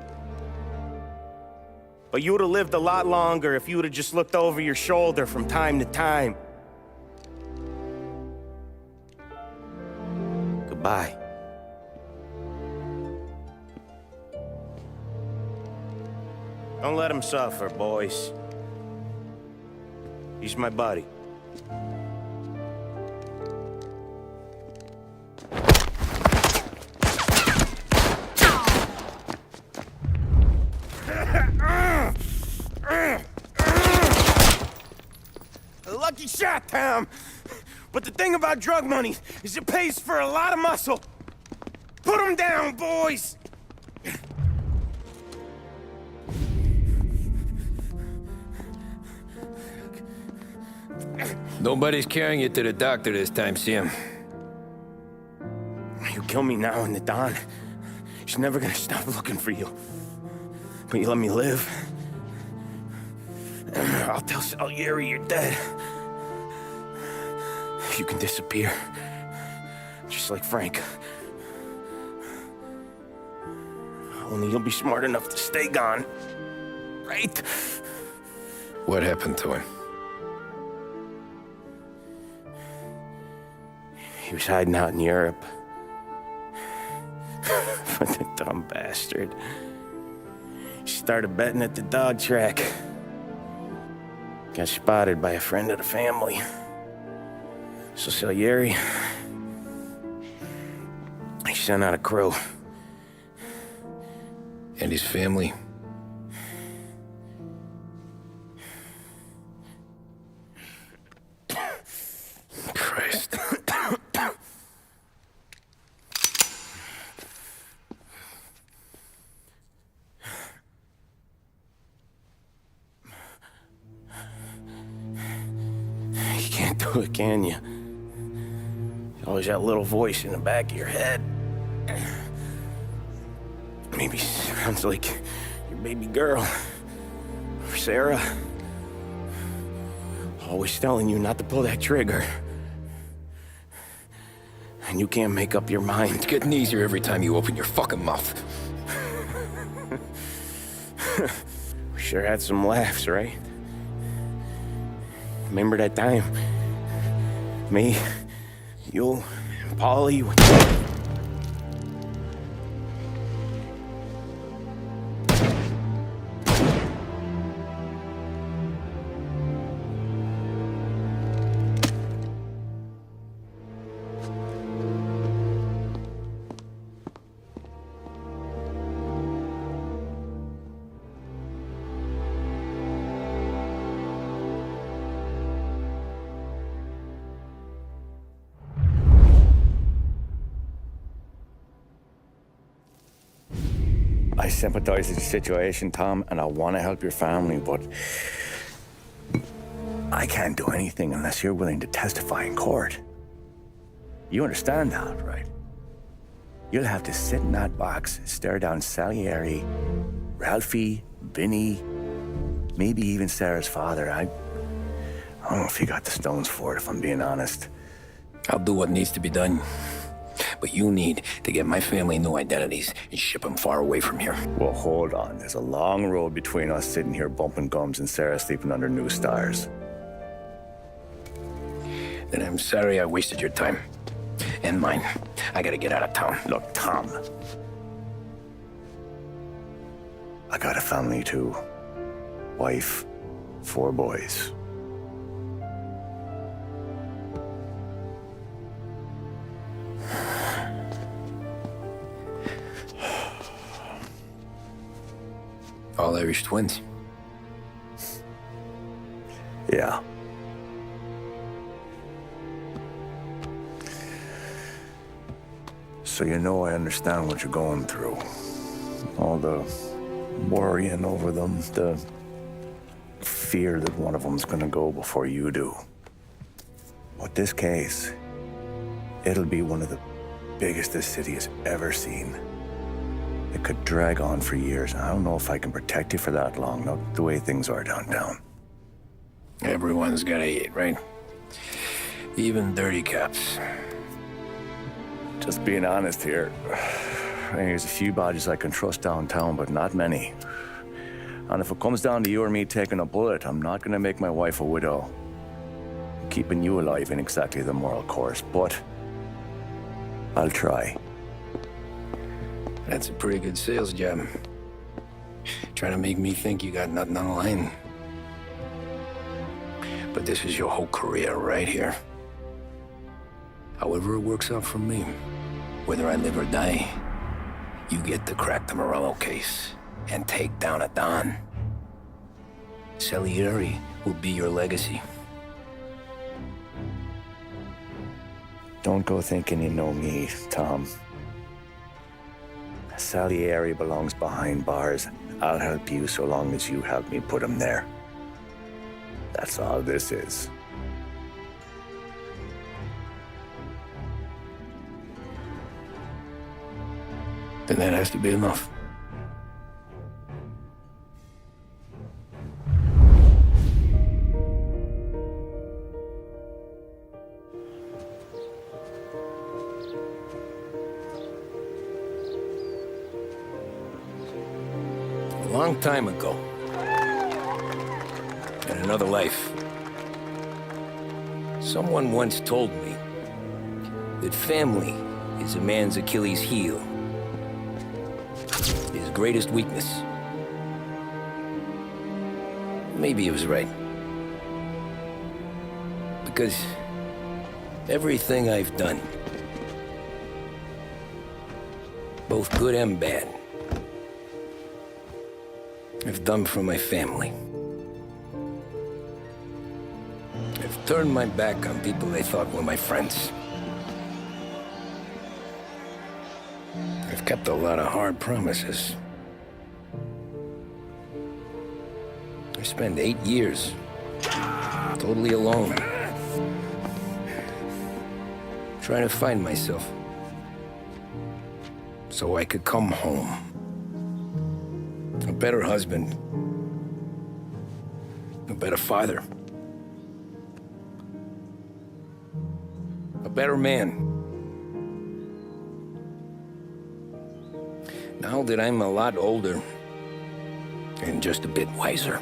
But you'd have lived a lot longer if you'd have just looked over your shoulder from time to time. Goodbye. Don't let him suffer, boys. He's my buddy. A lucky shot, Tom. But the thing about drug money is it pays for a lot of muscle. Put him down, boys! Nobody's carrying you to the doctor this time, Sam. You kill me now and the Don. She's never gonna stop looking for you. But you let me live. I'll tell Salieri you're dead. You can disappear. Just like Frank. Only you'll be smart enough to stay gone. Right? What happened to him? He was hiding out in Europe. But the dumb bastard. He started betting at the dog track. Got spotted by a friend of the family. So Salieri, he sent out a crew. And his family? do it, can you? Always that little voice in the back of your head. Maybe sounds like your baby girl. Or Sarah. Always telling you not to pull that trigger. And you can't make up your mind. It's getting easier every time you open your fucking mouth. We sure had some laughs, right? Remember that time? Me, you, and Polly. I sympathize with your situation, Tom, and I want to help your family, but I can't do anything unless you're willing to testify in court. You understand that, right? You'll have to sit in that box, stare down Salieri, Ralphie, Vinny, maybe even Sarah's father. I don't know if you got the stones for it, if I'm being honest. I'll do what needs to be done. But you need to get my family new identities and ship them far away from here. Well, hold on. There's a long road between us sitting here bumping gums and Sarah sleeping under new stars. Then I'm sorry I wasted your time. And mine. I gotta get out of town. Look, Tom. I got a family too. Wife, 4 boys. All Irish twins. Yeah. So you know I understand what you're going through. All the worrying over them, the fear that one of them's gonna go before you do. But this case, it'll be one of the biggest this city has ever seen. It could drag on for years. I don't know if I can protect you for that long, not the way things are downtown. Everyone's gotta eat, right? Even dirty cops. Just being honest here, there's a few bodies I can trust downtown, but not many. And if it comes down to you or me taking a bullet, I'm not gonna make my wife a widow. Keeping you alive ain't exactly the moral course, but I'll try. That's a pretty good sales job. Trying to make me think you got nothing on the line. But this is your whole career right here. However it works out for me, whether I live or die, you get to crack the Morello case and take down a Don. Salieri will be your legacy. Don't go thinking you know me, Tom. Salieri belongs behind bars. I'll help you so long as you help me put him there. That's all this is. Then that has to be enough. A long time ago, in another life, someone once told me that family is a man's Achilles heel, his greatest weakness. Maybe he was right. Because everything I've done, both good and bad, I've done for my family. I've turned my back on people they thought were my friends. I've kept a lot of hard promises. I spent 8 years totally alone, trying to find myself. So I could come home. A better husband. A better father. A better man. Now that I'm a lot older and just a bit wiser,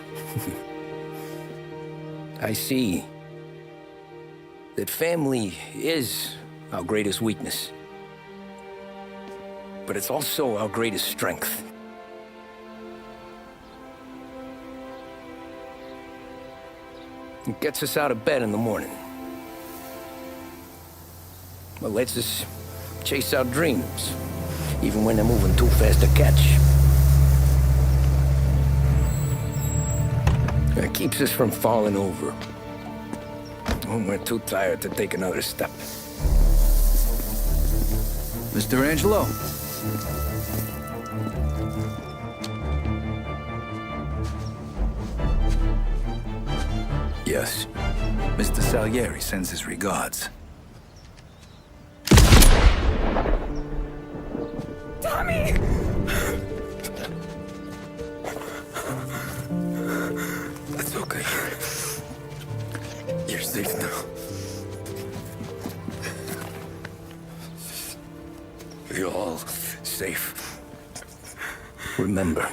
I see that family is our greatest weakness, but it's also our greatest strength. It gets us out of bed in the morning. It lets us chase our dreams, even when they're moving too fast to catch. It keeps us from falling over when we're too tired to take another step. Mr. Angelo. Yes. Mr. Salieri sends his regards. Tommy! That's okay. You're safe now. You're all safe. Remember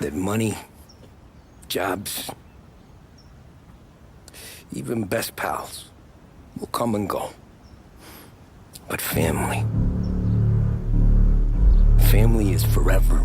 that money, jobs, even best pals will come and go. But family is forever.